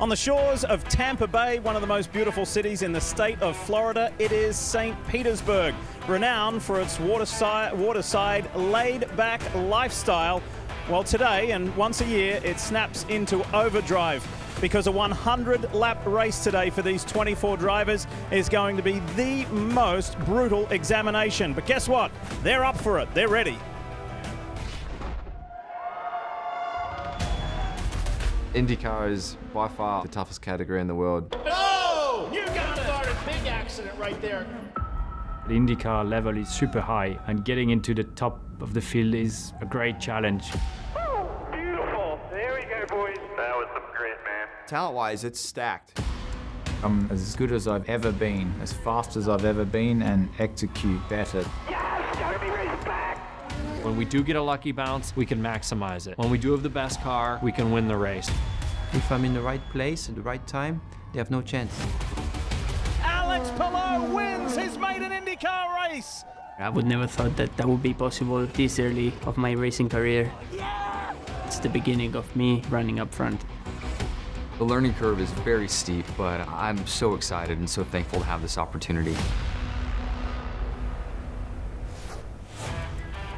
On the shores of Tampa Bay, one of the most beautiful cities in the state of Florida, it is St. Petersburg, renowned for its waterside laid-back lifestyle. Well, today and once a year, it snaps into overdrive because a 100-lap race today for these 24 drivers is going to be the most brutal examination. But guess what? They're up for it. They're ready. IndyCar is by far the toughest category in the world. Oh! You got started. Big accident right there. The IndyCar level is super high, and getting into the top of the field is a great challenge. Oh, beautiful. There we go, boys. That was some grit, man. Talent-wise, it's stacked. I'm as good as I've ever been, as fast as I've ever been, and execute better. Yes, gotta be raised back. When we do get a lucky bounce, we can maximize it. When we do have the best car, we can win the race. If I'm in the right place at the right time, they have no chance. Alex Palou wins his maiden IndyCar race. I would never thought that that would be possible this early of my racing career. Yeah! It's the beginning of me running up front. The learning curve is very steep, but I'm so excited and so thankful to have this opportunity.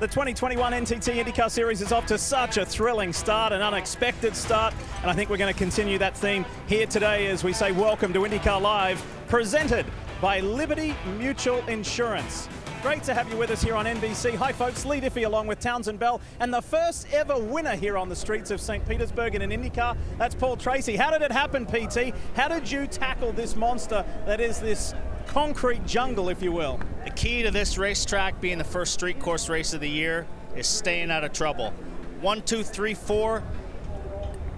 The 2021 NTT IndyCar Series is off to such a thrilling start, an unexpected start, and I think we're going to continue that theme here today as we say welcome to IndyCar Live, presented by Liberty Mutual Insurance. Great to have you with us here on NBC. Hi folks, Lee Diffie along with Townsend Bell, and the first ever winner here on the streets of St. Petersburg in an IndyCar, that's Paul Tracy. How did it happen, PT? How did you tackle this monster that is this concrete jungle, if you will? The key to this racetrack being the first street course race of the year is staying out of trouble. 1, 2, 3, 4.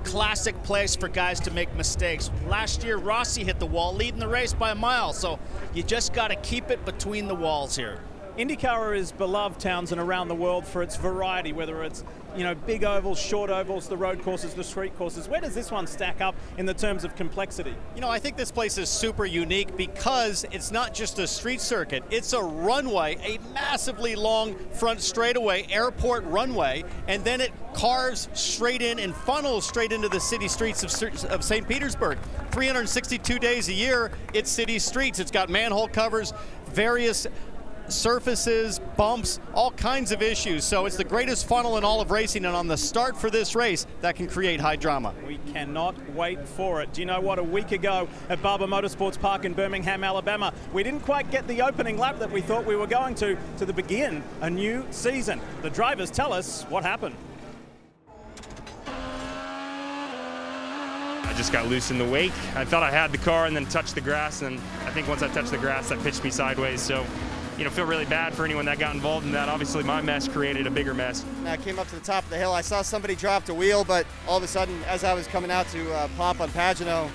Classic place for guys to make mistakes. Last year, Rossi hit the wall, leading the race by a mile, so you just got to keep it between the walls here. IndyCar is beloved, Townsend, around the world for its variety, whether it's, you know, big ovals, short ovals, the road courses, the street courses. Where does this one stack up in the terms of complexity? You know, I think this place is super unique because it's not just a street circuit, it's a runway, a massively long front straightaway, airport runway, and then it carves straight in and funnels straight into the city streets of St. Petersburg. 362 days a year, it's city streets. It's got manhole covers, various surfaces, bumps, all kinds of issues. So it's the greatest funnel in all of racing, and on the start for this race, that can create high drama. We cannot wait for it. Do you know what? A week ago at Barber Motorsports Park in Birmingham, Alabama, we didn't quite get the opening lap that we thought we were going to begin a new season. The drivers tell us what happened. I just got loose in the wake. I thought I had the car and then touched the grass, and I think once I touched the grass, that pitched me sideways. So, you know, feel really bad for anyone that got involved in that. Obviously, my mess created a bigger mess. I came up to the top of the hill. I saw somebody drop the wheel, but all of a sudden, as I was coming out to pop on Pagano,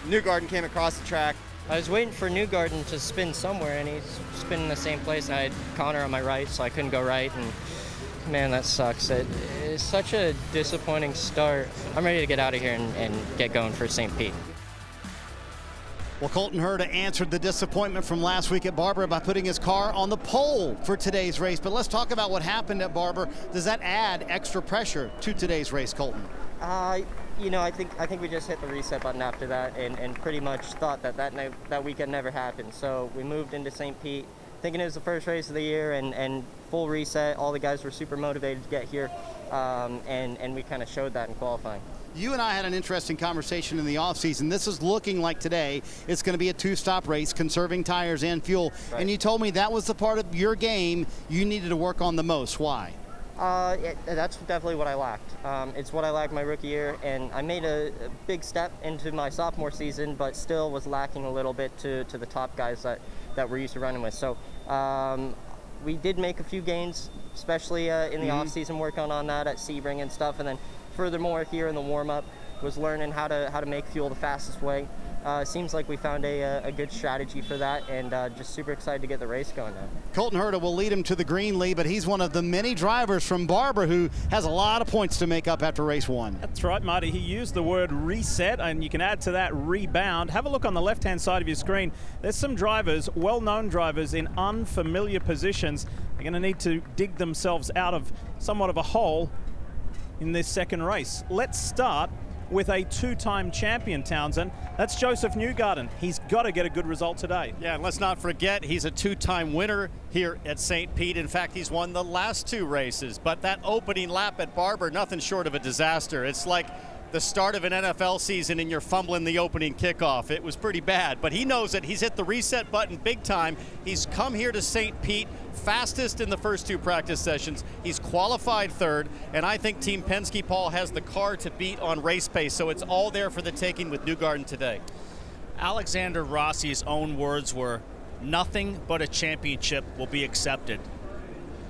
Newgarden came across the track. I was waiting for Newgarden to spin somewhere, and he's spinning the same place. And I had Connor on my right, so I couldn't go right. And man, that sucks. It's such a disappointing start. I'm ready to get out of here and get going for St. Pete. Well, Colton Herta answered the disappointment from last week at Barber by putting his car on the pole for today's race. But let's talk about what happened at Barber. Does that add extra pressure to today's race, Colton? You know, I think we just hit the reset button after that, and pretty much thought that weekend never happened. So we moved into St. Pete, thinking it was the first race of the year, and full reset. All the guys were super motivated to get here, and we kind of showed that in qualifying. You and I had an interesting conversation in the offseason. This is looking like today it's going to be a two-stop race, conserving tires and fuel. Right. And you told me that was the part of your game you needed to work on the most. Why? That's definitely what I lacked. It's what I lacked my rookie year, and I made a big step into my sophomore season, but still was lacking a little bit to the top guys that we're used to running with. So we did make a few gains, especially in the off-season, working on that at Sebring and stuff, and then furthermore, here in the warm-up, was learning how to make fuel the fastest way. Seems like we found a good strategy for that, and just super excited to get the race going now. Colton Herta will lead him to the green, Lee, but he's one of the many drivers from Barber who has a lot of points to make up after race one. That's right, Marty. He used the word reset, and you can add to that rebound. Have a look on the left-hand side of your screen. There's some drivers, well-known drivers, in unfamiliar positions. They're going to need to dig themselves out of somewhat of a hole in this second race. Let's start with a two-time champion, Townsend. That's Joseph Newgarden. He's got to get a good result today. Yeah, and let's not forget, he's a two-time winner here at St. Pete. In fact, he's won the last 2 races. But that opening lap at Barber, nothing short of a disaster. It's like the start of an NFL season and you're fumbling the opening kickoff. It was pretty bad, but he knows it. He's hit the reset button big time. He's come here to St. Pete, fastest in the first 2 practice sessions. He's qualified 3rd, and I think Team Penske, Paul, has the car to beat on race pace, so it's all there for the taking with Newgarden today. Alexander Rossi's own words were, "Nothing but a championship will be accepted."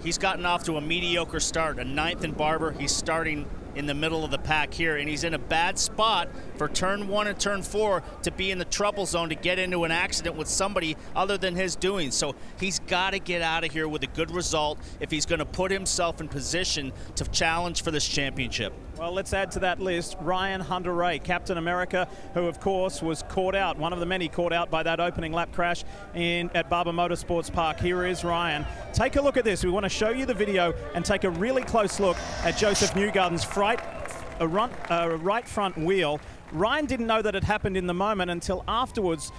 He's gotten off to a mediocre start, a 9th in Barber. He's starting in the middle of the pack here, and he's in a bad spot for turn 1 and turn 4 to be in the trouble zone to get into an accident with somebody other than his doing. So he's got to get out of here with a good result if he's going to put himself in position to challenge for this championship. Well, let's add to that list Ryan Hunter-Reay, Captain America, who of course was caught out, one of the many caught out by that opening lap crash at Barber Motorsports Park. Here is Ryan. Take a look at this. We want to show you the video and take a really close look at Joseph Newgarden's right front wheel. Ryan didn't know that it happened in the moment until afterwards,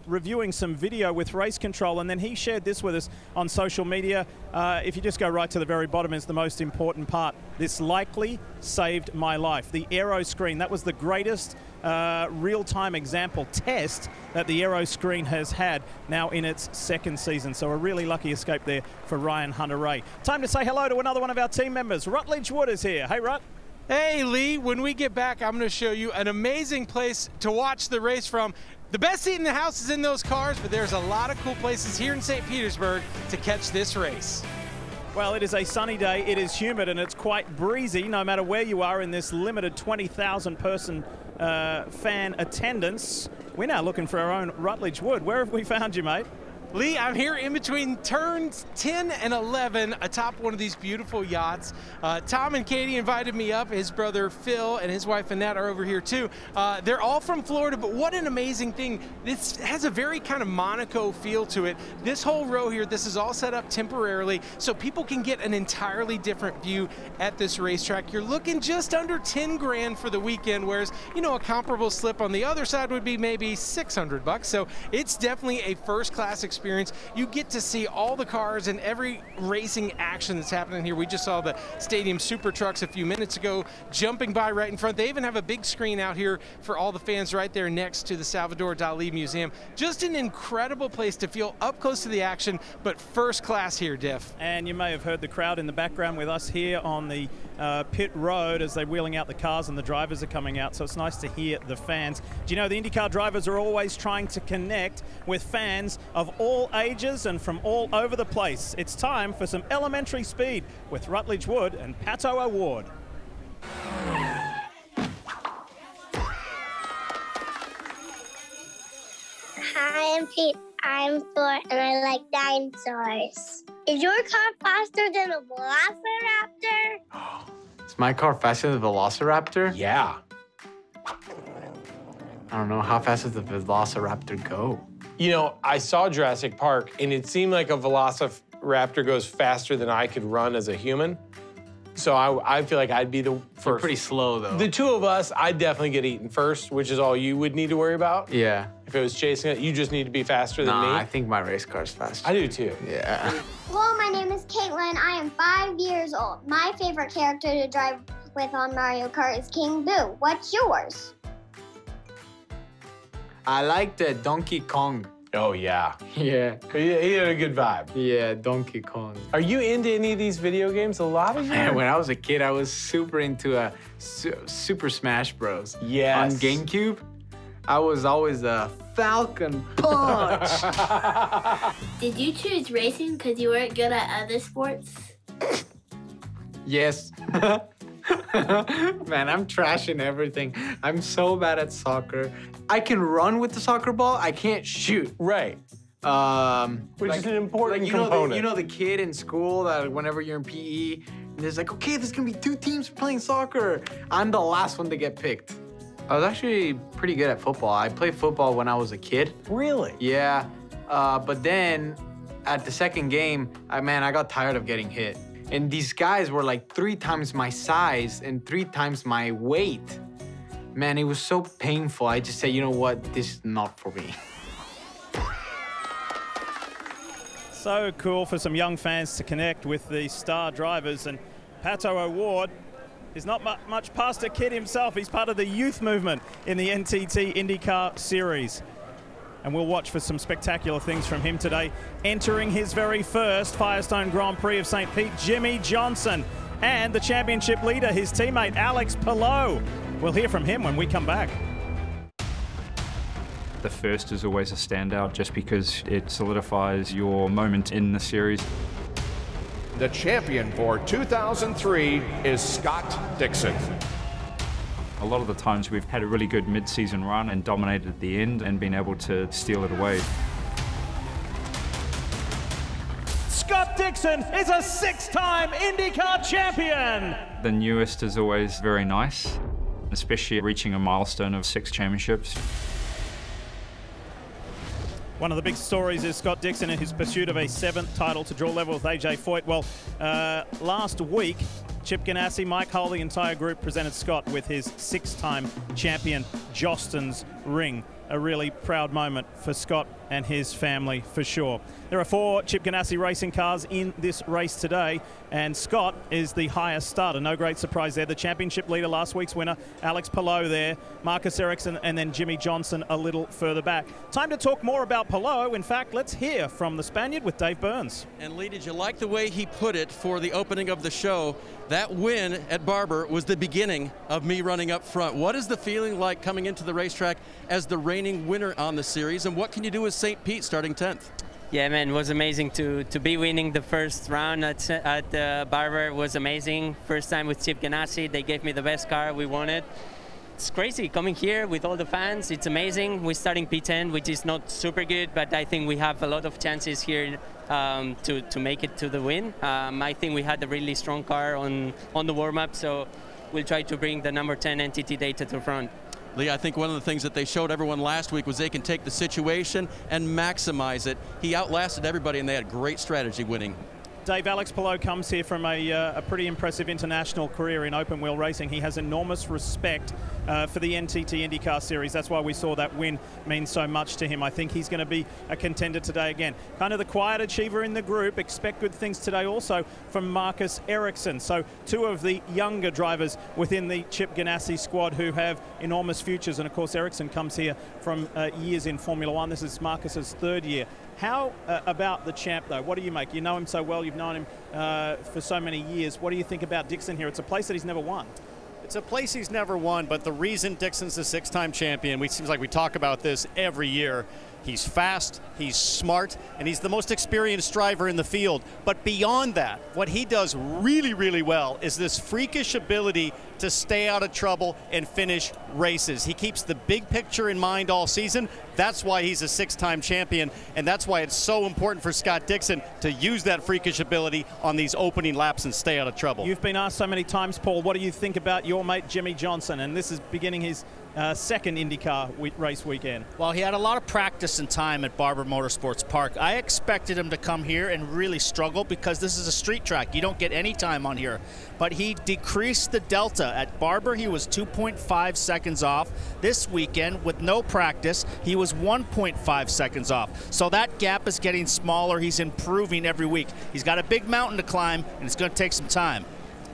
reviewing some video with race control, and then he shared this with us on social media. If you just go right to the very bottom is the most important part. This likely saved my life. The aero screen, that was the greatest real-time example test that the aero screen has had now in its 2nd season. So a really lucky escape there for Ryan Hunter-Reay. Time to say hello to another one of our team members. Rutledge Wood is here. Hey, Rut. Hey, Lee. When we get back, I'm going to show you an amazing place to watch the race from. The best seat in the house is in those cars, but there's a lot of cool places here in St. Petersburg to catch this race. Well, it is a sunny day, it is humid, and it's quite breezy no matter where you are in this limited 20,000 person fan attendance. We're now looking for our own Rutledge Wood. Where have we found you, mate? Lee, I'm here in between turns 10 and 11 atop one of these beautiful yachts. Tom and Katie invited me up. His brother Phil and his wife Annette are over here too. They're all from Florida, but what an amazing thing. This has a very kind of Monaco feel to it. This whole row here, this is all set up temporarily so people can get an entirely different view at this racetrack. You're looking just under 10 grand for the weekend, whereas, you know, a comparable slip on the other side would be maybe 600 bucks. So it's definitely a first-class experience. You get to see all the cars and every racing action that's happening here. We just saw the Stadium Super Trucks a few minutes ago jumping by right in front. They even have a big screen out here for all the fans right there next to the Salvador Dali Museum. Just an incredible place to feel up close to the action, but first class here, Diff. And you may have heard the crowd in the background with us here on the pit road as they're wheeling out the cars and the drivers are coming out, so it's nice to hear the fans. Do you know the IndyCar drivers are always trying to connect with fans of all ages and from all over the place? It's time for some elementary speed with Rutledge Wood and Pato O'Ward. Hi, I'm Pete. I'm 4 and I like dinosaurs. Is your car faster than a velociraptor? Is my car faster than the Velociraptor? Yeah. I don't know, how fast does the Velociraptor go? You know, I saw Jurassic Park, and it seemed like a Velociraptor goes faster than I could run as a human. So I feel like I'd be the first. They're pretty slow, though. The two of us, I'd definitely get eaten first, which is all you would need to worry about. Yeah. If it was chasing it, you just need to be faster than me. I think my race car's faster. I do, too. Yeah. Hello, my name is Caitlin. I am 5 years old. My favorite character to drive with on Mario Kart is King Boo. What's yours? I like the Donkey Kong. Oh, yeah. Yeah. He had a good vibe. Yeah, Donkey Kong. Are you into any of these video games? A lot of you? Man, when I was a kid, I was super into Super Smash Bros. Yes. On GameCube, I was always a Falcon Punch. Did you choose racing because you weren't good at other sports? Yes. Man, I'm trashing everything. I'm so bad at soccer. I can run with the soccer ball. I can't shoot. Right. Which is an important component. You know the kid in school that whenever you're in PE, there's like, okay, there's gonna be 2 teams playing soccer. I'm the last one to get picked. I was actually pretty good at football. I played football when I was a kid. Really? Yeah. But then at the second game, I got tired of getting hit. And these guys were like 3 times my size and 3 times my weight. Man, it was so painful. I just said, you know what, this is not for me. So cool for some young fans to connect with the star drivers, and Pato O'Ward is not much past a kid himself. He's part of the youth movement in the NTT IndyCar Series. And we'll watch for some spectacular things from him today. Entering his very first Firestone Grand Prix of St. Pete, Jimmy Johnson. And the championship leader, his teammate, Alex Palou. We'll hear from him when we come back. The first is always a standout just because it solidifies your moment in the series. The champion for 2003 is Scott Dixon. A lot of the times we've had a really good mid-season run and dominated at the end and been able to steal it away. Scott Dixon is a 6-time IndyCar champion. The newest is always very nice, especially reaching a milestone of 6 championships. One of the big stories is Scott Dixon in his pursuit of a 7th title to draw level with AJ Foyt. Well, last week, Chip Ganassi, Mike Hull, the entire group presented Scott with his 6-time champion Jostens ring. A really proud moment for Scott and his family for sure. There are 4 Chip Ganassi racing cars in this race today, and Scott is the highest starter. No great surprise there. The championship leader, last week's winner, Alex Palou there, Marcus Ericsson, and then Jimmy Johnson a little further back. Time to talk more about Palou. In fact, let's hear from the Spaniard with Dave Burns. And Lee, did you like the way he put it for the opening of the show? That win at Barber was the beginning of me running up front. What is the feeling like coming into the racetrack as the reigning winner on the series, and what can you do with St. Pete starting 10th? Yeah, man, it was amazing to be winning the first round at Barber. It was amazing. First time with Chip Ganassi. They gave me the best car. We won it. It's crazy coming here with all the fans. It's amazing. We're starting P10, which is not super good, but I think we have a lot of chances here to make it to the win. I think we had a really strong car on the warm-up, so we'll try to bring the number 10 NTT data to the front. Lee, I think one of the things that they showed everyone last week was they can take the situation and maximize it. He outlasted everybody, and they had great strategy winning. Dave, Alex Palou comes here from a pretty impressive international career in open wheel racing. He has enormous respect for the NTT IndyCar Series. That's why we saw that win mean so much to him. I think he's going to be a contender today again. Kind of the quiet achiever in the group. Expect good things today also from Marcus Ericsson. So 2 of the younger drivers within the Chip Ganassi squad who have enormous futures. And of course, Ericsson comes here from years in Formula One. This is Marcus's 3rd year. How about the champ, though? What do you make? You know him so well. You've known him for so many years. What do you think about Dixon here? It's a place that he's never won. It's a place he's never won, but the reason Dixon's a 6-time champion, it seems like we talk about this every year. He's fast, he's smart, and he's the most experienced driver in the field. But beyond that, what he does really, really well is this freakish ability to stay out of trouble and finish races. He keeps the big picture in mind all season. That's why he's a 6-time champion, and that's why it's so important for Scott Dixon to use that freakish ability on these opening laps and stay out of trouble. You've been asked so many times, Paul, what do you think about your mate Jimmy Johnson? And this is beginning his 2nd IndyCar race weekend. Well, he had a lot of practice and time at Barber Motorsports Park. I expected him to come here and really struggle because this is a street track. You don't get any time on here. But he decreased the delta. At Barber, he was 2.5 seconds off. This weekend, with no practice, he was 1.5 seconds off. So that gap is getting smaller. He's improving every week. He's got a big mountain to climb, and it's going to take some time.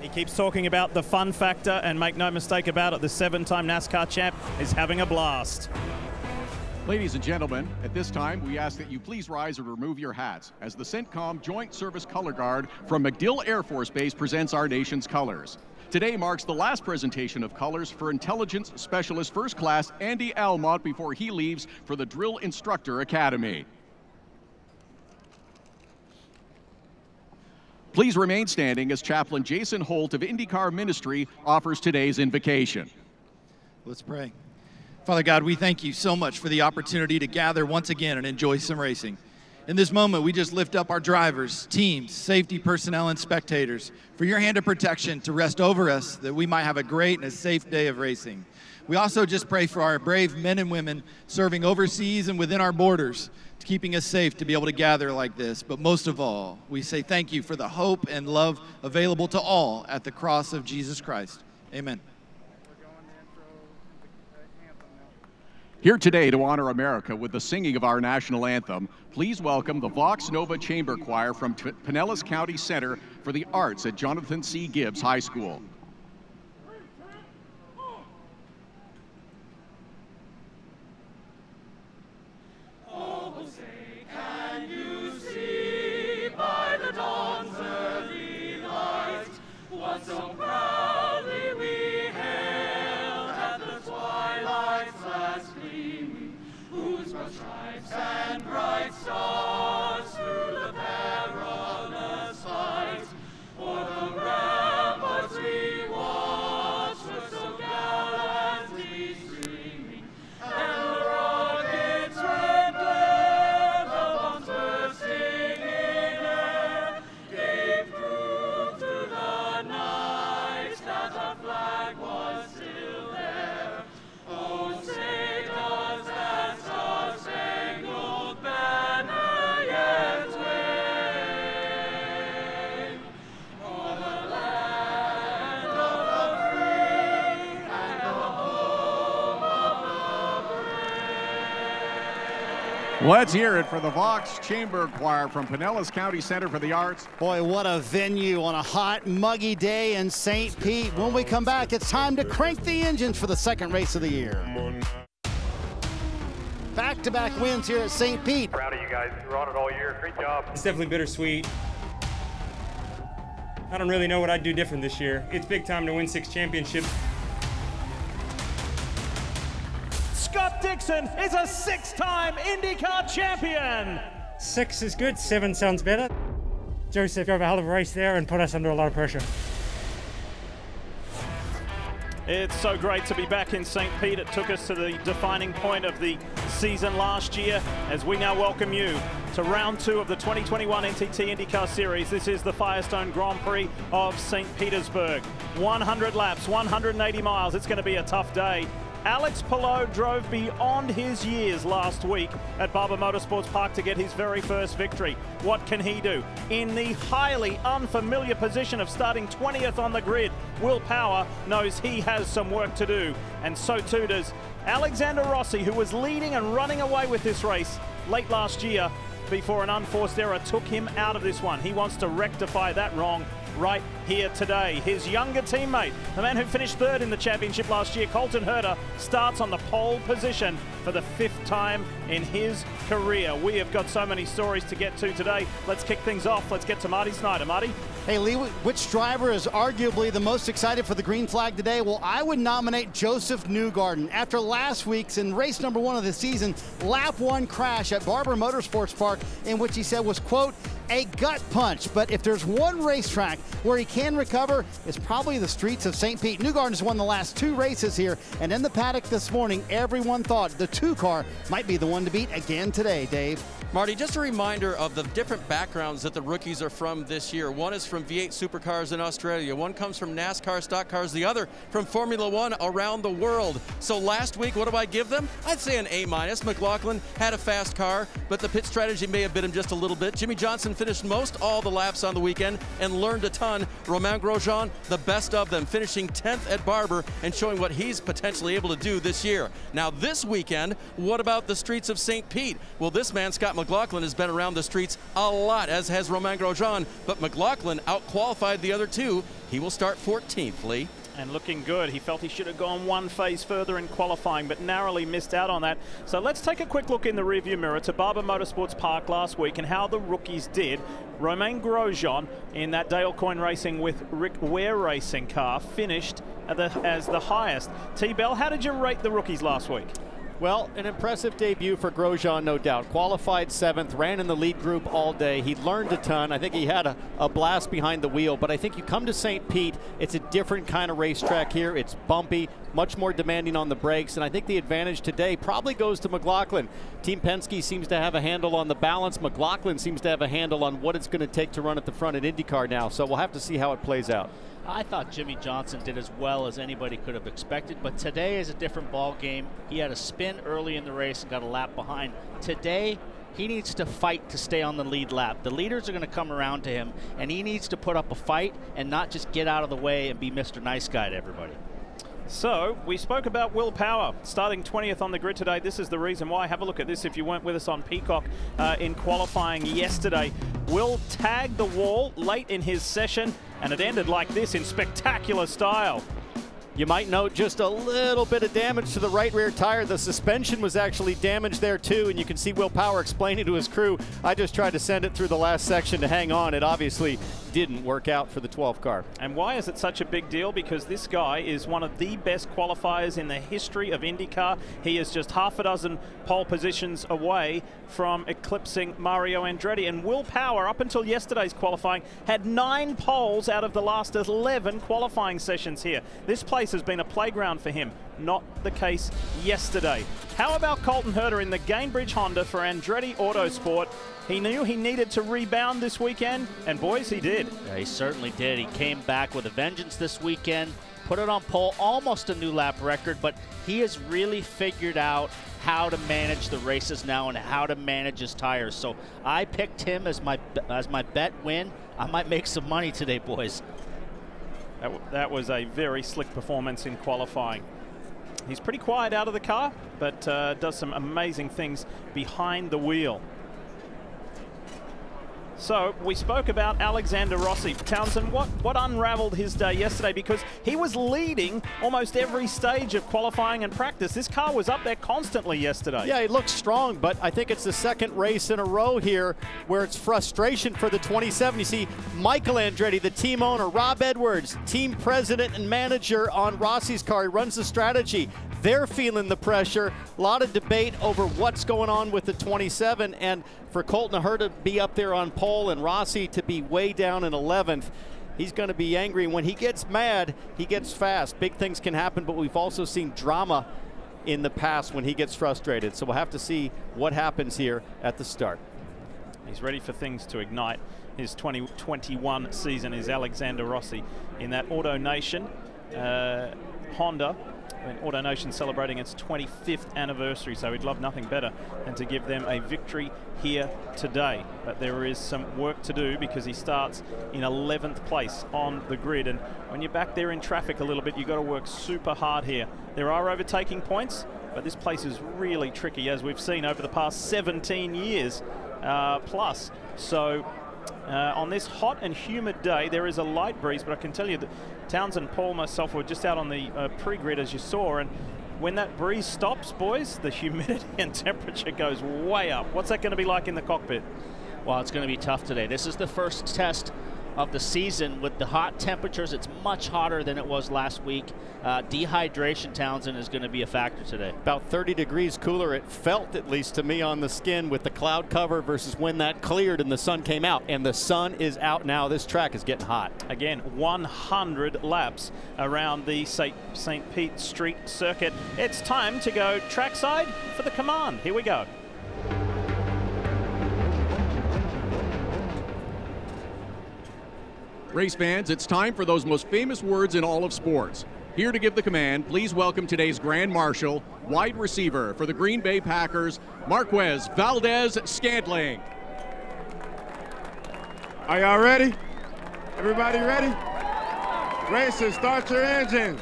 He keeps talking about the fun factor, and make no mistake about it, the 7-time NASCAR champ is having a blast. Ladies and gentlemen, at this time, we ask that you please rise and remove your hats as the CENTCOM Joint Service Color Guard from MacDill Air Force Base presents our nation's colors. Today marks the last presentation of colors for Intelligence Specialist First Class Andy Almont before he leaves for the Drill Instructor Academy. Please remain standing as Chaplain Jason Holt of IndyCar Ministry offers today's invocation. Let's pray. Father God, we thank you so much for the opportunity to gather once again and enjoy some racing. In this moment, we just lift up our drivers, teams, safety personnel, and spectators for your hand of protection to rest over us that we might have a great and a safe day of racing. We also just pray for our brave men and women serving overseas and within our borders, keeping us safe to be able to gather like this. But most of all, we say thank you for the hope and love available to all at the cross of Jesus Christ. Amen. Here today to honor America with the singing of our national anthem, please welcome the Vox Nova Chamber Choir from Pinellas County Center for the Arts at Jonathan C. Gibbs High School. So proudly we hailed at the twilight's last gleaming, whose broad stripes and bright stars through the perilous fight, o'er the ramparts we watched were so gallantly streaming, and the rockets' red glare, the bombs bursting in air, gave proof to the night that our flag was still there. Oh, say does that star-spangled banner yet wave o'er the land of the free and the home of the brave. Let's hear it for the Vox Chamber Choir from Pinellas County Center for the Arts. Boy, what a venue on a hot, muggy day in St. Pete. When we come back, it's time to crank the engines for the second race of the year. Back-to-back wins here at St. Pete. Proud of you guys. You were on it all year. Great job. It's definitely bittersweet. I don't really know what I'd do different this year. It's big time to win 6 championships. Scott Dixon is a 6-time IndyCar champion. 6 is good, 7 sounds better. Joseph drove a hell of a race there and put us under a lot of pressure. It's so great to be back in St. Pete. It took us to the defining point of the season last year as we now welcome you to round 2 of the 2021 NTT IndyCar Series. This is the Firestone Grand Prix of St. Petersburg. 100 laps, 180 miles. It's going to be a tough day. Alex Palou drove beyond his years last week at Barber Motorsports Park to get his very first victory. What can he do? In the highly unfamiliar position of starting 20th on the grid, Will Power knows he has some work to do, and so too does Alexander Rossi, who was leading and running away with this race late last year before an unforced error took him out of this one. He wants to rectify that wrong right here today. His younger teammate, the man who finished 3rd in the championship last year, Colton Herta, starts on the pole position for the 5th time in his career. We have got so many stories to get to today. Let's kick things off. Let's get to Marty Snyder. Marty? Hey, Lee, which driver is arguably the most excited for the green flag today? Well, I would nominate Joseph Newgarden. After last week's, in race number 1 of the season, lap 1 crash at Barber Motorsports Park, in which he said was, quote, a gut punch. But if there's one racetrack where he can recover, it's probably the streets of St. Pete. Newgarden's won the last 2 races here, and in the paddock this morning, everyone thought the 2 car might be the one to beat again today, Dave. Marty, just a reminder of the different backgrounds that the rookies are from this year. One is from V8 Supercars in Australia. One comes from NASCAR stock cars. The other from Formula One around the world. So last week, what do I give them? I'd say an A-. McLaughlin had a fast car, but the pit strategy may have bit him just a little bit. Jimmy Johnson finished most all the laps on the weekend and learned a ton. Romain Grosjean, the best of them, finishing 10th at Barber and showing what he's potentially able to do this year. Now this weekend, what about the streets of St. Pete? Well, this man, Scott McLaughlin, has been around the streets a lot, as has Romain Grosjean, but McLaughlin out-qualified the other 2. He will start 14th, Lee. And looking good. He felt he should have gone one phase further in qualifying, but narrowly missed out on that. So let's take a quick look in the rearview mirror to Barber Motorsports Park last week and how the rookies did. Romain Grosjean in that Dale Coyne Racing with Rick Ware Racing car finished as the highest. T-Bell, how did you rate the rookies last week? Well, an impressive debut for Grosjean, no doubt. Qualified 7th, ran in the lead group all day. He learned a ton. I think he had a blast behind the wheel, but I think you come to St. Pete, it's a different kind of racetrack here. It's bumpy, much more demanding on the brakes, and I think the advantage today probably goes to McLaughlin. Team Penske seems to have a handle on the balance. McLaughlin seems to have a handle on what it's going to take to run at the front at IndyCar now, so we'll have to see how it plays out. I thought Jimmy Johnson did as well as anybody could have expected, but today is a different ball game. He had a spin early in the race and got a lap behind. Today, he needs to fight to stay on the lead lap. The leaders are going to come around to him, and he needs to put up a fight and not just get out of the way and be Mr. Nice Guy to everybody. So we spoke about Will Power starting 20th on the grid today. This is the reason why. Have a look at this if you weren't with us on Peacock in qualifying yesterday. Will tagged the wall late in his session, and it ended like this in spectacular style. You might note just a little bit of damage to the right rear tire. The suspension was actually damaged there too, and you can see Will Power explaining to his crew, I just tried to send it through the last section to hang on. It obviously didn't work out for the 12 car. And why is it such a big deal? Because this guy is one of the best qualifiers in the history of IndyCar. He is just half a dozen pole positions away from eclipsing Mario Andretti. And Will Power, up until yesterday's qualifying, had 9 poles out of the last 11 qualifying sessions here. This place has been a playground for him. Not the case yesterday. How about Colton Herta in the Gainbridge Honda for Andretti Autosport? He knew he needed to rebound this weekend, and boys, he did. Yeah, he certainly did. He came back with a vengeance this weekend, put it on pole, almost a new lap record, but he has really figured out how to manage the races now and how to manage his tires. So I picked him as my bet win. I might make some money today, boys. That was a very slick performance in qualifying. He's pretty quiet out of the car, but does some amazing things behind the wheel. So we spoke about Alexander Rossi. Townsend, what unraveled his day yesterday? Because he was leading almost every stage of qualifying and practice. This car was up there constantly yesterday. Yeah, he looks strong, but I think it's the second race in a row here where it's frustration for the 27. You see Michael Andretti, the team owner, Rob Edwards, team president and manager on Rossi's car. He runs the strategy. They're feeling the pressure. A lot of debate over what's going on with the 27, and for Colton Herta to be up there on pole and Rossi to be way down in 11th, he's going to be angry. When he gets mad, he gets fast. Big things can happen, but we've also seen drama in the past when he gets frustrated. So we'll have to see what happens here at the start. He's ready for things to ignite. His 2021 season is Alexander Rossi in that AutoNation Honda. AutoNation celebrating its 25th anniversary, so we'd love nothing better than to give them a victory here today. But there is some work to do because he starts in 11th place on the grid, and when you're back there in traffic a little bit, you've got to work super hard here. There are overtaking points, but this place is really tricky, as we've seen over the past 17 years plus. So on this hot and humid day, there is a light breeze, but I can tell you that Townsend, Paul, myself were just out on the pre-grid, as you saw, and when that breeze stops, boys, the humidity and temperature goes way up. What's that going to be like in the cockpit? Well, it's going to be tough today. This is the first test of the season with the hot temperatures. It's much hotter than it was last week. Dehydration, Townsend, is going to be a factor today. About 30 degrees cooler, it felt, at least to me, on the skin with the cloud cover versus when that cleared and the sun came out. And the sun is out now. This track is getting hot. Again, 100 laps around the St. Pete Street circuit. It's time to go trackside for the command. Here we go. Race fans, it's time for those most famous words in all of sports. Here to give the command, please welcome today's Grand Marshal, wide receiver for the Green Bay Packers, Marquez Valdez-Scantling. Are y'all ready? Everybody ready? Racers, start your engines.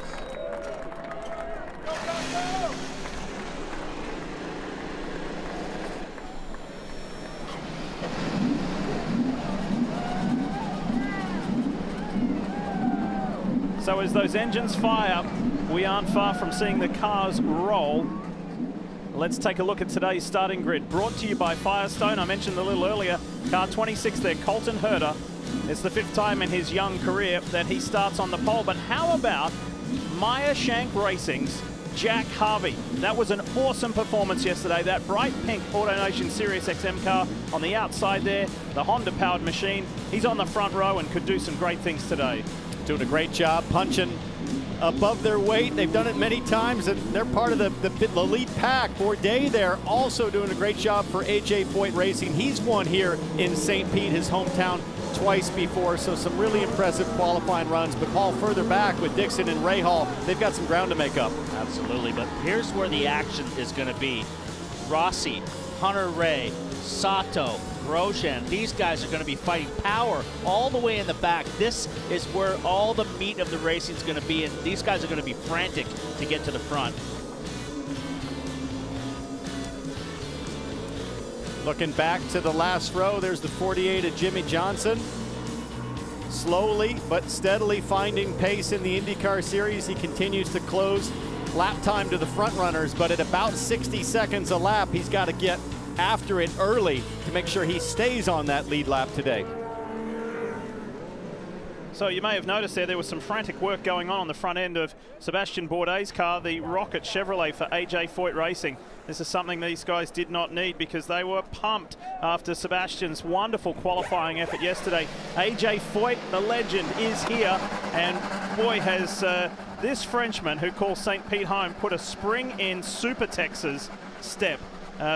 So as those engines fire, we aren't far from seeing the cars roll. Let's take a look at today's starting grid. Brought to you by Firestone. I mentioned a little earlier, car 26 there, Colton Herta. It's the 5th time in his young career that he starts on the pole. But how about Meyer Shank Racing's Jack Harvey? That was an awesome performance yesterday. That bright pink AutoNation Sirius XM car on the outside there, the Honda-powered machine. He's on the front row and could do some great things today. Doing a great job punching above their weight. They've done it many times, and they're part of the lead pack. Bourdais there also doing a great job for AJ Foyt Racing. He's won here in St. Pete, his hometown, twice before, so some really impressive qualifying runs. But Paul, further back with Dixon and Rahal, they've got some ground to make up. Absolutely, but here's where the action is going to be. Rossi, Hunter Ray, Sato, Grosjean, these guys are going to be fighting power all the way in the back. This is where all the meat of the racing is going to be, and these guys are going to be frantic to get to the front. Looking back to the last row, there's the 48 of Jimmy Johnson. Slowly but steadily finding pace in the IndyCar series. He continues to close lap time to the front runners, but at about 60 seconds a lap, he's got to get after it early to make sure he stays on that lead lap today. So you may have noticed there was some frantic work going on the front end of Sebastian Bourdais' car, the Rocket Chevrolet for AJ Foyt Racing. This is something these guys did not need because they were pumped after Sebastian's wonderful qualifying effort yesterday. AJ Foyt, the legend, is here, and boy, has this Frenchman who calls St. Pete home put a spring in Super Texas step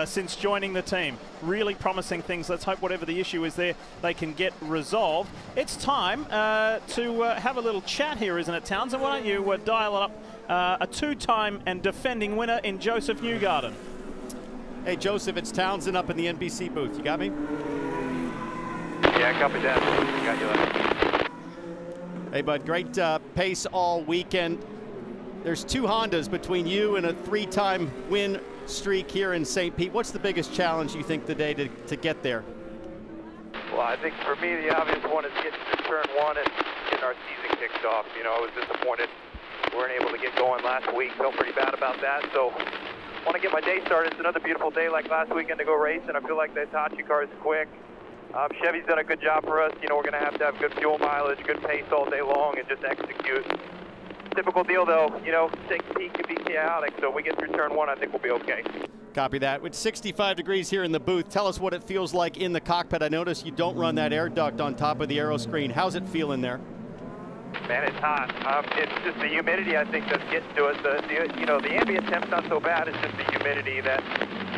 since joining the team. Really promising things. Let's hope whatever the issue is there, they can get resolved. It's time to have a little chat here, isn't it, Townsend? Why don't you dial up a two-time and defending winner in Joseph Newgarden. Hey, Joseph, it's Townsend up in the NBC booth. You got me? Yeah, copy that. Got you. Hey, bud, great pace all weekend. There's two Hondas between you and a three-time win streak here in St. Pete. What's the biggest challenge you think today to get there? Well, I think for me, the obvious one is getting to turn one and getting our season kicked off. You know, I was disappointed we weren't able to get going last week. Felt pretty bad about that. So want to get my day started. It's another beautiful day like last weekend to go race, and I feel like the Hitachi car is quick. Chevy's done a good job for us. You know, we're going to have good fuel mileage, good pace all day long, and just execute. Difficult deal, though. You know, St. Pete can be chaotic, so if we get through turn one, I think we'll be okay. Copy that. With 65 degrees here in the booth, tell us what it feels like in the cockpit. I noticed you don't run that air duct on top of the aero screen. How's it feel in there? Man, it's hot. It's just the humidity, I think, that's getting to us. You know, the ambient temp's not so bad. It's just the humidity that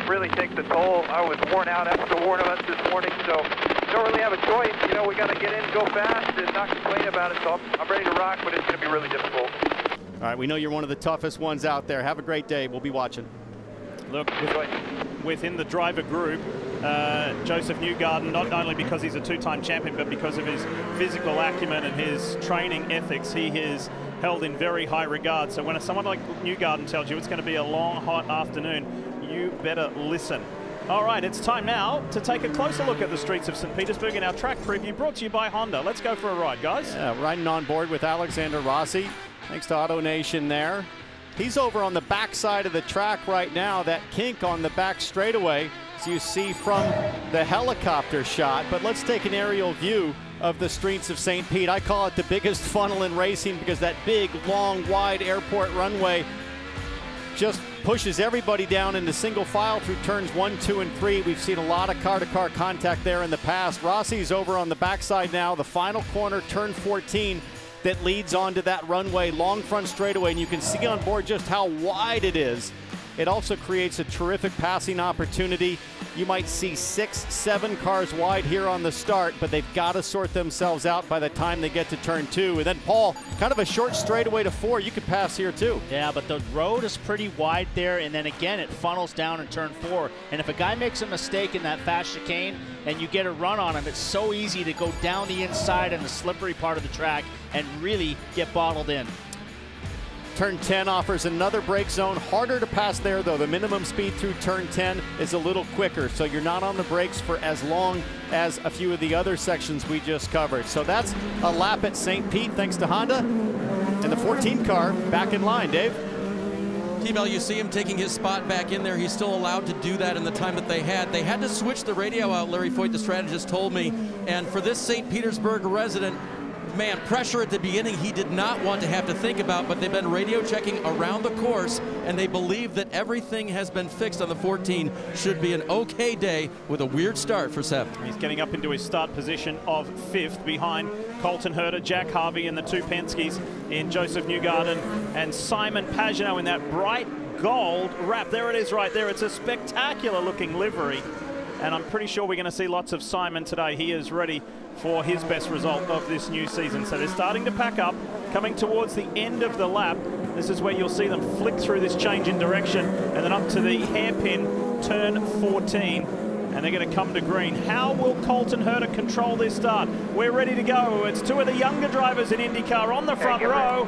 really takes a toll. I was worn out after the warning us this morning, so don't really have a choice. You know, we got to get in, go fast, and not complain about it. So I'm ready to rock, but it's going to be really difficult. All right, we know you're one of the toughest ones out there. Have a great day. We'll be watching. Look, within the driver group, Joseph Newgarden, not only because he's a two-time champion, but because of his physical acumen and his training ethics, he is held in very high regard. So when someone like Newgarden tells you it's going to be a long, hot afternoon, you better listen. All right, it's time now to take a closer look at the streets of St. Petersburg in our track preview brought to you by Honda. Let's go for a ride, guys. Yeah, riding on board with Alexander Rossi. Thanks to Auto Nation there. He's over on the back side of the track right now, that kink on the back straightaway, as you see from the helicopter shot. But let's take an aerial view of the streets of St. Pete. I call it the biggest funnel in racing because that big, long, wide airport runway just pushes everybody down into single file through turns 1, 2, and 3. We've seen a lot of car-to-car contact there in the past. Rossi's over on the backside now, the final corner, turn 14, that leads onto that runway, long front straightaway, and you can see on board just how wide it is. It also creates a terrific passing opportunity. You might see 6, 7 cars wide here on the start, but they've got to sort themselves out by the time they get to turn 2. And then, Paul, kind of a short straightaway to 4. You could pass here, too. Yeah, but the road is pretty wide there, and then again, it funnels down in turn 4. And if a guy makes a mistake in that fast chicane and you get a run on him, it's so easy to go down the inside and the slippery part of the track and really get bottled in. Turn 10 offers another brake zone. Harder to pass there, though. The minimum speed through turn 10 is a little quicker, so you're not on the brakes for as long as a few of the other sections we just covered. So that's a lap at St. Pete, thanks to Honda. And the 14 car back in line, Dave. T-Bell, you see him taking his spot back in there. He's still allowed to do that in the time that they had. They had to switch the radio out, Larry Foyt, the strategist, told me. And for this St. Petersburg resident, man, pressure at the beginning he did not want to have to think about, but they've been radio checking around the course, and they believe that everything has been fixed on the 14. Should be an okay day with a weird start for 7. He's getting up into his start position of 5th behind Colton Herter, Jack Harvey, and the two Penske's in Joseph Newgarden and Simon Pagenaud in that bright gold wrap. There it is right there. It's a spectacular looking livery. And I'm pretty sure we're going to see lots of Simon today. He is ready for his best result of this new season. So they're starting to pack up, coming towards the end of the lap. This is where you'll see them flick through this change in direction and then up to the hairpin turn 14. And they're going to come to green. How will Colton Herta control this start? We're ready to go. It's two of the younger drivers in IndyCar on the front row.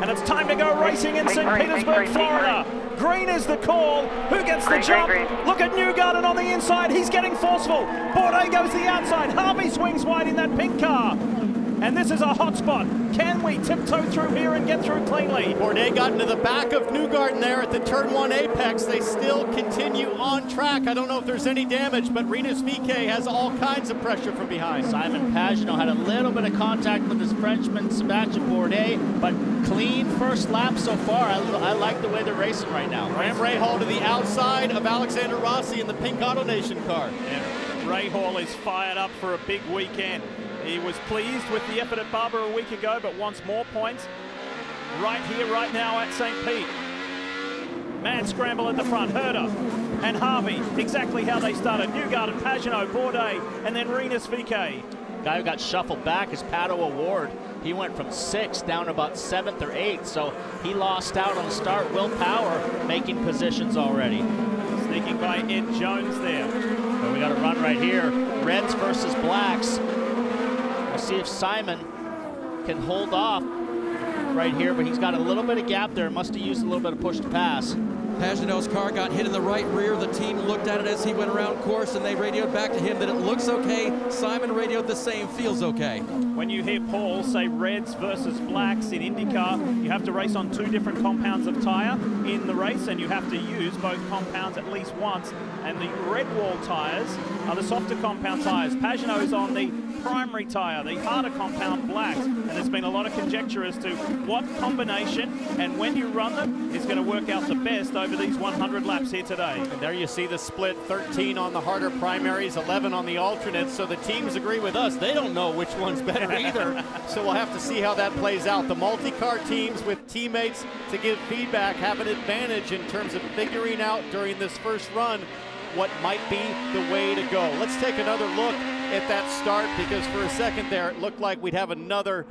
And it's time to go racing in St. Petersburg, Florida. Green is the call. Who gets the jump? Look at Newgarden on the inside. He's getting forceful. Bourdais goes the outside. Harvey swings wide in that pink car. And this is a hot spot. Can we tiptoe through here and get through cleanly? Bourdais got into the back of Newgarden there at the turn 1 apex. They still continue on track. I don't know if there's any damage, but Rinus VeeKay has all kinds of pressure from behind. Simon Pagenaud had a little bit of contact with his Frenchman, Sebastian Bourdais, but clean first lap so far. I like the way they're racing right now. Graham Rahal to the outside of Alexander Rossi in the pink AutoNation car. And Rahal is fired up for a big weekend. He was pleased with the effort at Barber a week ago, but wants more points right here, right now at St. Pete. Man scramble at the front, Herta and Harvey, exactly how they started. Newgarden, Pagenaud, Bourdais, and then Rinus VeeKay. Guy who got shuffled back is Pato O'Ward. He went from 6th down to about 7th or 8th, so he lost out on the start. Will Power making positions already. Sneaking by Ed Jones there. So we got a run right here. Reds versus blacks. We'll see if Simon can hold off right here, but he's got a little bit of gap there. Must have used a little bit of push to pass. Pagenaud's car got hit in the right rear. The team looked at it as he went around course, and they radioed back to him that it looks okay. Simon radioed the same, feels okay. When you hear Paul say reds versus blacks in IndyCar, you have to race on 2 different compounds of tyre in the race, and you have to use both compounds at least once. And the red wall tyres are the softer compound tyres. Pagenaud is on the primary tyre, the harder compound blacks. And there's been a lot of conjecture as to what combination and when you run them is going to work out the best over these 100 laps here today. And there you see the split, 13 on the harder primaries, 11 on the alternates. So the teams agree with us. They don't know which one's better either. So we'll have to see how that plays out. The multi-car teams with teammates to give feedback have an advantage in terms of figuring out during this first run what might be the way to go. Let's take another look at that start, because for a second there it looked like we'd have another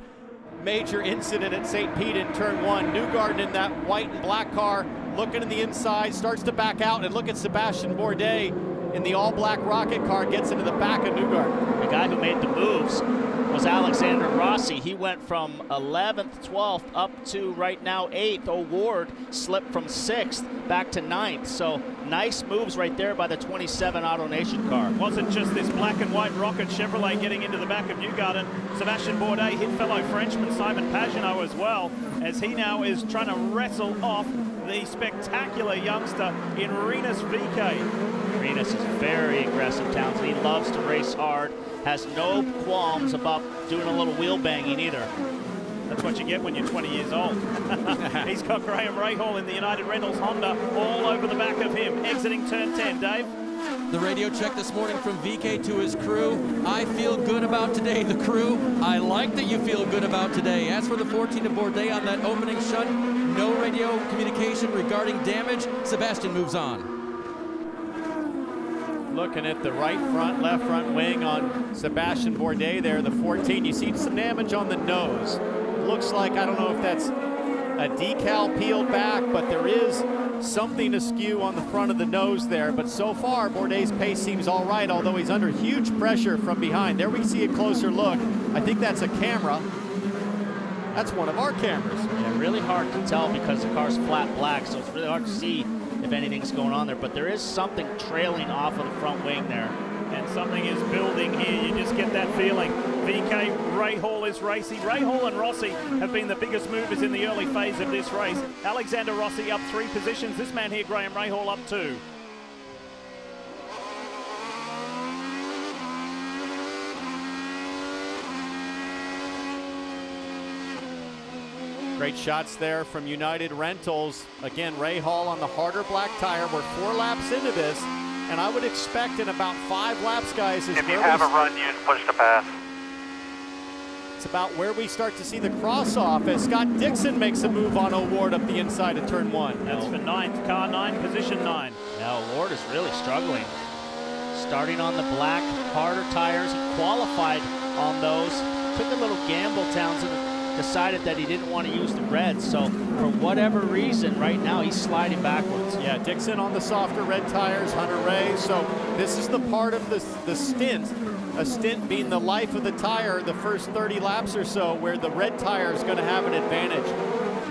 major incident at St. Pete in turn 1. Newgarden in that white and black car looking in the inside, starts to back out, and look at Sebastian Bourdais in the all-black rocket car, gets into the back of Newgarden. The guy who made the moves was Alexander Rossi. He went from 11th, 12th up to right now 8th. O'Ward slipped from 6th back to 9th. So nice moves right there by the 27 AutoNation car. It wasn't just this black and white rocket Chevrolet getting into the back of Newgarden. Sebastian Bourdais hit fellow Frenchman Simon Pagenaud as well, as he now is trying to wrestle off the spectacular youngster in Rinus VeeKay. Rinus is very aggressive, Townsend. He loves to race hard, has no qualms about doing a little wheel banging either. That's what you get when you're 20 years old. He's got Graham Rahal in the United Rentals Honda all over the back of him, exiting turn 10, Dave. The radio check this morning from VeeKay to his crew. I feel good about today. The crew, I like that you feel good about today. As for the 14 of Bourdais on that opening shunt, no radio communication regarding damage. Sebastian moves on. Looking at the right front, left front wing on Sebastian Bourdais there, the 14. You see some damage on the nose. Looks like, I don't know if that's a decal peeled back, but there is something askew on the front of the nose there. But so far, Bourdais' pace seems all right, although he's under huge pressure from behind. There we see a closer look. I think that's a camera. That's one of our cameras. Yeah, really hard to tell because the car's flat black, so it's really hard to see if anything's going on there. But there is something trailing off of the front wing there. And something is building here. You just get that feeling. VeeKay, Rahal is racing. Rahal and Rossi have been the biggest movers in the early phase of this race. Alexander Rossi up 3 positions. This man here, Graham Rahal, up 2. Great shots there from United Rentals. Again, Rahal on the harder black tire. We're 4 laps into this, and I would expect in about 5 laps, guys, is if you have a run, use push to pass. It's about where we start to see the cross-off as Scott Dixon makes a move on O'Ward up the inside of turn 1. That's for 9th, car 9, position 9. Now O'Ward is really struggling. Starting on the black, harder tires. He qualified on those. Took a little gamble, Townsend, decided that he didn't want to use the reds. So for whatever reason, right now he's sliding backwards. Yeah, Dixon on the softer red tires, Hunter Ray. So this is the part of the stint, a stint being the life of the tire, the first 30 laps or so, where the red tire is going to have an advantage.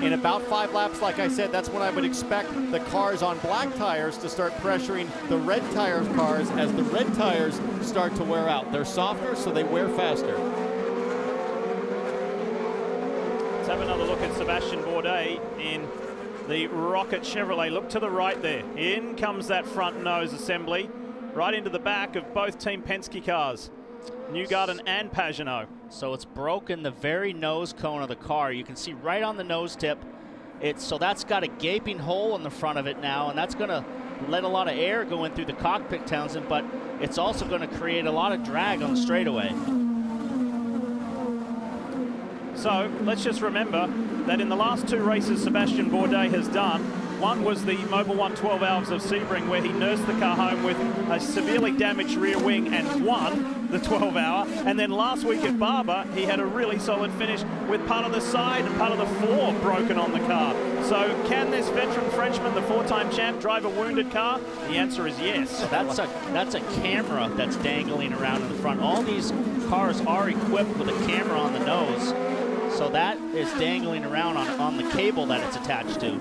In about 5 laps, like I said, that's when I would expect the cars on black tires to start pressuring the red tire cars as the red tires start to wear out. They're softer, so they wear faster. Let's have another look at Sebastian Bourdais in the Rocket Chevrolet. Look to the right there. In comes that front nose assembly, right into the back of both Team Penske cars, Newgarden and Pagenaud. So it's broken the very nose cone of the car. You can see right on the nose tip. So that's got a gaping hole in the front of it now, and that's going to let a lot of air go in through the cockpit, Townsend, but it's also going to create a lot of drag on the straightaway. So let's just remember that in the last 2 races Sebastian Bourdais has done, one was the Mobil 1 12 Hours of Sebring, where he nursed the car home with a severely damaged rear wing and won the 12 hour. And then last week at Barber, he had a really solid finish with part of the side and part of the floor broken on the car. So can this veteran Frenchman, the 4-time champ, drive a wounded car? The answer is yes. That's a camera that's dangling around in the front. All these cars are equipped with a camera on the nose. So that is dangling around on the cable that it's attached to.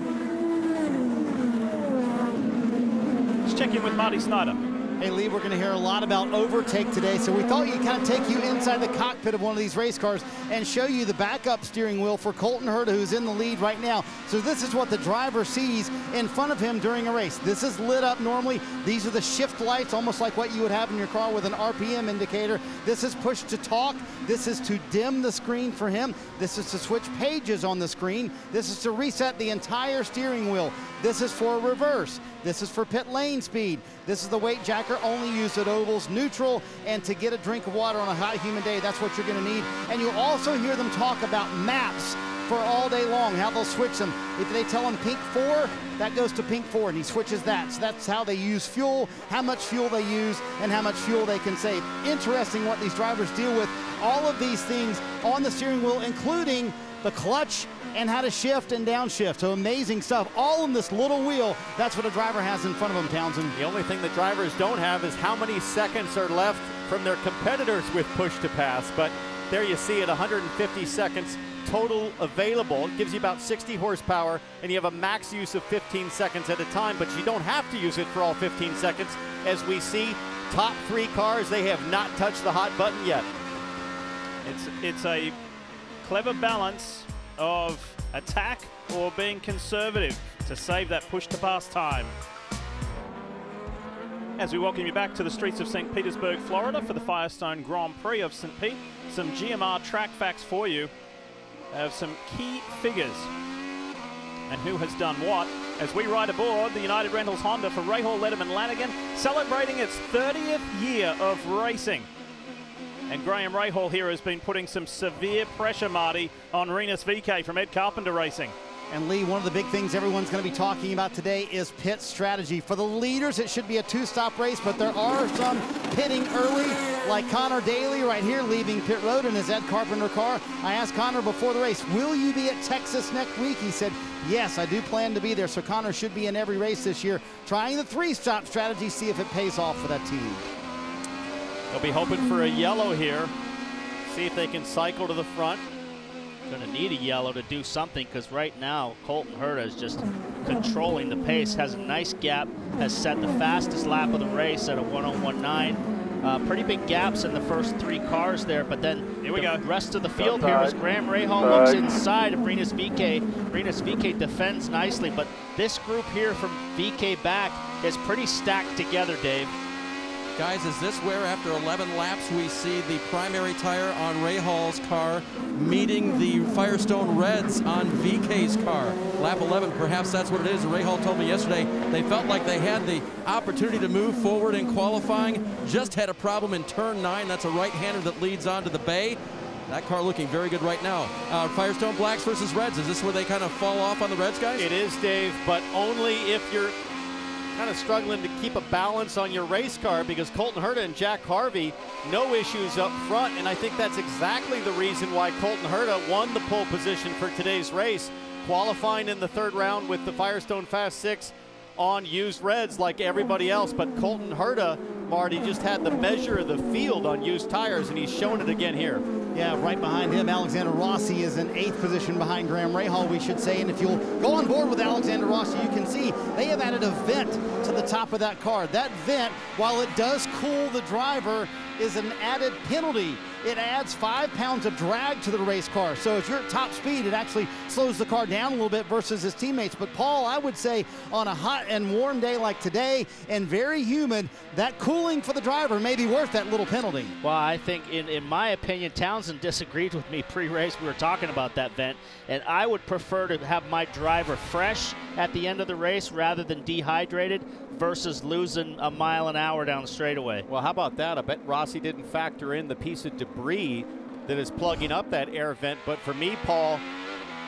Let's check in with Marty Snyder. Hey, Lee, we're going to hear a lot about overtake today, so we thought we'd kind of take you inside the cockpit of one of these race cars and show you the backup steering wheel for Colton Herta, who's in the lead right now. So this is what the driver sees in front of him during a race. This is lit up normally. These are the shift lights, almost like what you would have in your car with an RPM indicator. This is push to talk. This is to dim the screen for him. This is to switch pages on the screen. This is to reset the entire steering wheel. This is for reverse. This is for pit lane speed. This is the weight jacker, only used at ovals, neutral, and to get a drink of water on a hot, humid day. That's what you're going to need. And you'll also hear them talk about maps for all day long, how they'll switch them. If they tell him pink 4, that goes to pink 4, and he switches that. So that's how they use fuel, how much fuel they use, and how much fuel they can save. Interesting what these drivers deal with. All of these things on the steering wheel, including the clutch and how to shift and downshift. So amazing stuff, all in this little wheel. That's what a driver has in front of him, Townsend. The only thing the drivers don't have is how many seconds are left from their competitors with push to pass. But there you see it, 150 seconds total available. It gives you about 60 horsepower, and you have a max use of 15 seconds at a time, but you don't have to use it for all 15 seconds. As we see, top 3 cars, they have not touched the hot button yet. It's a clever balance of attack or being conservative to save that push to pass time. As we welcome you back to the streets of St. Petersburg, Florida for the Firestone Grand Prix of St. Pete. Some GMR track facts for you of some key figures and who has done what as we ride aboard the United Rentals Honda for Rahal Letterman Lanigan, celebrating its 30th year of racing. And Graham Rahal here has been putting some severe pressure, Marty, on Rinus VeeKay from Ed Carpenter Racing. And Lee, one of the big things everyone's going to be talking about today is pit strategy. For the leaders, it should be a 2-stop race, but there are some pitting early, like Connor Daly right here leaving pit road in his Ed Carpenter car. I asked Connor before the race, will you be at Texas next week? He said, yes, I do plan to be there. So Connor should be in every race this year, trying the 3-stop strategy, see if it pays off for that team. They'll be hoping for a yellow here. See if they can cycle to the front. Going to need a yellow to do something, because right now Colton Herta is just controlling the pace, has a nice gap, has set the fastest lap of the race at a 1:01.9. Pretty big gaps in the first 3 cars there, but then the rest of the field here as Graham Rahal looks inside of Rinus VeeKay. Rinus VeeKay defends nicely, but this group here from VeeKay back is pretty stacked together, Dave. Guys, is this where after 11 laps we see the primary tire on Rahal's car meeting the Firestone Reds on VeeKay's car? Lap 11, perhaps that's what it is. Rahal told me yesterday they felt like they had the opportunity to move forward in qualifying, just had a problem in turn 9. That's a right-hander that leads onto the bay. That car looking very good right now. Firestone Blacks versus Reds, is this where they kind of fall off on the Reds, guys? It is, Dave, but only if you're kind of struggling to keep a balance on your race car, because Colton Herta and Jack Harvey, no issues up front, and I think that's exactly the reason why Colton Herta won the pole position for today's race, qualifying in the third round with the Firestone Fast 6 on used reds like everybody else. But Colton Herta, Marty, just had the measure of the field on used tires, and he's shown it again here. Yeah, right behind him, Alexander Rossi is in 8th position behind Graham Rahal, we should say. And if you'll go on board with Alexander Rossi, you can see they have added a vent to the top of that car. That vent, while it does cool the driver, is an added penalty. It adds 5 pounds of drag to the race car. So if you're at top speed, it actually slows the car down a little bit versus his teammates. But Paul, I would say on a hot and warm day like today and very humid, that cooling for the driver may be worth that little penalty. Well, I think in my opinion, Townsend disagreed with me pre-race. We were talking about that vent, and I would prefer to have my driver fresh at the end of the race rather than dehydrated versus losing a mile an hour down the straightaway. Well, how about that? I bet Rossi didn't factor in the piece of debris that is plugging up that air vent. But for me, Paul,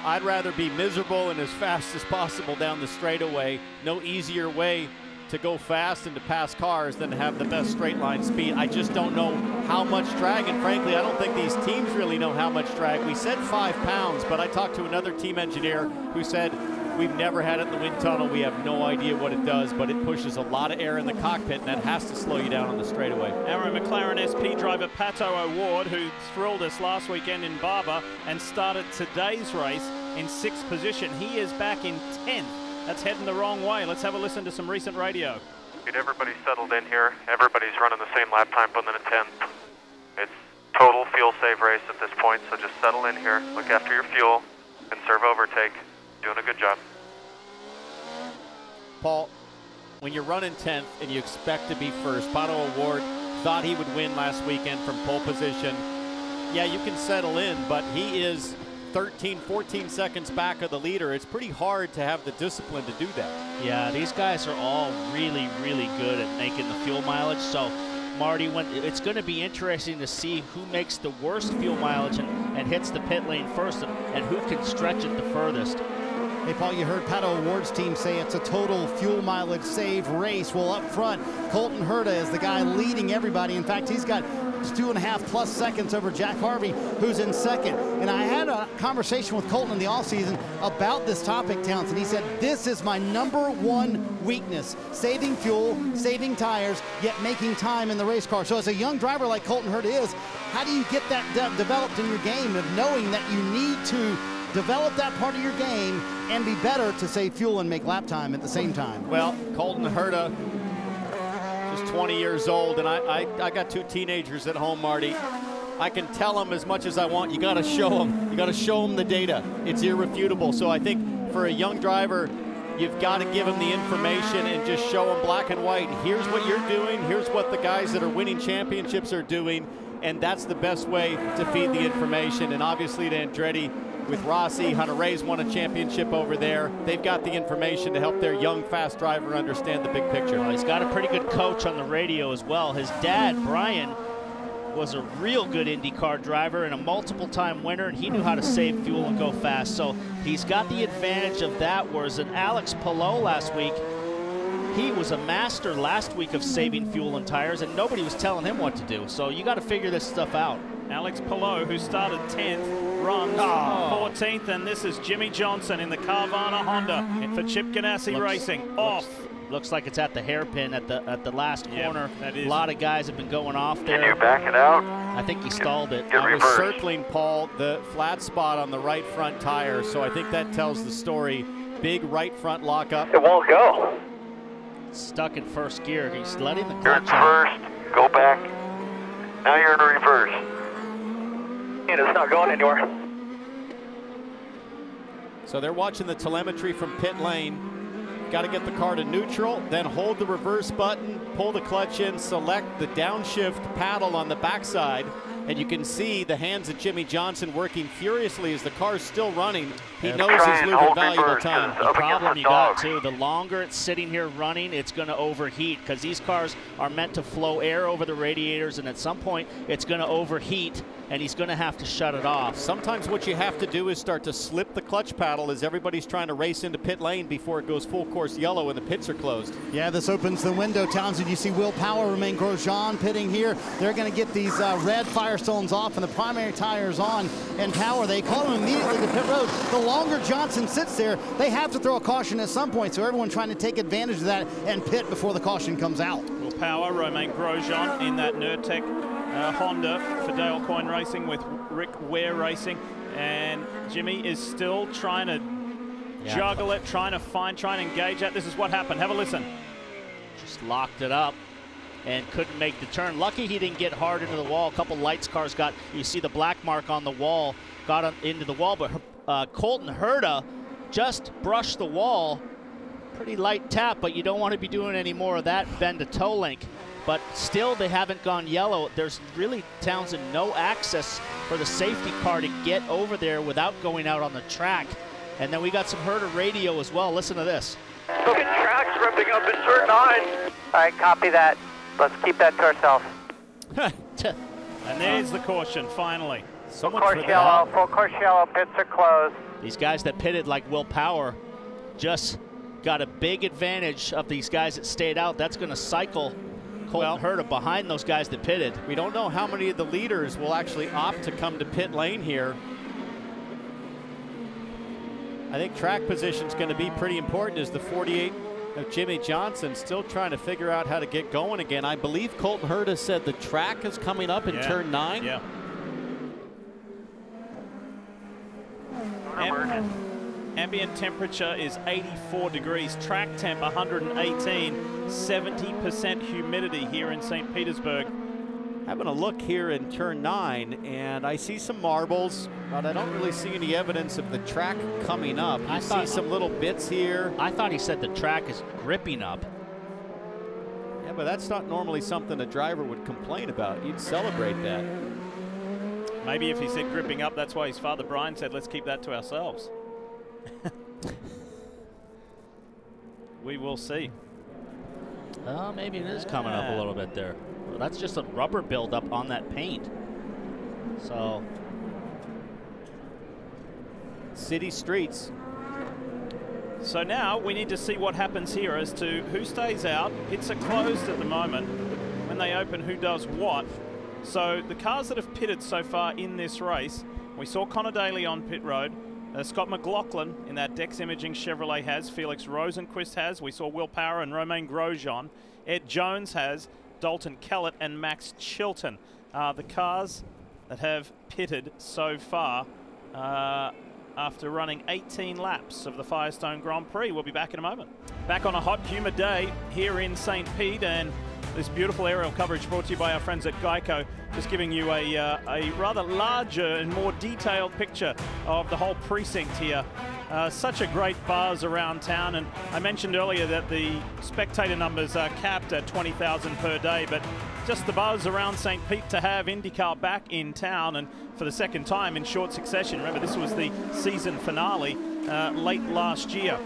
I'd rather be miserable and as fast as possible down the straightaway. No easier way to go fast and to pass cars than to have the best straight line speed. I just don't know how much drag, and frankly, I don't think these teams really know how much drag. We said 5 pounds, but I talked to another team engineer who said, we've never had it in the wind tunnel. We have no idea what it does, but it pushes a lot of air in the cockpit, and that has to slow you down on the straightaway. Our McLaren SP driver Pato O'Ward, who thrilled us last weekend in Barber and started today's race in 6th position. He is back in 10th. That's heading the wrong way. Let's have a listen to some recent radio. Get everybody settled in here. Everybody's running the same lap time from the 10th. It's total fuel save race at this point, so just settle in here. Look after your fuel. Conserve overtake. Doing a good job. Paul, when you're running 10th and you expect to be first, Pato O'Ward thought he would win last weekend from pole position. Yeah, you can settle in, but he is 13, 14 seconds back of the leader. It's pretty hard to have the discipline to do that. Yeah, these guys are all really, really good at making the fuel mileage. So, Marty, it's going to be interesting to see who makes the worst fuel mileage and hits the pit lane first, and who can stretch it the furthest. Hey, Paul, you heard Pato O'Ward's team say it's a total fuel mileage save race. Well, up front, Colton Herta is the guy leading everybody. In fact, he's got 2.5+ seconds over Jack Harvey, who's in 2nd. And I had a conversation with Colton in the offseason about this topic, Townsend. He said, this is my #1 weakness, saving fuel, saving tires, yet making time in the race car. So as a young driver like Colton Herta is, how do you get that developed in your game of knowing that you need to develop that part of your game and be better to save fuel and make lap time at the same time? Well, Colton Herta is 20 years old, and I got 2 teenagers at home, Marty. I can tell them as much as I want. You got to show them. You got to show them the data. It's irrefutable. So I think for a young driver, you've got to give them the information and just show them black and white. Here's what you're doing. Here's what the guys that are winning championships are doing, and that's the best way to feed the information. And obviously to Andretti, with Rossi, Hunter Ray's won a championship over there. They've got the information to help their young, fast driver understand the big picture. Well, he's got a pretty good coach on the radio as well. His dad, Brian, was a real good IndyCar driver and a multiple-time winner, and he knew how to save fuel and go fast. So he's got the advantage of that, whereas an Alex Palou last week, he was a master last week of saving fuel and tires, and nobody was telling him what to do. So you got to figure this stuff out. Alex Palou, who started 10th, runs 14th, and this is Jimmy Johnson in the Carvana Honda for Chip Ganassi Racing. Looks like it's at the hairpin at the last corner. A lot of guys have been going off there. Can you back it out? I think he stalled it. I was circling, Paul, the flat spot on the right front tire, so I think that tells the story. Big right front lockup. It won't go. Stuck in first gear. He's letting the You're in clutch out. first. Go back. Now you're in reverse. And it's not going anywhere. So they're watching the telemetry from pit lane. Got to get the car to neutral, then hold the reverse button, pull the clutch in, select the downshift paddle on the backside, and you can see the hands of Jimmy Johnson working furiously as the car's still running. He Yeah. knows he's losing valuable time. The problem you got too, the longer it's sitting here running, it's going to overheat because these cars are meant to flow air over the radiators, and at some point it's going to overheat and he's going to have to shut it off. Sometimes what you have to do is start to slip the clutch paddle as everybody's trying to race into pit lane before it goes full course yellow and the pits are closed. Yeah, this opens the window, Townsend. You see Will Power, Romain Grosjean pitting here. They're going to get these red Firestones off and the primary tires on. And Power, they call him immediately to pit road. The longer Johnson sits there, they have to throw a caution at some point. So everyone trying to take advantage of that and pit before the caution comes out. Will Power, Romain Grosjean in that Nurtec Honda for Dale Coyne Racing with Rick Ware Racing. And Jimmy is still trying to juggle it, trying to engage that. This is what happened. Have a listen. Just locked it up and couldn't make the turn. Lucky he didn't get hard into the wall. A couple lights cars got, you see the black mark on the wall, got into the wall, but Colton Herta just brushed the wall. Pretty light tap, but you don't want to be doing any more of that, bend a toe link. But still, they haven't gone yellow. There's really, Townsend, no access for the safety car to get over there without going out on the track. And then we got some Herta radio as well. Listen to this. Looking tracks ripping up in turn 9. All right, copy that. Let's keep that to ourselves. And there's the caution, finally. Full course yellow, pits are closed. These guys that pitted like Will Power just got a big advantage of these guys that stayed out. That's going to cycle Colton Herta behind those guys that pitted. We don't know how many of the leaders will actually opt to come to pit lane here. I think track position is going to be pretty important as the 48 of Jimmy Johnson still trying to figure out how to get going again. I believe Colton Herta said the track is coming up in turn 9. Yeah. Ambient temperature is 84 degrees, track temp 118, 70% humidity here in St. Petersburg. Having a look here in turn 9, and I see some marbles, but I don't really see any evidence of the track coming up. I see some little bits here. I thought he said the track is gripping up. Yeah, but that's not normally something a driver would complain about. You'd celebrate that. Maybe if he said gripping up, that's why his father Brian said, let's keep that to ourselves. We will see. Maybe it is coming up a little bit there. Well, that's just a rubber buildup on that paint. So, city streets. So now we need to see what happens here as to who stays out. Pits are closed at the moment. When they open, who does what. So the cars that have pitted so far in this race, we saw Connor Daly on pit road. Scott McLaughlin in that Dex Imaging Chevrolet has. Felix Rosenquist has. We saw Will Power and Romain Grosjean. Ed Jones has. Dalton Kellett and Max Chilton are the cars that have pitted so far after running 18 laps of the Firestone Grand Prix. We'll be back in a moment. Back on a hot, humid day here in St. Pete, and this beautiful aerial coverage brought to you by our friends at Geico, just giving you a rather larger and more detailed picture of the whole precinct here. Such a great buzz around town, and I mentioned earlier that the spectator numbers are capped at 20,000 per day, but just the buzz around St. Pete to have IndyCar back in town, and for the second time in short succession. Remember, this was the season finale late last year.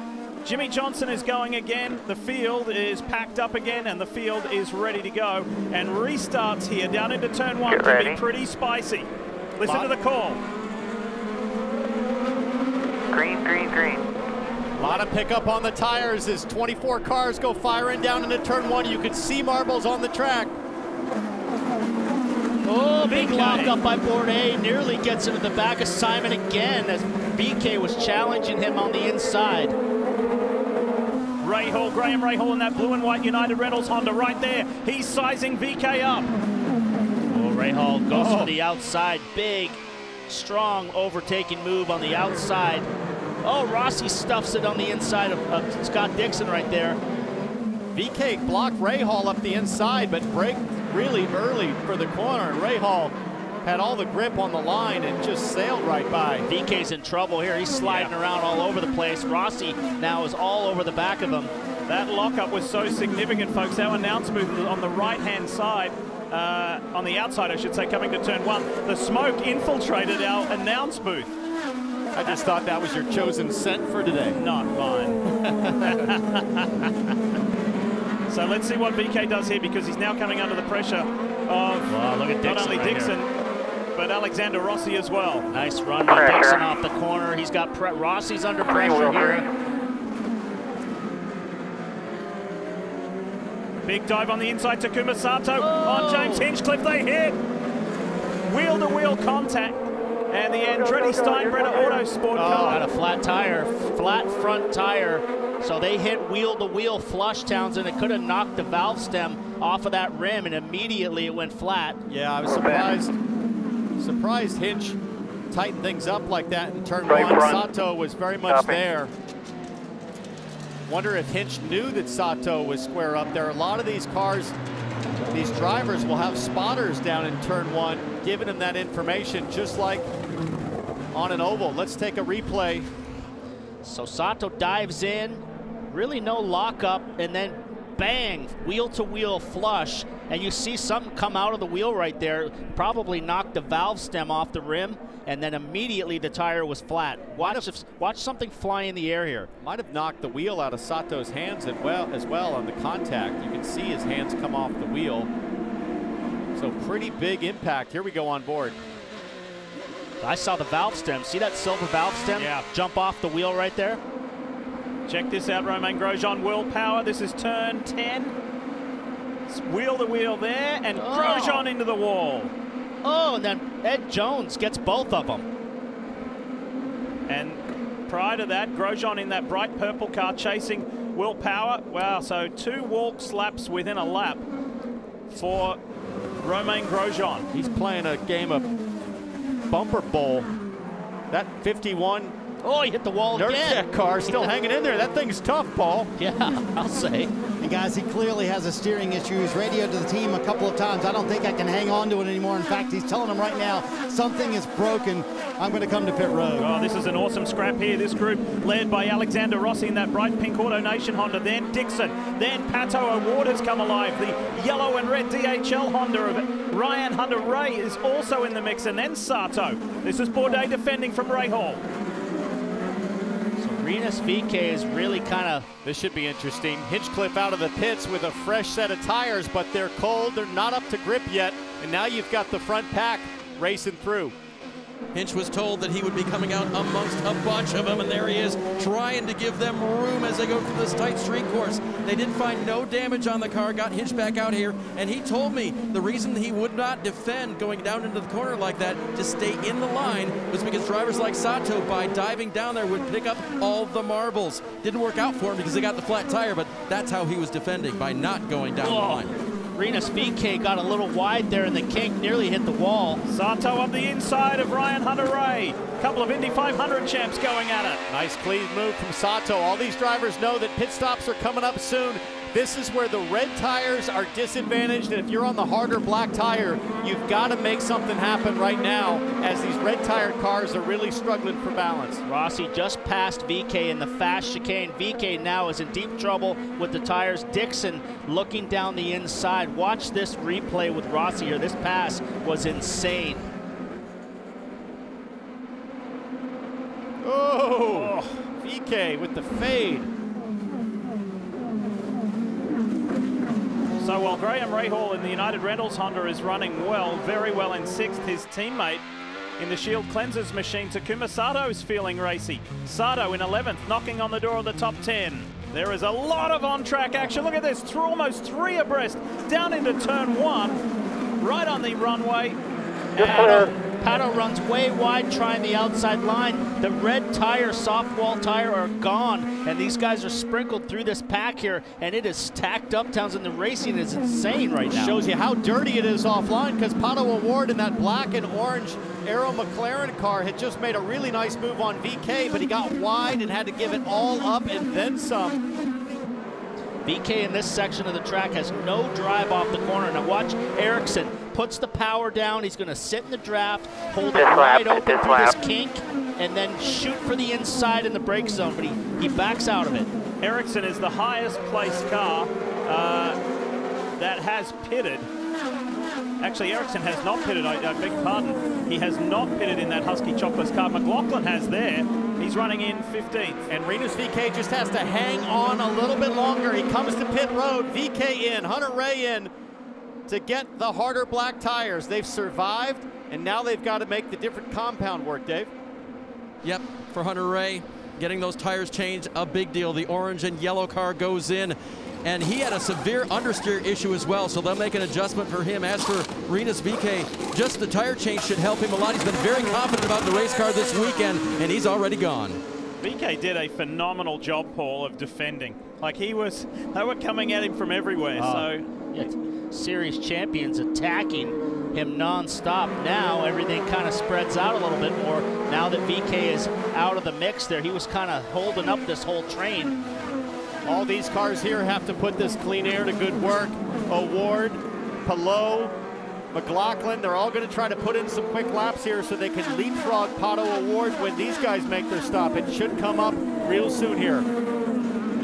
Jimmy Johnson is going again. The field is packed up again, and the field is ready to go. And restarts here down into turn 1 can be pretty spicy. Listen to the call. Green, green, green. A lot of pickup on the tires as 24 cars go firing down into turn 1. You can see marbles on the track. Oh, big lockup by Bourdais. Nearly gets into the back of Simon again as BK was challenging him on the inside. Rahal, Graham Rahal in that blue and white United Rentals Honda right there. He's sizing VK up. Oh, Rahal goes for the outside. Big, strong overtaking move on the outside. Oh, Rossi stuffs it on the inside of Scott Dixon right there. VK blocked Rahal up the inside, but braked really early for the corner. Rahal had all the grip on the line and just sailed right by. VK's in trouble here. He's sliding around all over the place. Rossi now is all over the back of him. That lockup was so significant, folks. Our announce booth on the right-hand side on the outside, I should say, coming to turn 1. The smoke infiltrated our announce booth. I just thought that was your chosen scent for today. Not mine. So let's see what VK does here, because he's now coming under the pressure of look at not only right Dixon, here. but Alexander Rossi as well. Nice run by Dixon off the corner. He's got Rossi's under pressure here. Big dive on the inside. Takuma Sato on James Hinchcliffe. They hit. Wheel-to-wheel contact. And the Andretti Steinbrenner Autosport car. Got a flat tire, flat front tire. So they hit wheel-to-wheel flush, Townsend. It could have knocked the valve stem off of that rim, and immediately it went flat. Yeah, I was surprised Hinch tightened things up like that in turn 1. Sato was very much there. Wonder if Hinch knew that Sato was square up there. A lot of these cars, these drivers will have spotters down in turn 1, giving them that information, just like on an oval. Let's take a replay. So Sato dives in, really no lockup, and then bang, wheel-to-wheel flush, and you see something come out of the wheel right there, probably knocked the valve stem off the rim, and then immediately the tire was flat. Watch something fly in the air here. Might have knocked the wheel out of Sato's hands as well on the contact. You can see his hands come off the wheel. So pretty big impact. Here we go on board. I saw the valve stem. See that silver valve stem jump off the wheel right there? Check this out, Romain Grosjean, World Power. This is turn 10. It's wheel-to-wheel there, and Grosjean into the wall. Oh, and then Ed Jones gets both of them. And prior to that, Grosjean in that bright purple car chasing Will Power. Wow, so 2 walk laps within a lap for Romain Grosjean. He's playing a game of bumper bowl. That 51 Oh, he hit the wall again. Nerdcat car still hanging in there. That thing's tough, Paul. Yeah, I'll say. And guys, he clearly has a steering issue. He's radioed to the team a couple of times. I don't think I can hang on to it anymore. In fact, he's telling them right now, something is broken. I'm going to come to pit road. Oh, this is an awesome scrap here. This group led by Alexander Rossi in that bright pink AutoNation Honda. Then Dixon. Then Pato O'Ward has come alive. The yellow and red DHL Honda of Ryan Hunter-Ray is also in the mix. And then Sato. This is Bourdais defending from Ray Hall. Rinus VeeKay is really kind of... This should be interesting. Hinchcliffe out of the pits with a fresh set of tires, but they're cold. They're not up to grip yet. And now you've got the front pack racing through. Hinch was told that he would be coming out amongst a bunch of them, and there he is trying to give them room as they go through this tight street course. They did find no damage on the car, got Hinch back out here, and he told me the reason he would not defend going down into the corner like that to stay in the line was because drivers like Sato, by diving down there, would pick up all the marbles. Didn't work out for him because they got the flat tire, but that's how he was defending, by not going down the line. Rinus VeeKay got a little wide there, and the kink nearly hit the wall. Sato on the inside of Ryan Hunter-Ray. Couple of Indy 500 champs going at it. Nice clean move from Sato. All these drivers know that pit stops are coming up soon. This is where the red tires are disadvantaged, and if you're on the harder black tire, you've got to make something happen right now, as these red tire cars are really struggling for balance. Rossi just passed VeeKay in the fast chicane. VeeKay now is in deep trouble with the tires. Dixon looking down the inside. Watch this replay with Rossi here. This pass was insane. Oh, VeeKay with the fade. So while Graham Rahal in the United Rentals Honda is running well, very well in 6th, his teammate in the Shield Cleansers machine, Takuma Sato, is feeling racy. Sato in 11th, knocking on the door of the top 10. There is a lot of on-track action. Look at this, almost 3 abreast, down into turn 1, right on the runway. Pato runs way wide, trying the outside line. The red tire, soft wall tire, are gone, and these guys are sprinkled through this pack here, and it is stacked up, Townsend. The racing is insane right now. Shows you how dirty it is offline, because Pato O'Ward in that black and orange Aero McLaren car had just made a really nice move on VeeKay, but he got wide and had to give it all up and then some. VeeKay in this section of the track has no drive off the corner. Now watch Ericsson puts the power down. He's going to sit in the draft, hold it wide open through this kink, and then shoot for the inside in the brake zone, but he backs out of it. Ericsson is the highest placed car that has pitted Actually, Ericsson has not pitted, I beg your pardon. He has not pitted in that Husky Chocolates car. McLaughlin has there. He's running in 15th. And Rinus VeeKay just has to hang on a little bit longer. He comes to pit road. VeeKay in, Hunter-Reay in to get the harder black tires. They've survived, and now they've got to make the different compound work, Dave. Yep, for Hunter-Reay, getting those tires changed, a big deal. The orange and yellow car goes in, and he had a severe understeer issue as well, so they'll make an adjustment for him. As for Rinus VeeKay, just the tire change should help him a lot. He's been very confident about the race car this weekend, and he's already gone. VeeKay did a phenomenal job, Paul, of defending. Like they were coming at him from everywhere, so. Yeah, series champions attacking him non-stop. Now everything kind of spreads out a little bit more. Now that VeeKay is out of the mix there, he was kind of holding up this whole train. All these cars here have to put this clean air to good work. Award, Palou, McLaughlin, they're all going to try to put in some quick laps here so they can leapfrog Pato Award when these guys make their stop. It should come up real soon here.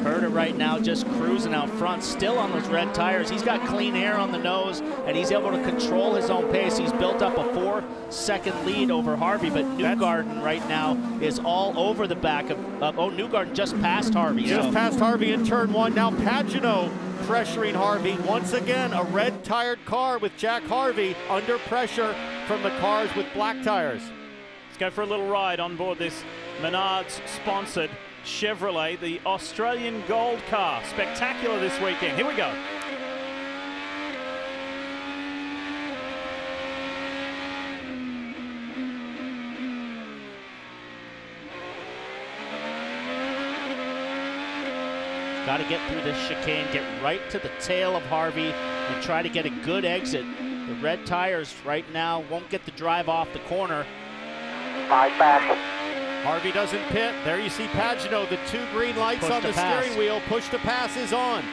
Herta right now just cruising out front, still on those red tires. He's got clean air on the nose, and he's able to control his own pace. He's built up a 4-second lead over Harvey, but Newgarden right now is all over the back of Newgarden just passed Harvey. Just passed Harvey in turn one. Now Pagenaud pressuring Harvey. Once again, a red-tired car with Jack Harvey under pressure from the cars with black tires. Let's go for a little ride on board this Menards-sponsored Chevrolet, the Australian Gold car. Spectacular this weekend. Here we go. Got to get through this chicane, get right to the tail of Harvey, and try to get a good exit. The red tires right now won't get the drive off the corner. 5 back. Harvey doesn't pit. There you see Pagenaud, the 2 green lights on the steering wheel. Push to pass is on.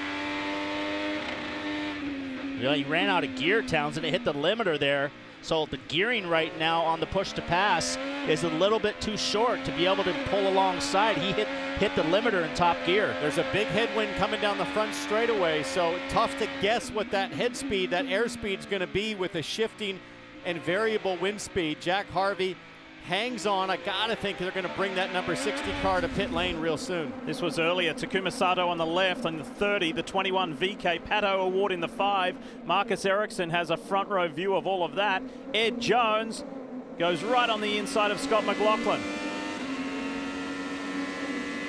Yeah, he ran out of gear, Townsend. It hit the limiter there. So the gearing right now on the push to pass is a little bit too short to be able to pull alongside. He hit the limiter in top gear. There's a big headwind coming down the front straightaway, so tough to guess what that head speed, that airspeed is going to be with a shifting and variable wind speed. Jack Harvey hangs on. I gotta think they're going to bring that number 60 car to pit lane real soon. This was earlier. Takuma Sato on the left, on the 30, the 21 VeeKay, Pato Award in the 5. Marcus Ericsson has a front row view of all of that. Ed Jones goes right on the inside of Scott McLaughlin.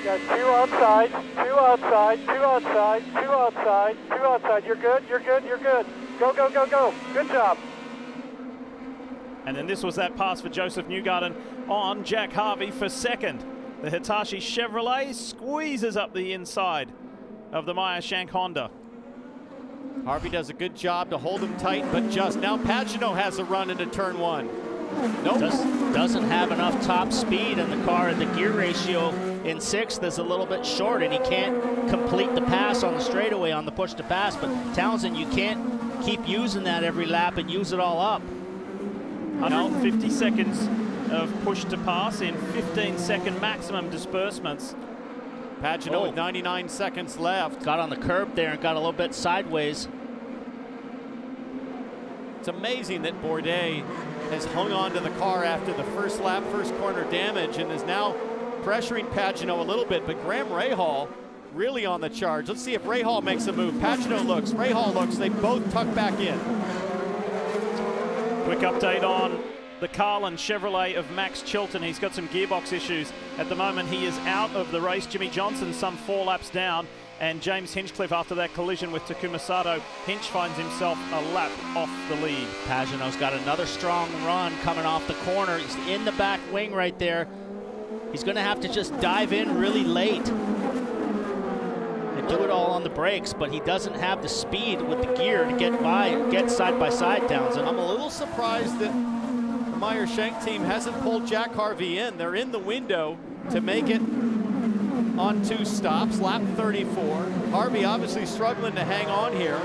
Got 2 outside, 2 outside, 2 outside, 2 outside, 2 outside. You're good, you're good, you're good. Go, go, go, go. Good job. And then this was that pass for Joseph Newgarden on Jack Harvey for second. The Hitachi Chevrolet squeezes up the inside of the Meyer Shank Honda. Harvey does a good job to hold him tight, but just now Pagenaud has a run into turn 1. Nope. Doesn't have enough top speed in the car. The gear ratio in 6th is a little bit short, and he can't complete the pass on the straightaway on the push to pass. But Townsend, you can't keep using that every lap and use it all up. 150 seconds of push to pass in 15-second maximum disbursements. Pagenaud with 99 seconds left. Got on the curb there and got a little bit sideways. It's amazing that Bourdais has hung on to the car after the first lap, first corner damage, and is now pressuring Pagenaud a little bit, but Graham Rahal really on the charge. Let's see if Rahal makes a move. Pagenaud looks, Rahal looks, they both tuck back in. Quick update on the Carlin Chevrolet of Max Chilton. He's got some gearbox issues. At the moment, he is out of the race. Jimmy Johnson some 4 laps down. And James Hinchcliffe, after that collision with Takuma Sato, Hinch finds himself a lap off the lead. Pagenaud's got another strong run coming off the corner. He's in the back wing right there. He's going to have to just dive in really late and do it all on the brakes, but he doesn't have the speed with the gear to get side by side, Townsend. I'm a little surprised that the Meyer Shank team hasn't pulled Jack Harvey in. They're in the window to make it on 2 stops, lap 34. Harvey obviously struggling to hang on here,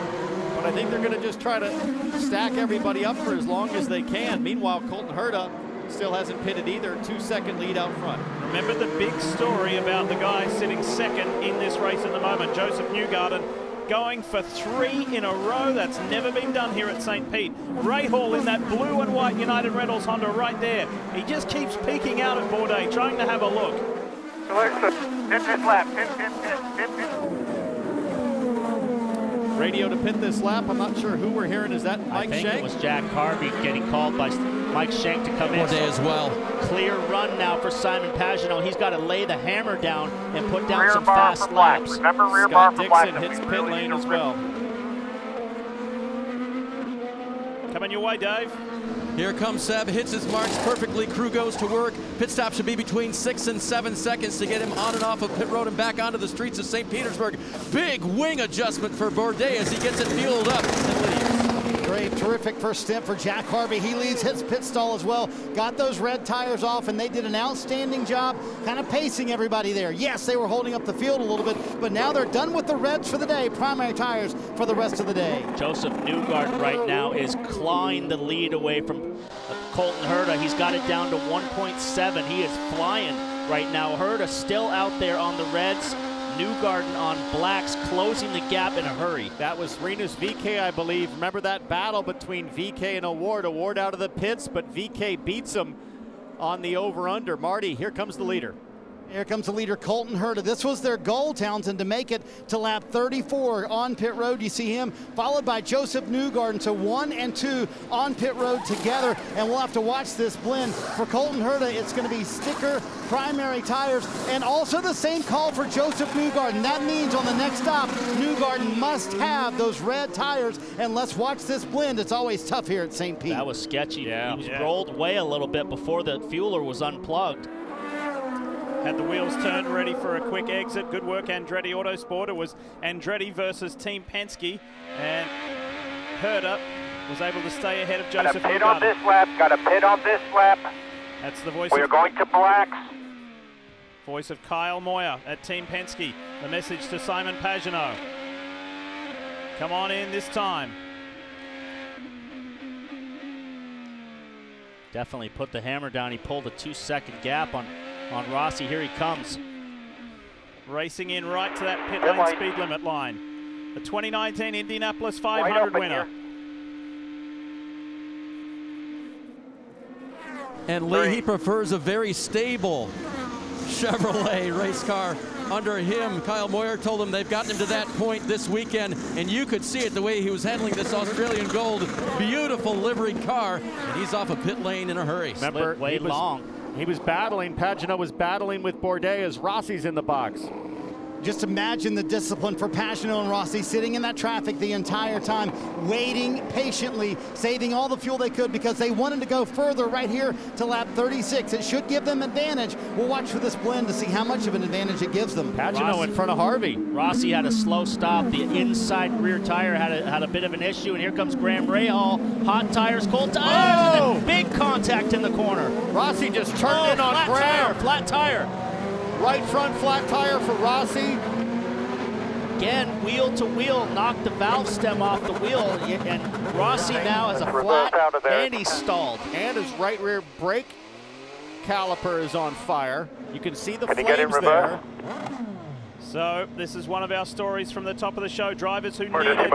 but I think they're going to just try to stack everybody up for as long as they can. Meanwhile, Colton Herta still hasn't pitted either. 2-second lead out front. Remember the big story about the guy sitting second in this race at the moment. Joseph Newgarden going for 3 in a row. That's never been done here at St. Pete. Rahal in that blue and white United Rentals Honda right there. He just keeps peeking out at Bourdais, trying to have a look. Pit this lap, pit. Radio to pit this lap. I'm not sure who we're hearing. Is that Mike Shank? I think it was Jack Harvey getting called by Mike Shank to come in. Bourdais as well. Clear run now for Simon Pagenaud. He's got to lay the hammer down and put down some fast laps. Remember rear bar for Scott black. Dixon hits pit lane as well. Coming your way, Dave. Here comes Seb, hits his marks perfectly. Crew goes to work. Pit stop should be between 6 and 7 seconds to get him on and off of pit road and back onto the streets of St. Petersburg. Big wing adjustment for Bourdais as he gets it fueled up and leaves. Great, terrific first stint for Jack Harvey. He leads his pit stall as well. Got those red tires off, and they did an outstanding job kind of pacing everybody there. Yes, they were holding up the field a little bit, but now they're done with the reds for the day. Primary tires for the rest of the day. Joseph Newgarden right now is clawing the lead away from Colton Herta. He's got it down to 1.7. He is flying right now. Herta still out there on the reds. Newgarden on blacks, closing the gap in a hurry. That was Rinus VeeKay, I believe. Remember that battle between VeeKay and Award? Award out of the pits, but VeeKay beats him on the over-under. Marty, here comes the leader. Here comes the leader, Colton Herta. This was their goal, Townsend, to make it to lap 34 on pit road. You see him, followed by Joseph Newgarden. So 1 and 2 on pit road together, and we'll have to watch this blend. For Colton Herta, it's going to be sticker, primary tires, and also the same call for Joseph Newgarden. That means on the next stop, Newgarden must have those red tires, and let's watch this blend. It's always tough here at St. Pete. That was sketchy. Yeah. He was rolled away a little bit before the fueler was unplugged. Had the wheels turned, ready for a quick exit. Good work, Andretti Autosport. It was Andretti versus Team Penske, and Herta was able to stay ahead of Joseph Newgarden. Got a pit on this lap, got a pit on this lap. That's the voice. We're going to blacks. Voice of Kyle Moyer at Team Penske. The message to Simon Pagenaud. Come on in this time. Definitely put the hammer down. He pulled a 2-second gap on Rossi. Here he comes. Racing in right to that pit lane speed limit line. The 2019 Indianapolis 500 winner. And Lee, he prefers a very stable Chevrolet race car under him. Kyle Moyer told him they've gotten him to that point this weekend, and you could see it the way he was handling this Australian Gold. Beautiful livery car, and he's off a pit lane in a hurry. Remember, way long. He was battling, Pagenaud was battling with Bourdais as Rossi's in the box. Just imagine the discipline for Pagenaud and Rossi sitting in that traffic the entire time, waiting patiently, saving all the fuel they could because they wanted to go further right here to lap 36. It should give them advantage. We'll watch for this blend to see how much of an advantage it gives them. Pagenaud in front of Harvey. Rossi had a slow stop. The inside rear tire had a bit of an issue, and here comes Graham Rahal. Hot tires, cold tires, and big contact in the corner. Rossi just turned in on Graham. Flat tire. Right front flat tire for Rossi. Again, wheel to wheel, knocked the valve stem off the wheel, and Rossi now has a flat, and he's stalled. And his right rear brake caliper is on fire. You can see the flames there. So this is one of our stories from the top of the show. Drivers who needed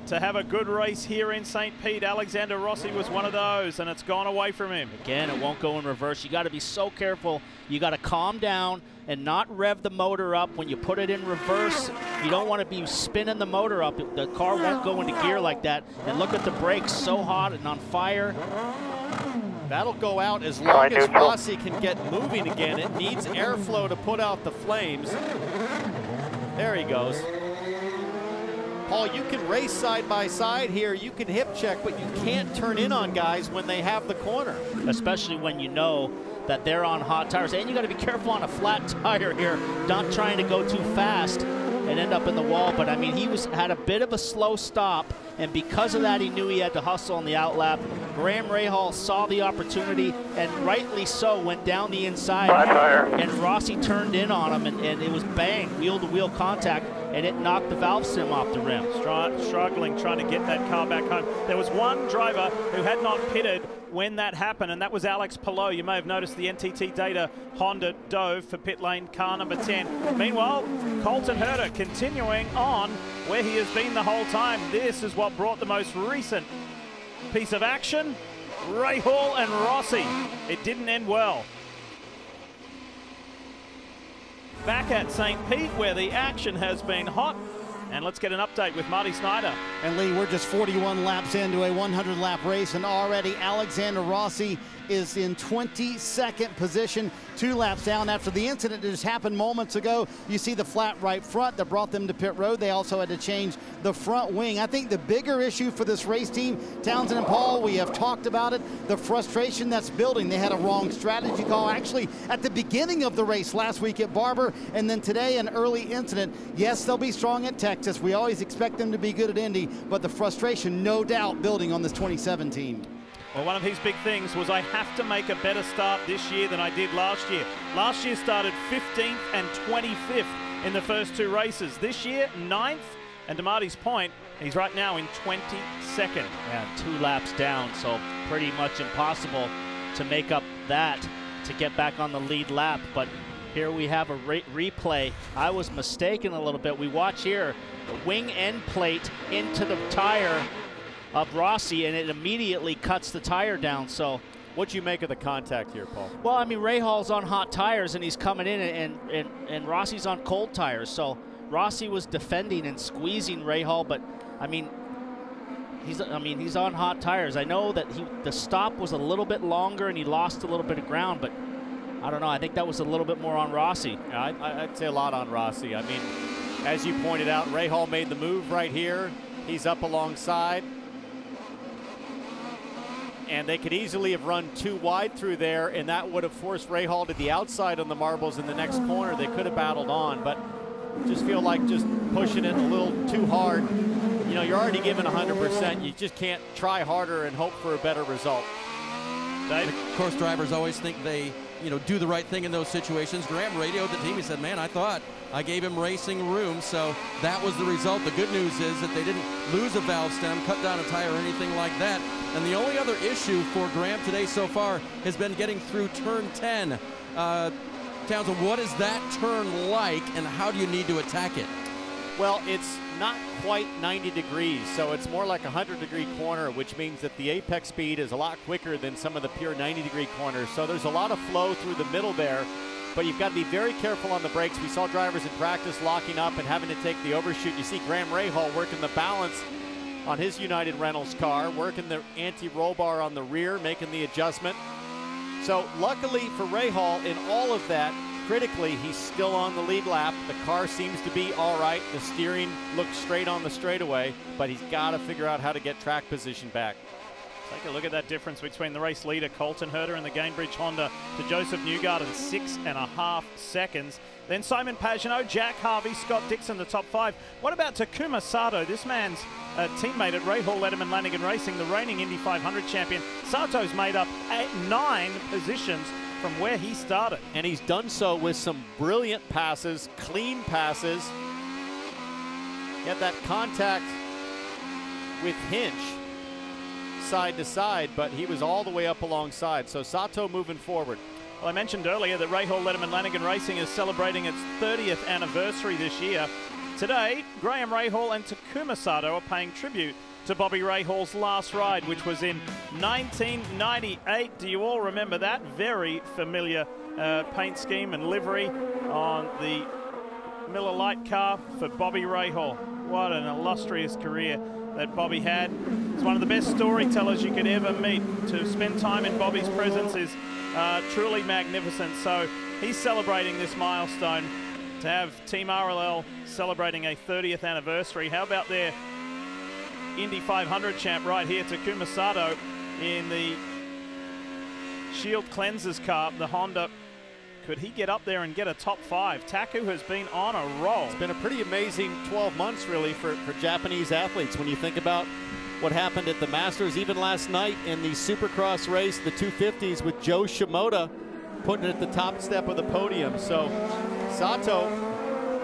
to have a good race here in St. Pete. Alexander Rossi was one of those, and it's gone away from him. Again, it won't go in reverse. You got to be so careful. You got to calm down and not rev the motor up when you put it in reverse. You don't want to be spinning the motor up. The car won't go into gear like that. And look at the brakes, so hot and on fire. That'll go out as long as Rossi can get moving again. It needs airflow to put out the flames. There he goes. Paul, you can race side by side here. You can hip check, but you can't turn in on guys when they have the corner. Especially when you know that they're on hot tires. And you got to be careful on a flat tire here, not trying to go too fast and end up in the wall. But I mean, he had a bit of a slow stop, and because of that, he knew he had to hustle on the outlap. Graham Rahal saw the opportunity, and rightly so, went down the inside. And Rossi turned in on him, and it was bang, wheel-to-wheel contact. and it knocked the valve stem off the rim. Struggling trying to get that car back home. There was one driver who had not pitted when that happened, and that was Alex Palou. You may have noticed the NTT data Honda dove for pit lane car number 10. Meanwhile, Colton Herta continuing on where he has been the whole time. This is what brought the most recent piece of action. Rahal and Rossi. It didn't end well. Back at St. Pete where the action has been hot. And let's get an update with Marty Snyder. And Lee, we're just 41 laps into a 100-lap race, and already Alexander Rossi is in 22nd position, 2 laps down after the incident that just happened moments ago. You see the flat right front that brought them to pit road. They also had to change the front wing. I think the bigger issue for this race team, Townsend and Paul, we have talked about it, the frustration that's building. They had a wrong strategy call actually at the beginning of the race last week at Barber, and then today an early incident. Yes, they'll be strong at Texas. We always expect them to be good at Indy, but the frustration, no doubt, building on this 2017. Well, one of his big things was I have to make a better start this year than I did last year. Last year started 15th and 25th in the first 2 races. This year, 9th, and to Marty's point, he's right now in 22nd. Yeah, 2 laps down, so pretty much impossible to make up that to get back on the lead lap. But here we have a replay. I was mistaken a little bit. We watch here, the wing end plate into the tire of Rossi, and it immediately cuts the tire down. So what'd you make of the contact here, Paul? Well, I mean, Rahal's on hot tires and he's coming in, and Rossi's on cold tires. So Rossi was defending and squeezing Rahal, but I mean he's on hot tires. I know that the stop was a little bit longer and he lost a little bit of ground, but I don't know. I think that was a little bit more on Rossi. Yeah, I'd say a lot on Rossi. I mean, as you pointed out, Rahal made the move right here. He's up alongside. And they could easily have run 2 wide through there, and that would have forced Rahal to the outside on the marbles in the next corner. They could have battled on, but just feel like just pushing it a little too hard. You know, you're already given 100%. You just can't try harder and hope for a better result. Dave? Of course, drivers always think they, do the right thing in those situations. Graham radioed the team. He said, man, I thought I gave him racing room, so that was the result. The good news is that they didn't lose a valve stem, cut down a tire, or anything like that. And the only other issue for Graham today so far has been getting through turn 10. Townsend, what is that turn like, and how do you need to attack it? Well, it's not quite 90 degrees, so it's more like a 100-degree corner, which means that the apex speed is a lot quicker than some of the pure 90-degree corners. So there's a lot of flow through the middle there, but you've got to be very careful on the brakes. We saw drivers in practice locking up and having to take the overshoot. You see Graham Rahal working the balance on his United Rentals car, working the anti-roll bar on the rear, making the adjustment. So luckily for Rahal, in all of that, critically, he's still on the lead lap. The car seems to be all right. The steering looks straight on the straightaway, but he's got to figure out how to get track position back. Take a look at that difference between the race leader, Colton Herta, and the Gainbridge Honda to Joseph Newgarden, 6.5 seconds. Then Simon Pagenaud, Jack Harvey, Scott Dixon, the top 5. What about Takuma Sato? This man's teammate at Rahal Letterman Lanigan Racing, the reigning Indy 500 champion. Sato's made up 9 positions from where he started. And he's done so with some brilliant passes, clean passes. He had that contact with Hinch side to side, but he was all the way up alongside. So Sato moving forward. Well, I mentioned earlier that Rahal Letterman Lanigan Racing is celebrating its 30th anniversary this year. Today, Graham Rahal and Takuma Sato are paying tribute to Bobby Rahal's last ride, which was in 1998. Do you all remember that? Very familiar paint scheme and livery on the Miller Lite car for Bobby Rahal. What an illustrious career that Bobby had. He's one of the best storytellers you could ever meet. To spend time in Bobby's presence is truly magnificent. So he's celebrating this milestone. To have Team RLL celebrating a 30th anniversary. How about their Indy 500 champ right here, Takuma Sato, in the Shield Cleansers car, the Honda. Could he get up there and get a top 5? Taku has been on a roll. It's been a pretty amazing 12 months, really, for Japanese athletes. When you think about what happened at the Masters, even last night in the Supercross race, the 250s with Joe Shimoda putting it at the top step of the podium. So Sato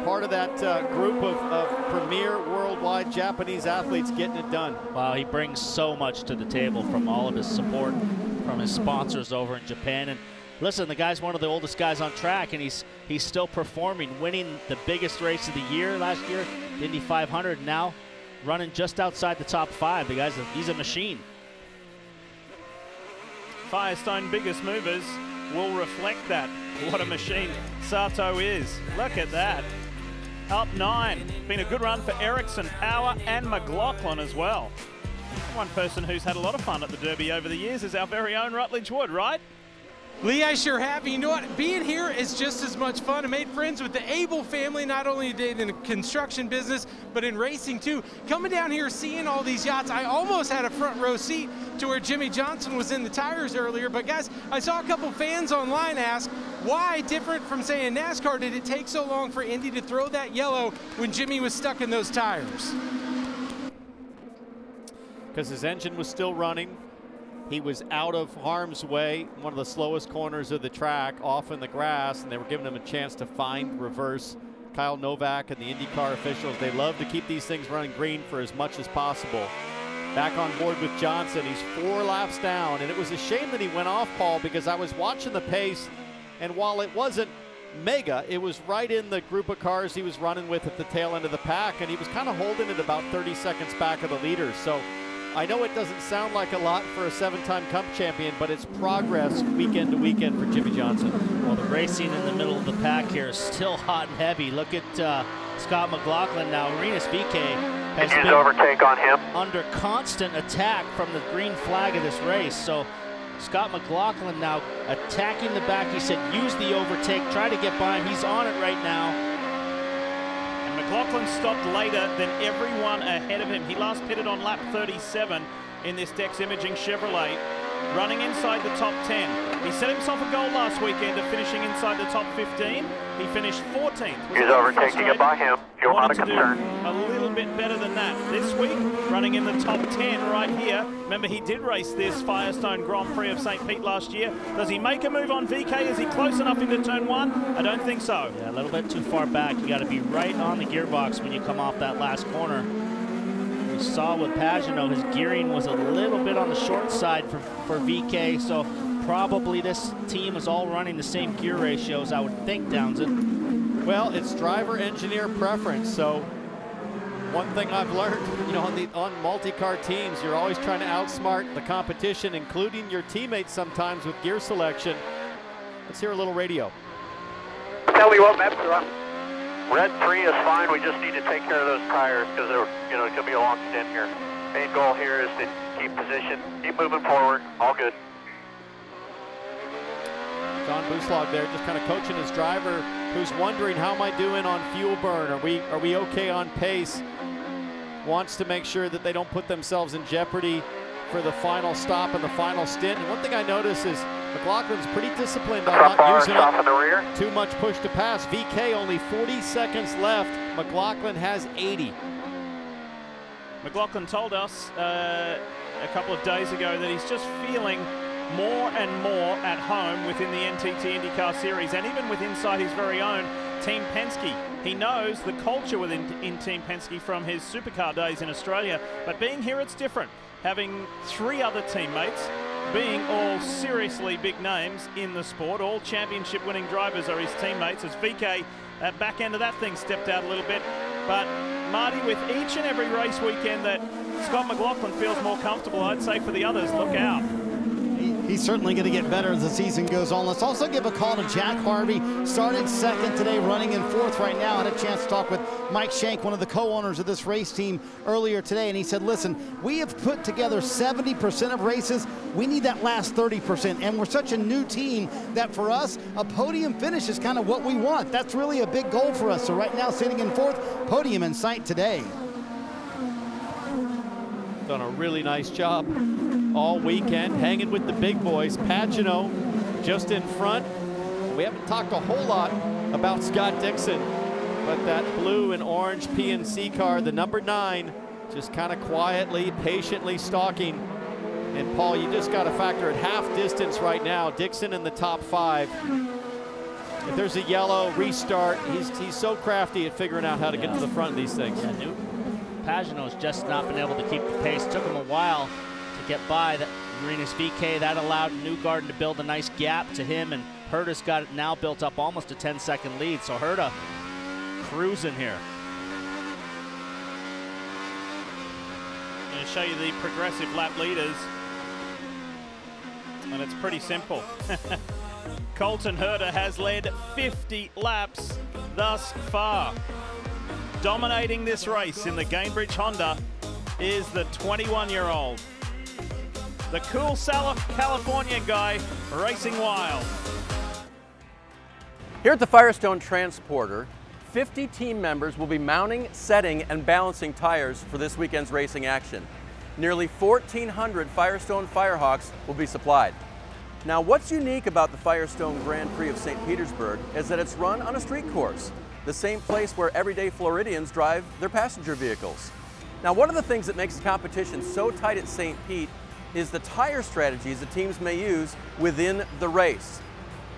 part of that group of premier worldwide Japanese athletes getting it done. Wow, he brings so much to the table from all of his support from his sponsors over in Japan. And listen, the guy's one of the oldest guys on track, and he's still performing, winning the biggest race of the year last year, the Indy 500, now running just outside the top 5. The guy's he's a machine. Firestone biggest movers will reflect that. What a machine Sato is. Look at that. Up 9. Been a good run for Ericsson, Power, and McLaughlin as well. One person who's had a lot of fun at the Derby over the years is our very own Rutledge Wood, right? Lee, I sure have. You know what? Being here is just as much fun. I made friends with the Abel family, not only did in the construction business, but in racing too. Coming down here, seeing all these yachts, I almost had a front row seat to where Jimmy Johnson was in the tires earlier. But guys, I saw a couple fans online ask, why, different from saying NASCAR, did it take so long for Indy to throw that yellow when Jimmy was stuck in those tires? Because his engine was still running. He was out of harm's way, one of the slowest corners of the track, off in the grass, and they were giving him a chance to find reverse. Kyle Novak and the IndyCar officials, they love to keep these things running green for as much as possible. Back on board with Johnson, he's 4 laps down, and it was a shame that he went off, Paul, because I was watching the pace, and while it wasn't mega, it was right in the group of cars he was running with at the tail end of the pack, and he was kind of holding it about 30 seconds back of the leaders. So I know it doesn't sound like a lot for a 7-time Cup champion, but it's progress weekend to weekend for Jimmy Johnson. Well, the racing in the middle of the pack here is still hot and heavy. Look at Scott McLaughlin now. Rinus VeeKay has been overtake on him under constant attack from the green flag of this race. So Scott McLaughlin now attacking the back. He said use the overtake, try to get by him. He's on it right now. McLaughlin stopped later than everyone ahead of him. He last pitted on lap 37 in this Dex Imaging Chevrolet, running inside the top 10. He set himself a goal last weekend of finishing inside the top 15. He finished 14th. He's overtaking to get by him. You're not a concern. A little bit better than that this week, running in the top 10 right here. Remember, he did race this Firestone Grand Prix of St. Pete last year. Does he make a move on VeeKay? Is he close enough into turn 1? I don't think so. Yeah, a little bit too far back. You got to be right on the gearbox when you come off that last corner. We saw with Pagenaud, his gearing was a little bit on the short side for VeeKay, so probably this team is all running the same gear ratios, I would think, Downsend. Well, it's driver-engineer preference, so one thing I've learned, you know, on multi-car teams, you're always trying to outsmart the competition, including your teammates sometimes with gear selection. Let's hear a little radio. Tell me what maps are on. Red 3 is fine. We just need to take care of those tires because they're, you know, it's going to be a long stint here. Main goal here is to keep position, keep moving forward. All good. John Buslog there just kind of coaching his driver who's wondering, how am I doing on fuel burn? Are we okay on pace? Wants to make sure that they don't put themselves in jeopardy for the final stop and the final stint. And one thing I notice is McLaughlin's pretty disciplined on not using up too much push to pass. VeeKay only 40 seconds left. McLaughlin has 80. McLaughlin told us a couple of days ago that he's just feeling more and more at home within the NTT IndyCar Series, and even with inside his very own Team Penske. He knows the culture within Team Penske from his supercar days in Australia, but being here it's different. Having 3 other teammates, being all seriously big names in the sport, all championship winning drivers are his teammates, as VeeKay at back end of that thing stepped out a little bit. But Marty, with each and every race weekend that Scott McLaughlin feels more comfortable, I'd say for the others, look out. He's certainly going to get better as the season goes on. Let's also give a call to Jack Harvey, started 2nd today, running in 4th right now. I had a chance to talk with Mike Shank, one of the co-owners of this race team, earlier today, and he said, listen, we have put together 70% of races. We need that last 30%, and we're such a new team that for us, a podium finish is kind of what we want. That's really a big goal for us. So right now, sitting in 4th, podium in sight today. Done a really nice job all weekend, hanging with the big boys. Pagenaud just in front. We haven't talked a whole lot about Scott Dixon, but that blue and orange PNC car, the number 9, just kind of quietly, patiently stalking. And Paul, you just got to factor at half distance right now. Dixon in the top 5. If there's a yellow, restart. He's so crafty at figuring out how to get to the front of these things. Yeah, Pagano's just not been able to keep the pace. Took him a while to get by that Rinus VeeKay. That allowed Newgarden to build a nice gap to him, and Herta's got it now built up almost a 10-second lead. So Herta cruising here. I'm going to show you the progressive lap leaders, and it's pretty simple. Colton Herta has led 50 laps thus far. Dominating this race in the Gainbridge Honda is the 21-year-old. The cool Californian guy racing wild. Here at the Firestone Transporter, 50 team members will be mounting, setting, and balancing tires for this weekend's racing action. Nearly 1,400 Firestone Firehawks will be supplied. Now, what's unique about the Firestone Grand Prix of St. Petersburg is that it's run on a street course, the same place where everyday Floridians drive their passenger vehicles. Now, one of the things that makes the competition so tight at St. Pete is the tire strategies the teams may use within the race.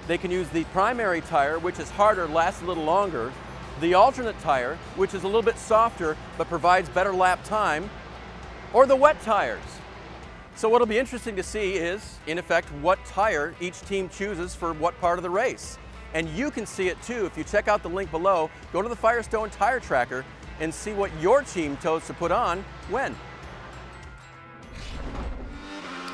They can use the primary tire, which is harder, lasts a little longer, the alternate tire, which is a little bit softer but provides better lap time, or the wet tires. So what'll be interesting to see is, in effect, what tire each team chooses for what part of the race. And you can see it too if you check out the link below, go to the Firestone Tire Tracker and see what your team chose to put on when.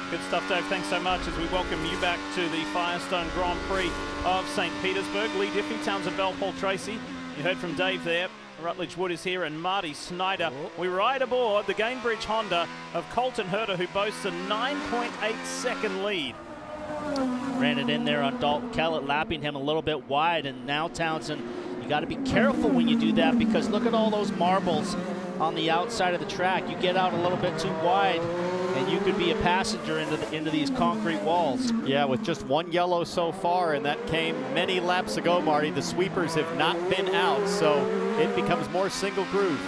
Good stuff, Dave. Thanks so much as we welcome you back to the Firestone Grand Prix of St. Petersburg. Lee Diffie, Townsend Bell, Paul Tracy. You heard from Dave there. Rutledge Wood is here and Marty Snyder. We ride aboard the Gainbridge Honda of Colton Herta, who boasts a 9.8-second lead. Ran it in there on Dalton Kellett, lapping him a little bit wide, and now Townsend, you got to be careful when you do that, because look at all those marbles on the outside of the track. You get out a little bit too wide, and you could be a passenger into these concrete walls. Yeah, with just one yellow so far, and that came many laps ago, Marty. The sweepers have not been out, so it becomes more single groove.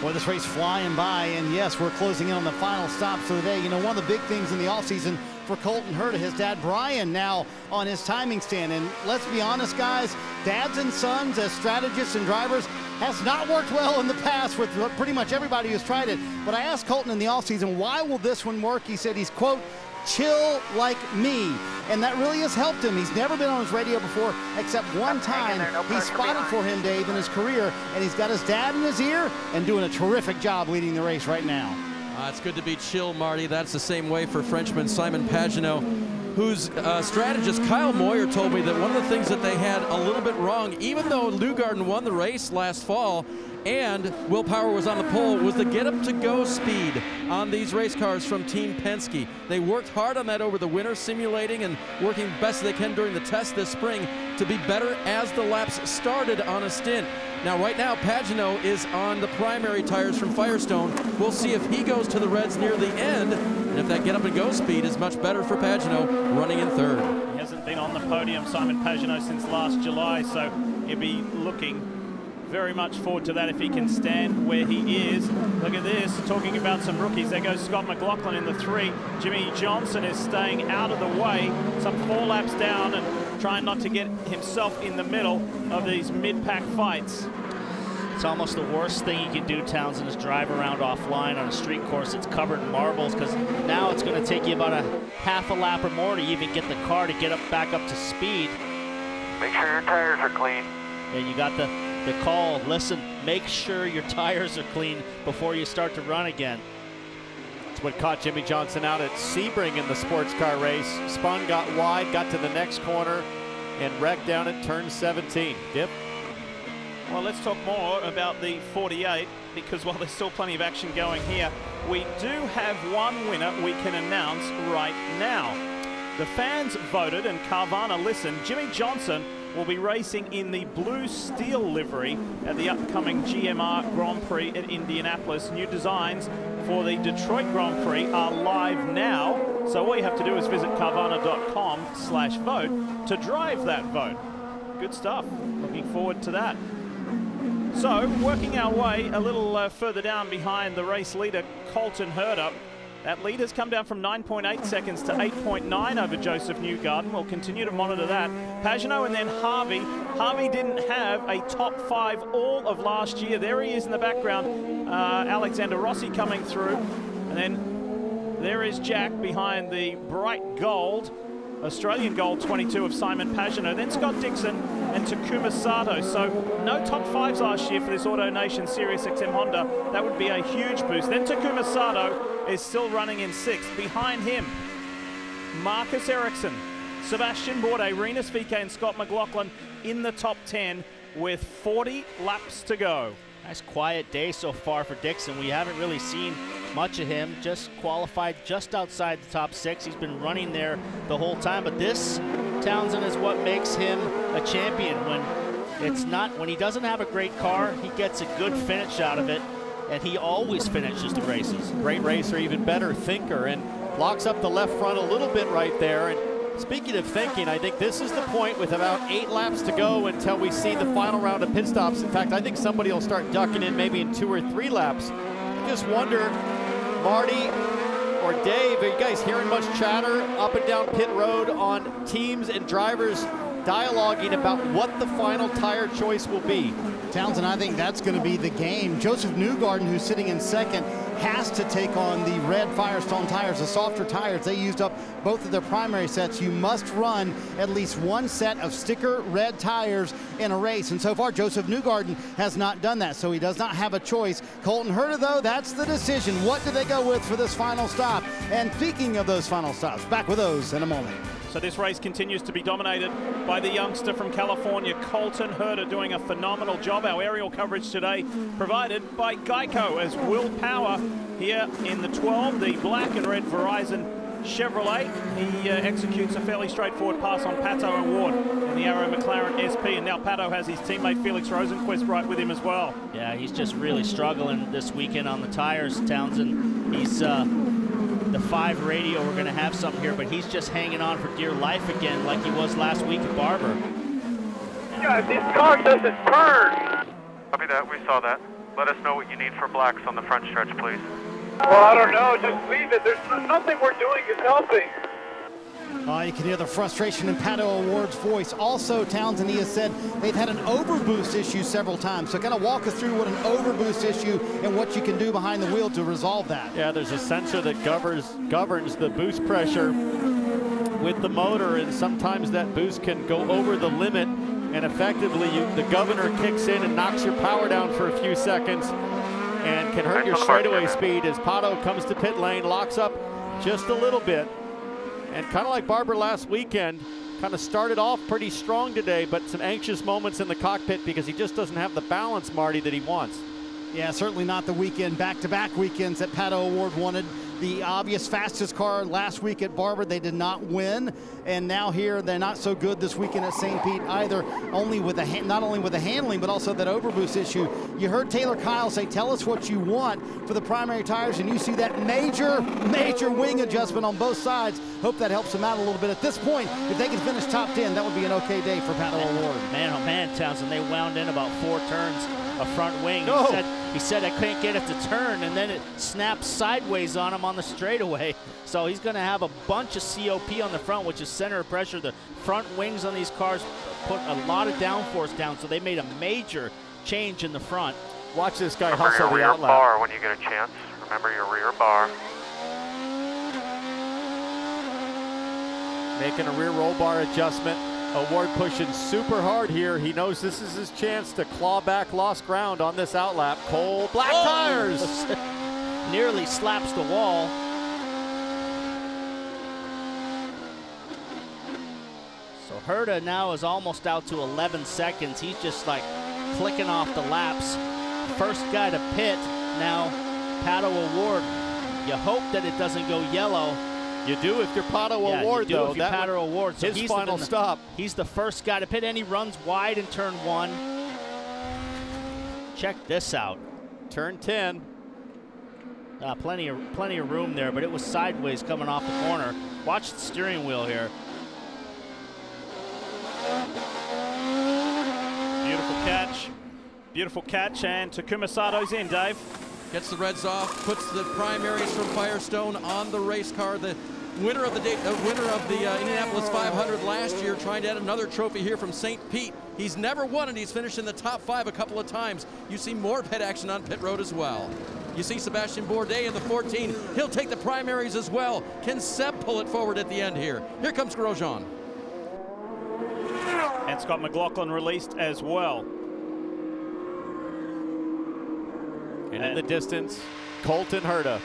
Boy, this race flying by, and yes, we're closing in on the final stops of the day. You know, one of the big things in the offseason for Colton Herta, his dad Brian now on his timing stand. And let's be honest, guys, dads and sons as strategists and drivers has not worked well in the past with pretty much everybody who's tried it. But I asked Colton in the offseason, why will this one work? He said he's, quote, chill like me. And that really has helped him. He's never been on his radio before, except one time. He spotted for him, Dave, in his career, and he's got his dad in his ear and doing a terrific job leading the race right now. It's good to be chill, Marty. That's the same way for Frenchman Simon Pagenaud, whose strategist Kyle Moyer told me that one of the things that they had a little bit wrong, even though Newgarden won the race last fall and Will Power was on the pole, was the get-up-to-go speed on these race cars from Team Penske. They worked hard on that over the winter, simulating and working best they can during the test this spring to be better as the laps started on a stint. Now, right now, Pagenaud is on the primary tires from Firestone. We'll see if he goes to the reds near the end, and if that get-up-and-go speed is much better for Pagenaud, running in third. He hasn't been on the podium, Simon Pagenaud, since last July, so he'll be looking very much forward to that if he can stand where he is. Look at this, talking about some rookies. There goes Scott McLaughlin in the 3. Jimmy Johnson is staying out of the way, some 4 laps down and trying not to get himself in the middle of these mid-pack fights. It's almost the worst thing you can do, Townsend, is drive around offline on a street course that's covered in marbles, because now it's going to take you about a half a lap or more to even get the car to get back up to speed. Make sure your tires are clean. And you got the call, listen, make sure your tires are clean before you start to run again. That's what caught Jimmy Johnson out at Sebring in the sports car race. Spun, got wide, got to the next corner, and wrecked down at turn 17. Dip? Well, let's talk more about the 48, because while there's still plenty of action going here, we do have one winner we can announce right now. The fans voted and Carvana listened. Jimmy Johnson will be racing in the blue steel livery at the upcoming GMR Grand Prix at Indianapolis. New designs for the Detroit Grand Prix are live now, so all you have to do is visit carvana.com/vote to drive that vote. Good stuff. Looking forward to that. So, working our way a little further down behind the race leader, Colton Herta. That lead has come down from 9.8 seconds to 8.9 over Joseph Newgarden. We'll continue to monitor that. Pagano and then Harvey. Harvey didn't have a top 5 all of last year. There he is in the background. Alexander Rossi coming through. And then there is Jack behind the bright gold, Australian gold 22 of Simon Pagano. Then Scott Dixon and Takuma Sato. So no top 5s last year for this AutoNation Sirius XM Honda. That would be a huge boost. Then Takuma Sato is still running in 6th. Behind him, Marcus Ericsson, Sebastian Bourdais, Rinus VeeKay and Scott McLaughlin in the top 10 with 40 laps to go. Nice quiet day so far for Dixon. We haven't really seen much of him, just qualified just outside the top 6. He's been running there the whole time, but this, Townsend, is what makes him a champion. When he doesn't have a great car, he gets a good finish out of it, and he always finishes the races. Great racer, even better thinker, and locks up the left front a little bit right there. And speaking of thinking, I think this is the point with about 8 laps to go until we see the final round of pit stops. In fact, I think somebody will start ducking in maybe in 2 or 3 laps. Just wonder, Marty or Dave, are you guys hearing much chatter up and down pit road on teams and drivers dialoguing about what the final tire choice will be? Townsend, I think that's going to be the game. Joseph Newgarden, who's sitting in 2nd, has to take on the red Firestone tires, the softer tires. They used up both of their primary sets. You must run at least 1 set of sticker red tires in a race. And so far, Joseph Newgarden has not done that, so he does not have a choice. Colton Herta, though, that's the decision. What do they go with for this final stop? And speaking of those final stops, back with those in a moment. So this race continues to be dominated by the youngster from California, Colton Herta, doing a phenomenal job. Our aerial coverage today provided by Geico as Will Power here in the 12, the black and red Verizon Chevrolet. He executes a fairly straightforward pass on Pato Award in the Arrow McLaren SP, and now Pato has his teammate Felix Rosenquist right with him as well. Yeah, he's just really struggling this weekend on the tires, Townsend. He's the 5 radio, we're going to have something here, but he's just hanging on for dear life again like he was last week at Barber. Yeah, this car doesn't turn. Copy that, we saw that. Let us know what you need for blacks on the front stretch, please. Well, I don't know, just leave it. There's nothing we're doing is helping. You can hear the frustration in Pato Award's voice. Also, Townsend, he has said they've had an overboost issue several times. So kind of walk us through what an overboost issue and what you can do behind the wheel to resolve that. Yeah, there's a sensor that governs the boost pressure with the motor, and sometimes that boost can go over the limit, and effectively the governor kicks in and knocks your power down for a few seconds and can hurt your straightaway speed as Pato comes to pit lane, locks up just a little bit. And kind of like Barber last weekend, kind of started off pretty strong today, but some anxious moments in the cockpit because he just doesn't have the balance, Marty, that he wants. Yeah, certainly not the weekend, back-to-back weekends that Pato Award wanted. The obvious fastest car last week at Barber, they did not win. And now here, they're not so good this weekend at St. Pete either, only with not only with the handling, but also that overboost issue. You heard Taylor Kyle say, tell us what you want for the primary tires, and you see that major wing adjustment on both sides. Hope that helps them out a little bit. At this point, if they can finish top 10, that would be an okay day for Pato Award. Man, oh man, Townsend, they wound in about 4 turns a front wing. Oh. He said I couldn't get it to turn, and then it snapped sideways on him on the straightaway. So he's going to have a bunch of COP on the front, which is center of pressure. The front wings on these cars put a lot of downforce down, so they made a major change in the front. Watch this guy Remember hustle your the rear outlet. bar when you get a chance. Remember your rear bar. Making a rear roll bar adjustment. Award pushing super hard here. He knows this is his chance to claw back lost ground on this outlap. Coal black tires. Nearly slaps the wall. So Herta now is almost out to 11 seconds. He's just like clicking off the laps. First guy to pit now, Pato Award. You hope that it doesn't go yellow. You do if you're Pato Award, you do though. if you're Pato Award. So his final stop. He's the first guy to pit, and he runs wide in turn 1. Check this out. Turn 10. Plenty of room there, but it was sideways coming off the corner. Watch the steering wheel here. Beautiful catch, and Takuma Sato's in, Dave. gets the reds off, puts the primaries from Firestone on the race car. The winner of the Indianapolis 500 last year, trying to add another trophy here from St. Pete. He's never won it. He's finished in the top 5 a couple of times. You see more pit action on pit road as well. You see Sebastian Bourdais in the 14. He'll take the primaries as well. Can Seb pull it forward at the end here? Here comes Grosjean. And Scott McLaughlin released as well. And in the distance, Colton Herta.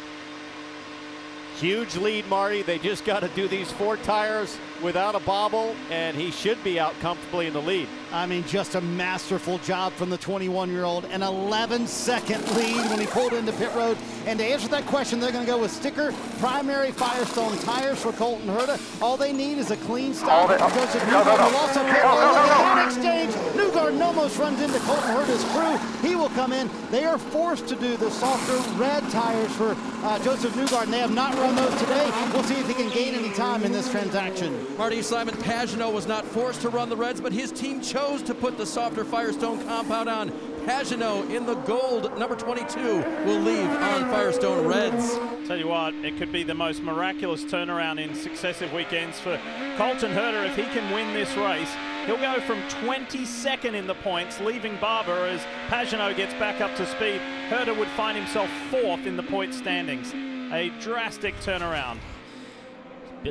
Huge lead, Marty. They just got to do these 4 tires without a bobble, and he should be out comfortably in the lead. I mean, just a masterful job from the 21-year-old. An 11-second lead when he pulled into pit road. And to answer that question, they're going to go with sticker primary Firestone tires for Colton Herta. All they need is a clean stop. Joseph Newgarden will also pit road. In exchange, Newgarden almost runs into Colton Herta's crew. He will come in. They are forced to do the softer red tires for Joseph Newgarden. They have not run those today. We'll see if he can gain any time in this transaction. Marty, Simon Pagenaud was not forced to run the reds, but his team chose to put the softer Firestone compound on. Pagenaud in the gold, number 22, will leave on Firestone reds. Tell you what, it could be the most miraculous turnaround in successive weekends for Colton Herta. If he can win this race, he'll go from 22nd in the points, leaving Barber as Pagenaud gets back up to speed. Herta would find himself 4th in the point standings. A drastic turnaround.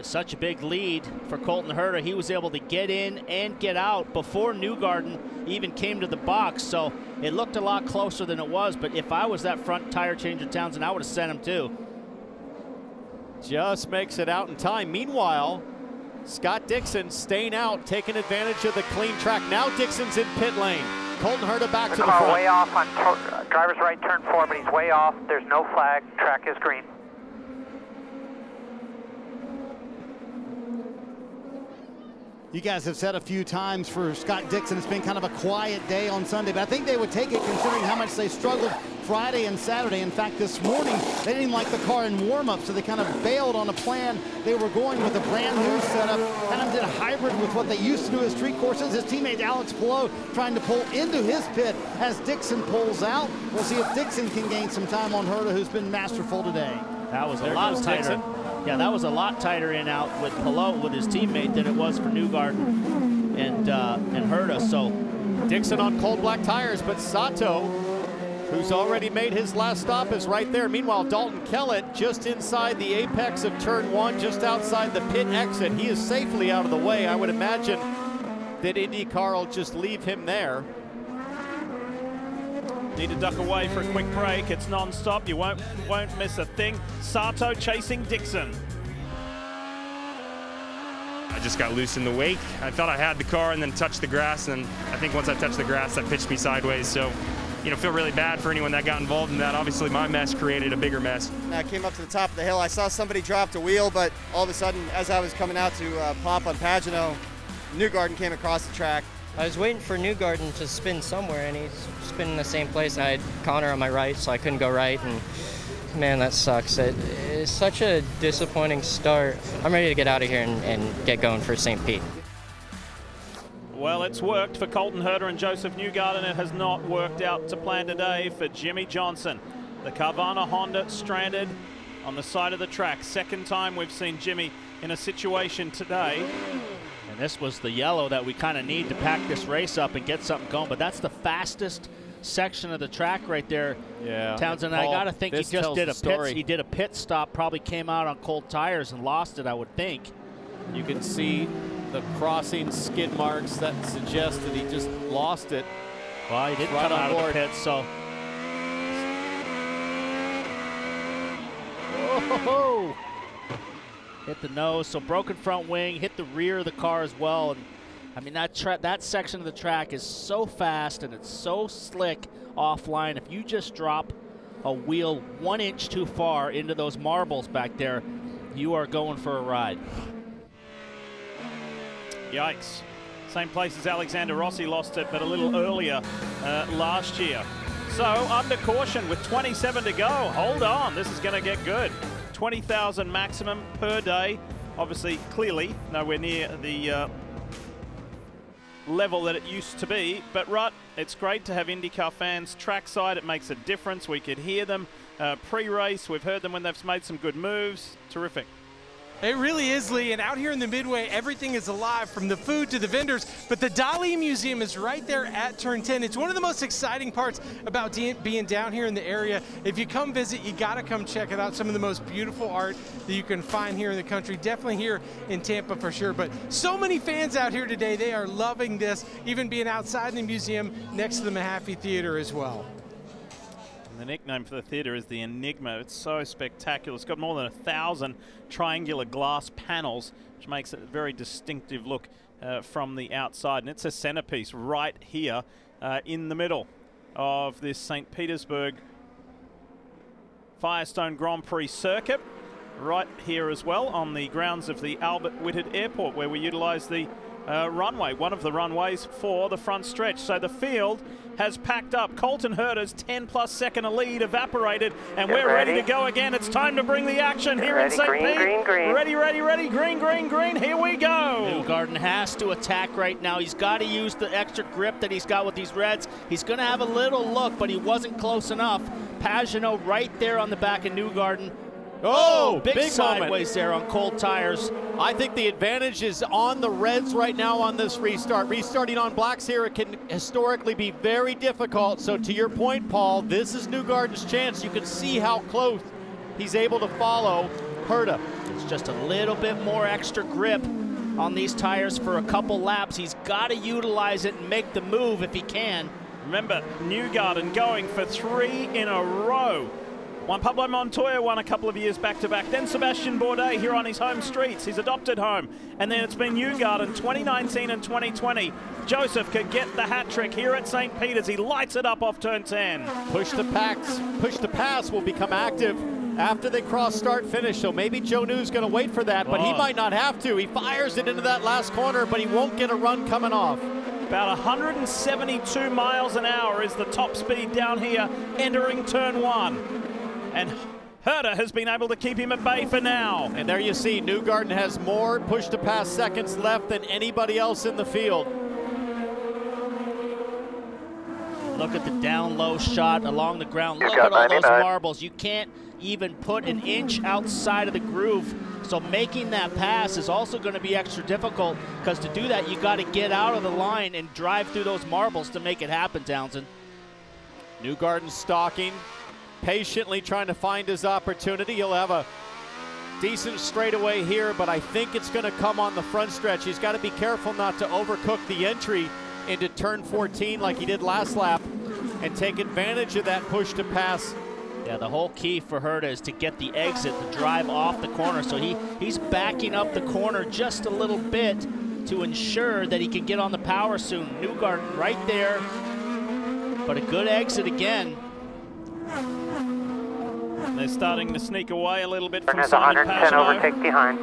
Such a big lead for Colton Herta. He was able to get in and get out before Newgarden even came to the box, so it looked a lot closer than it was, but if I was that front tire changer Townsend, I would have sent him too. Just makes it out in time. Meanwhile, Scott Dixon staying out, taking advantage of the clean track. Now Dixon's in pit lane. Colton Herta back to the front. Way off on driver's right turn 4, but he's way off. There's no flag. Track is green. You guys have said a few times for Scott Dixon, it's been kind of a quiet day on Sunday, but I think they would take it considering how much they struggled Friday and Saturday. In fact, this morning, they didn't like the car in warm-up, so they kind of bailed on a plan. They were going with a brand new setup, kind of did a hybrid with what they used to do at street courses. His teammate Alex Palou trying to pull into his pit as Dixon pulls out. We'll see if Dixon can gain some time on Herta, who's been masterful today. That was a lot tighter. Yeah, that was a lot tighter in out with Palou, with his teammate, than it was for Newgarden and Herta. So Dixon on cold black tires, but Sato, who's already made his last stop, is right there. Meanwhile, Dalton Kellett just inside the apex of turn 1, just outside the pit exit. He is safely out of the way. I would imagine that IndyCar will just leave him there. Need to duck away for a quick break. It's non-stop. You won't miss a thing. Sato chasing Dixon. I just got loose in the wake. I thought I had the car and then touched the grass, and I think once I touched the grass, that pitched me sideways. So, you know, feel really bad for anyone that got involved in that. Obviously, my mess created a bigger mess. I came up to the top of the hill. I saw somebody drop the wheel, but all of a sudden, as I was coming out to pop on Pagenaud, Newgarden came across the track. I was waiting for Newgarden to spin somewhere, and he's spinning the same place. I had Connor on my right, so I couldn't go right, and man, that sucks. It's such a disappointing start. I'm ready to get out of here and get going for St. Pete. Well, it's worked for Colton Herta and Joseph Newgarden. It has not worked out to plan today for Jimmy Johnson. The Carvana Honda stranded on the side of the track. Second time we've seen Jimmy in a situation today. And this was the yellow that we kind of need to pack this race up and get something going. But that's the fastest section of the track right there. Yeah, Townsend, I got to think he just did a pit stop, probably came out on cold tires and lost it, I would think. You can see the crossing skid marks that suggest that he just lost it. Well, he didn't come out of the pit, so. Whoa! Hit the nose, so broken front wing, hit the rear of the car as well. And I mean, that section of the track is so fast and it's so slick offline. If you just drop a wheel 1 inch too far into those marbles back there, you are going for a ride. Yikes. Same place as Alexander Rossi lost it, but a little earlier last year. So under caution with 27 to go. Hold on, this is going to get good. 20,000 maximum per day. Obviously, clearly, nowhere near the level that it used to be. But, Rutt, it's great to have IndyCar fans trackside. It makes a difference. We could hear them pre-race. We've heard them when they've made some good moves. Terrific. It really is, Lee, and out here in the Midway, everything is alive, from the food to the vendors, but the Dali Museum is right there at Turn 10. It's one of the most exciting parts about being down here in the area. If you come visit, you gotta come check it out. Some of the most beautiful art that you can find here in the country, definitely here in Tampa for sure. But so many fans out here today, they are loving this, even being outside in the museum next to the Mahaffey Theater as well. The nickname for the theatre is the Enigma. It's so spectacular. It's got more than 1,000 triangular glass panels, which makes it a very distinctive look from the outside. And it's a centerpiece right here in the middle of this St. Petersburg Firestone Grand Prix circuit. Right here as well on the grounds of the Albert Whitted Airport, where we utilize the runway, one of the runways for the front stretch. So the field has packed up. Colton Herta's 10+ second lead evaporated, and we're ready to go again. It's time to bring the action here in St. Pete. Ready, ready, ready. Green, green, green. Here we go. Newgarden has to attack right now. He's got to use the extra grip that he's got with these reds. He's going to have a little look, but he wasn't close enough. Pagenaud right there on the back of Newgarden. Oh, big sideways there on cold tires. I think the advantage is on the reds right now on this restart. Restarting on blacks here, it can historically be very difficult. So to your point, Paul, this is Newgarden's chance. You can see how close he's able to follow Herta. It's just a little bit more extra grip on these tires for a couple laps. He's got to utilize it and make the move if he can. Remember, Newgarden going for 3 in a row. Juan Pablo Montoya won a couple of years back-to-back. Then Sebastian Bourdais here on his home streets, his adopted home. And then it's been Newgarden 2019 and 2020. Joseph could get the hat trick here at St. Peter's. He lights it up off turn 10. Push to pass will become active after they cross start finish. So maybe Joe New's going to wait for that, but he might not have to. He fires it into that last corner, but he won't get a run coming off. About 172 miles an hour is the top speed down here entering turn 1. And Herta has been able to keep him at bay for now. And there you see, Newgarden has more push-to-pass seconds left than anybody else in the field. Look at the down-low shot along the ground. Look at all those marbles. You can't even put an inch outside of the groove. So making that pass is also going to be extra difficult, because to do that, you got to get out of the line and drive through those marbles to make it happen, Townsend. Newgarden stalking, patiently trying to find his opportunity. He'll have a decent straightaway here, but I think it's going to come on the front stretch. He's got to be careful not to overcook the entry into turn 14 like he did last lap and take advantage of that push to pass. Yeah, the whole key for Herta is to get the exit, to drive off the corner. So he's backing up the corner just a little bit to ensure that he can get on the power soon. Newgarden right there, but a good exit again. They're starting to sneak away a little bit from Simon Pagenaud. 110 overtake behind.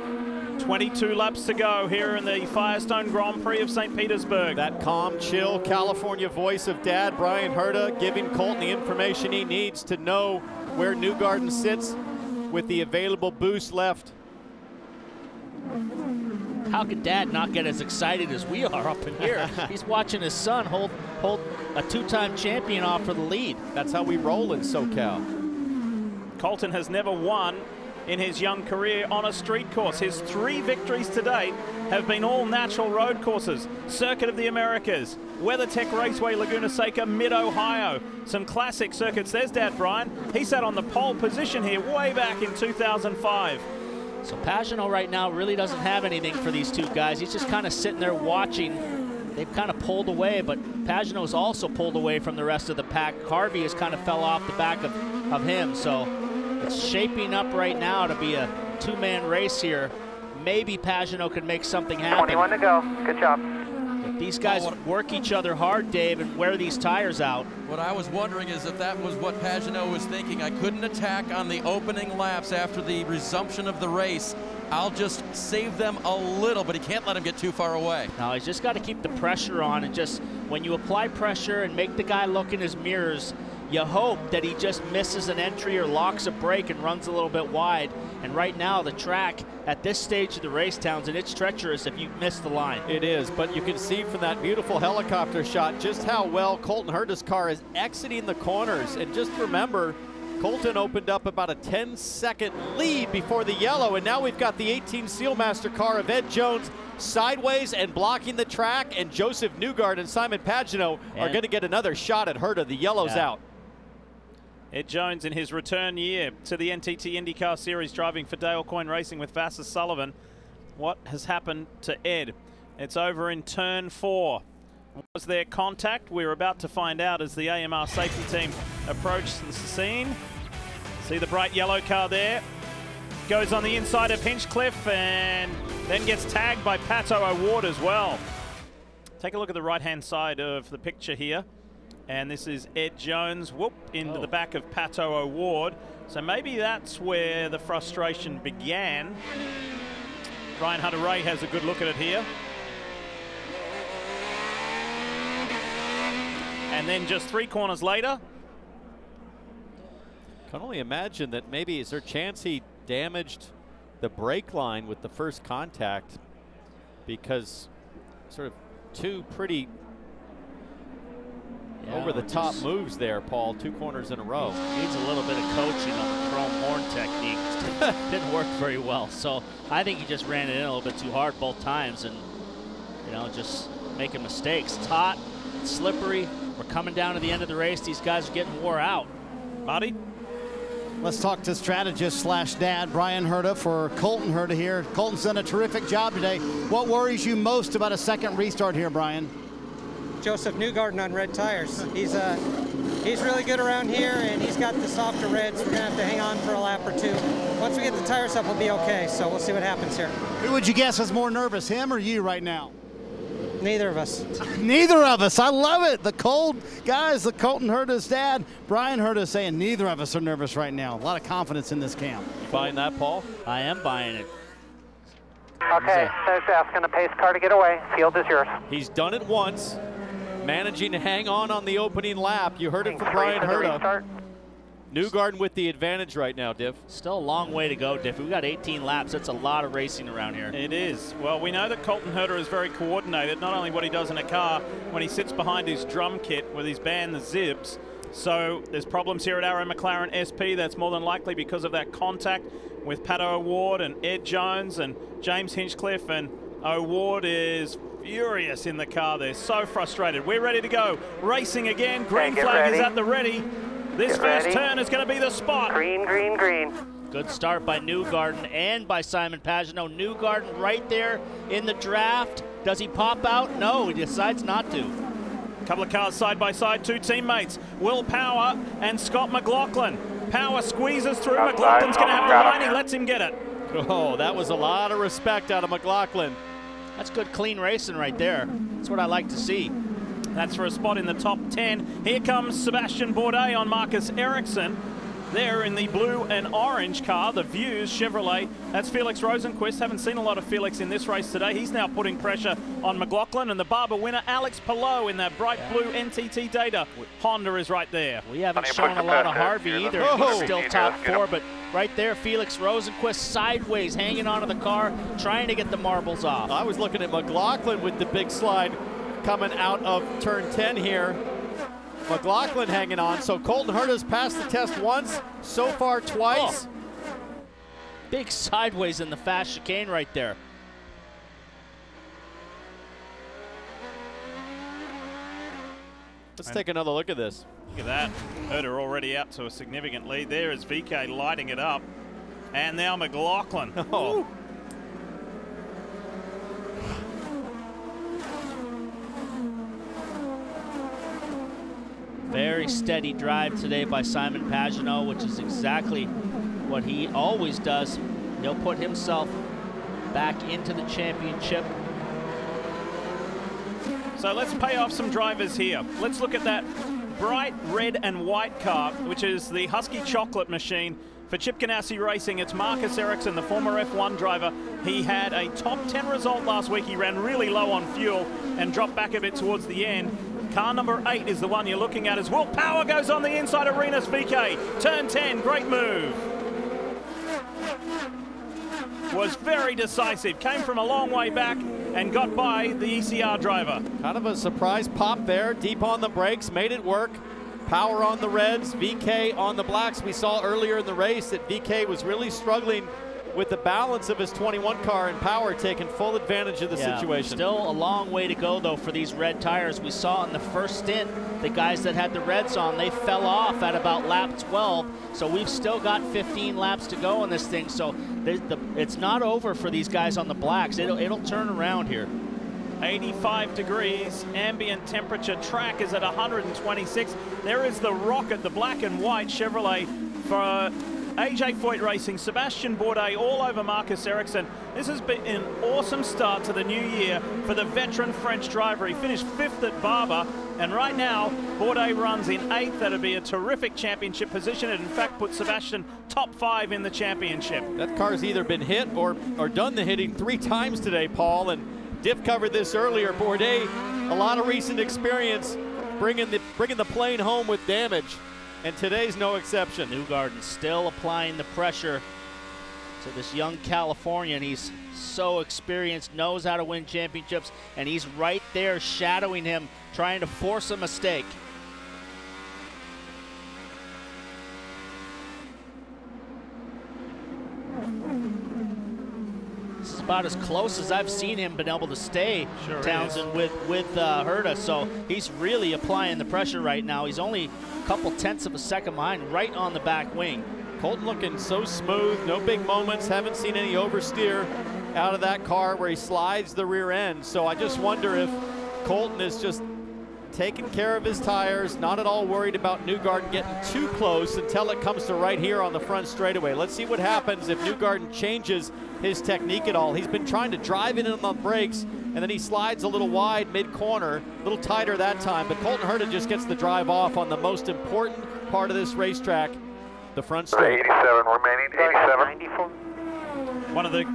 22 laps to go here in the Firestone Grand Prix of St. Petersburg. That calm, chill California voice of Dad, Brian Herta, giving Colton the information he needs to know where Newgarden sits with the available boost left. How could Dad not get as excited as we are up in here? He's watching his son hold a two-time champion off for the lead. That's how we roll in SoCal. Colton has never won in his young career on a street course. His 3 victories to date have been all natural road courses. Circuit of the Americas, WeatherTech Raceway, Laguna Seca, Mid-Ohio. Some classic circuits. There's Dad Brian. He sat on the pole position here way back in 2005. So Pagenaud right now really doesn't have anything for these two guys. He's just kind of sitting there watching. They've kind of pulled away, but Pagenaud's also pulled away from the rest of the pack. Harvey has kind of fell off the back of him, so it's shaping up right now to be a 2-man race here. Maybe Pagenaud can make something happen. 21 to go. Good job. If these guys work each other hard, Dave, and wear these tires out. What I was wondering is if that was what Pagenaud was thinking. I couldn't attack on the opening laps after the resumption of the race. I'll just save them a little, but he can't let him get too far away. No, he's just got to keep the pressure on, and just when you apply pressure and make the guy look in his mirrors, you hope that he just misses an entry or locks a brake and runs a little bit wide. And right now, the track at this stage of the race, Townsend, it's treacherous if you miss the line. It is, but you can see from that beautiful helicopter shot just how well Colton Herta's car is exiting the corners. And just remember, Colton opened up about a 10-second lead before the yellow, and now we've got the 18 Sealmaster car of Ed Jones sideways and blocking the track, and Joseph Newgard and Simon Pagano are going to get another shot at Herta. The yellow's out. Ed Jones in his return year to the NTT IndyCar Series, driving for Dale Coyne Racing with Vasser Sullivan. What has happened to Ed? It's over in turn 4. Was there contact? We're about to find out as the AMR safety team approach the scene. See the bright yellow car there. Goes on the inside of Hinchcliffe and then gets tagged by Pato O'Ward as well. Take a look at the right-hand side of the picture here. And this is Ed Jones, whoop, into the back of Pato O'Ward. So maybe that's where the frustration began. Ryan Hunter-Ray has a good look at it here. And then just 3 corners later. Can only imagine that maybe is there a chance he damaged the brake line with the first contact, because sort of 2 pretty over-the-top moves there, Paul, 2 corners in a row. Needs a little bit of coaching on the chrome horn technique. Didn't work very well, so I think he just ran it in a little bit too hard both times, and just making mistakes. It's hot, it's slippery. We're coming down to the end of the race. These guys are getting wore out. Marty? Let's talk to strategist / dad Brian Herta for Colton Herta here. Colton's done a terrific job today. What worries you most about a second restart here, Brian? Joseph Newgarden on red tires. He's really good around here, and he's got the softer reds. We're gonna have to hang on for a lap or 2. Once we get the tires up, we'll be okay. So we'll see what happens here. Who would you guess is more nervous, him or you right now? Neither of us. Neither of us. I love it. The cold guys, the Colton Herta's dad, Brian Herta, saying neither of us are nervous right now. A lot of confidence in this camp. You buying that, Paul? I am buying it. Okay, there's asking the pace car to get away. Field is yours. He's done it once, managing to hang on the opening lap. You heard it from Brian Herta. Newgarden with the advantage right now, Diff. Still a long way to go, Diff. We've got 18 laps. That's a lot of racing around here. It is. Well, we know that Colton Herta is very coordinated, not only what he does in a car, when he sits behind his drum kit with his band, the Zibs. So there's problems here at Arrow McLaren SP. That's more than likely because of that contact with Pato O'Ward and Ed Jones and James Hinchcliffe. And O'Ward is furious in the car. They're so frustrated. We're ready to go. Racing again. Green flag is at the ready. This first turn is going to be the spot. Green, green, green. Good start by Newgarden and by Simon Pagano. Newgarden right there in the draft. Does he pop out? No, he decides not to. A couple of cars side by side, 2 teammates. Will Power and Scott McLaughlin. Power squeezes through. McLaughlin's going to have the line. He lets him get it. Oh, that was a lot of respect out of McLaughlin. That's good, clean racing right there. That's what I like to see. That's for a spot in the top 10. Here comes Sebastian Bourdais on Marcus Ericsson. There in the blue and orange car, the Views Chevrolet. That's Felix Rosenquist. Haven't seen a lot of Felix in this race today. He's now putting pressure on McLaughlin. And the Barber winner, Alex Palou, in that bright blue NTT Data. Honda is right there. We haven't shown a lot of Harvey either. He's still top 4, but right there, Felix Rosenquist sideways, hanging onto the car, trying to get the marbles off. I was looking at McLaughlin with the big slide coming out of turn 10 here. McLaughlin hanging on. So Colton Herta's passed the test once, so far twice. Oh. Big sideways in the fast chicane right there. Let's take another look at this. Look at that. Herta already out to a significant lead. There is VK lighting it up. And now McLaughlin. Oh. Very steady drive today by Simon Pagano, which is exactly what he always does. He'll put himself back into the championship. So let's pay off some drivers here. Let's look at that bright red and white car, which is the Husky Chocolate Machine. For Chip Ganassi Racing, it's Marcus Ericsson, the former F1 driver. He had a top 10 result last week. He ran really low on fuel and dropped back a bit towards the end. Car number 8 is the one you're looking at as Will Power goes on the inside of Renus VK. Turn 10, great move. Was very decisive, came from a long way back and got by the ECR driver. Kind of a surprise pop there, deep on the brakes, made it work. Power on the reds, VK on the blacks. We saw earlier in the race that VK was really struggling with the balance of his 21 car, and Power taking full advantage of the situation. Still a long way to go, though, for these red tires. We saw in the first stint, the guys that had the reds on, they fell off at about lap 12. So we've still got 15 laps to go on this thing. So it's not over for these guys on the blacks. It'll turn around here. 85 degrees, ambient temperature, track is at 126. There is the Rocket, the black and white Chevrolet for AJ Foyt Racing, Sebastian Bourdais all over Marcus Ericsson. This has been an awesome start to the new year for the veteran French driver. He finished 5th at Barber, and right now Bourdais runs in 8th. That'd be a terrific championship position. It in fact put Sebastian top 5 in the championship. That car's either been hit or done the hitting 3 times today, Paul, and Diff covered this earlier. Bourdais, a lot of recent experience bringing the plane home with damage. And today's no exception. Newgarden still applying the pressure to this young Californian. He's so experienced, knows how to win championships, and he's right there shadowing him, trying to force a mistake. This is about as close as I've seen him been able to stay, Townsend, with Herta. So he's really applying the pressure right now. He's only a couple tenths of a second behind, right on the back wing. Colton looking so smooth, no big moments. Haven't seen any oversteer out of that car where he slides the rear end. So I just wonder if Colton is just taking care of his tires, not at all worried about Newgarden getting too close until it comes to right here on the front straightaway. Let's see what happens if Newgarden changes his technique at all. He's been trying to drive it in on the brakes, and then he slides a little wide mid-corner, a little tighter that time, but Colton Herta just gets the drive off on the most important part of this racetrack, the front straight. 87 remaining, 87. One of the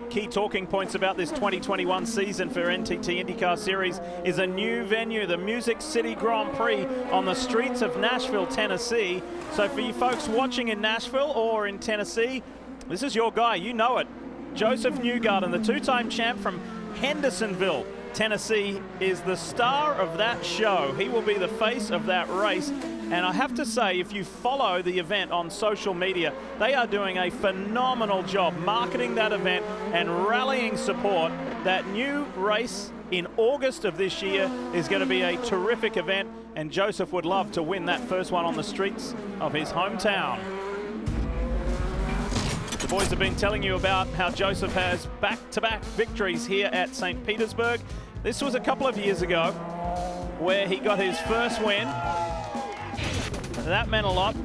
key talking points about this 2021 season for NTT IndyCar Series is a new venue, the Music City Grand Prix on the streets of Nashville, Tennessee. So for you folks watching in Nashville or in Tennessee, this is your guy, you know it. Joseph Newgarden, the 2-time champ from Hendersonville, Tennessee, is the star of that show. He will be the face of that race. And I have to say, if you follow the event on social media, they are doing a phenomenal job marketing that event and rallying support. That new race in August of this year is going to be a terrific event, and Joseph would love to win that first one on the streets of his hometown. The boys have been telling you about how Joseph has back-to-back victories here at St. Petersburg. This was a couple of years ago where he got his first win. That meant a lot.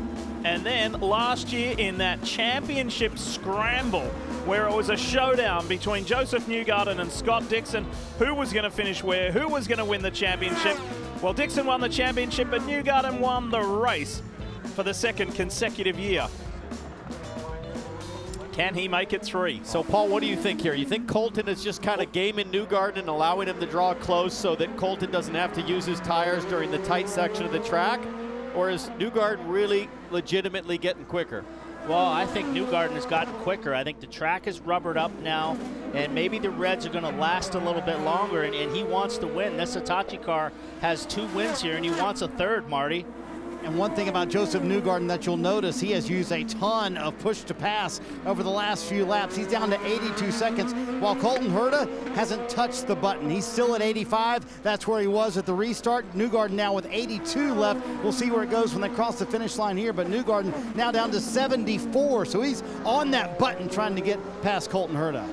And then last year in that championship scramble where it was a showdown between Joseph Newgarden and Scott Dixon, who was going to finish where, who was going to win the championship. Well, Dixon won the championship, but Newgarden won the race for the 2nd consecutive year. Can he make it 3? So, Paul, what do you think here? You think Colton is just kind of gaming Newgarden and allowing him to draw close so that Colton doesn't have to use his tires during the tight section of the track? Or is Newgarden really legitimately getting quicker? Well, I think Newgarden has gotten quicker. I think the track is rubbered up now, and maybe the reds are going to last a little bit longer, and he wants to win. This Hitachi car has 2 wins here, and he wants a 3rd, Marty. And one thing about Joseph Newgarden that you'll notice, he has used a ton of push to pass over the last few laps. He's down to 82 seconds, while Colton Herta hasn't touched the button. He's still at 85. That's where he was at the restart. Newgarden now with 82 left. We'll see where it goes when they cross the finish line here, but Newgarden now down to 74. So he's on that button trying to get past Colton Herta.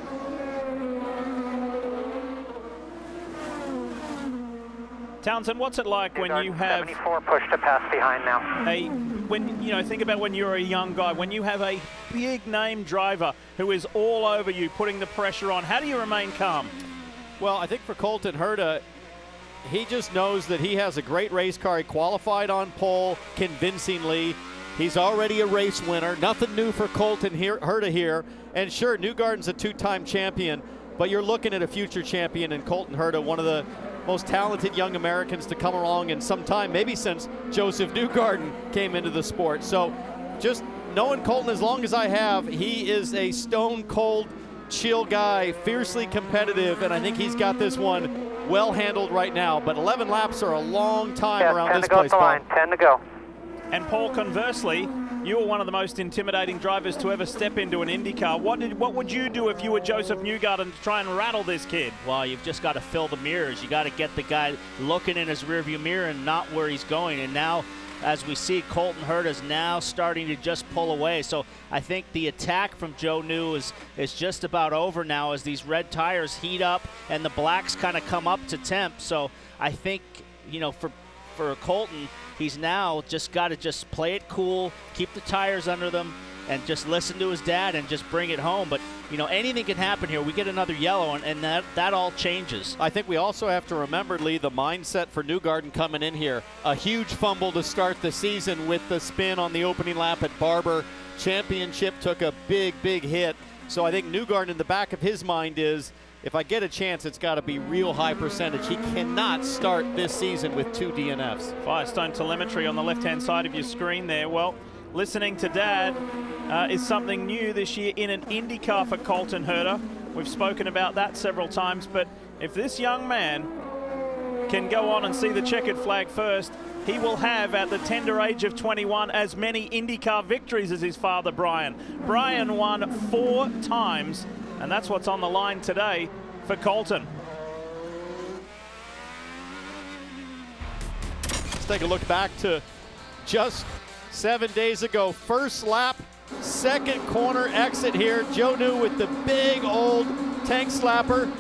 Townsend, what's it like when you have 74 push to pass behind now. Think about when you're a young guy, when you have a big name driver who is all over you, putting the pressure on, how do you remain calm? Well, I think for Colton Herta, he just knows that he has a great race car. He qualified on pole convincingly. He's already a race winner. Nothing new for Colton Herta here. And sure, Newgarden's a 2-time champion, but you're looking at a future champion in Colton Herta, one of the most talented young Americans to come along in some time, maybe since Joseph Newgarden came into the sport. So just knowing Colton as long as I have, he is a stone-cold chill guy, fiercely competitive, and I think he's got this one well handled right now. But 11 laps are a long time around this place, Paul. 10 to go. And Paul, conversely, you were one of the most intimidating drivers to ever step into an IndyCar. What would you do if you were Joseph Newgarden to try and rattle this kid? Well, you've just got to fill the mirrors. You got to get the guy looking in his rearview mirror and not where he's going. And now, as we see, Colton Herta is now starting to just pull away. So I think the attack from Joe New is just about over now as these red tires heat up and the blacks kind of come up to temp. So I think, you know, for Colton, he's now just got to just play it cool, keep the tires under them, and just listen to his dad and just bring it home. But, you know, anything can happen here. We get another yellow, and that all changes. I think we also have to remember, Lee, the mindset for Newgarden coming in here. A huge fumble to start the season with the spin on the opening lap at Barber. Championship took a big, big hit. So I think Newgarden in the back of his mind is, if I get a chance, it's got to be real high percentage. He cannot start this season with 2 DNFs. Firestone telemetry on the left-hand side of your screen there. Well, listening to Dad is something new this year in an IndyCar for Colton Herta. We've spoken about that several times, but if this young man can go on and see the checkered flag first, he will have, at the tender age of 21, as many IndyCar victories as his father, Brian. Brian won 4 times, and that's what's on the line today for Colton. Let's take a look back to just 7 days ago. First lap, second corner exit here. Joe New with the big old tank slapper.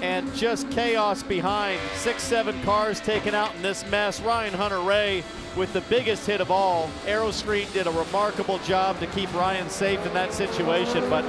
And just chaos behind. 6-7 cars taken out in this mess. Ryan Hunter-Reay with the biggest hit of all. Aeroscreen did a remarkable job to keep Ryan safe in that situation. But,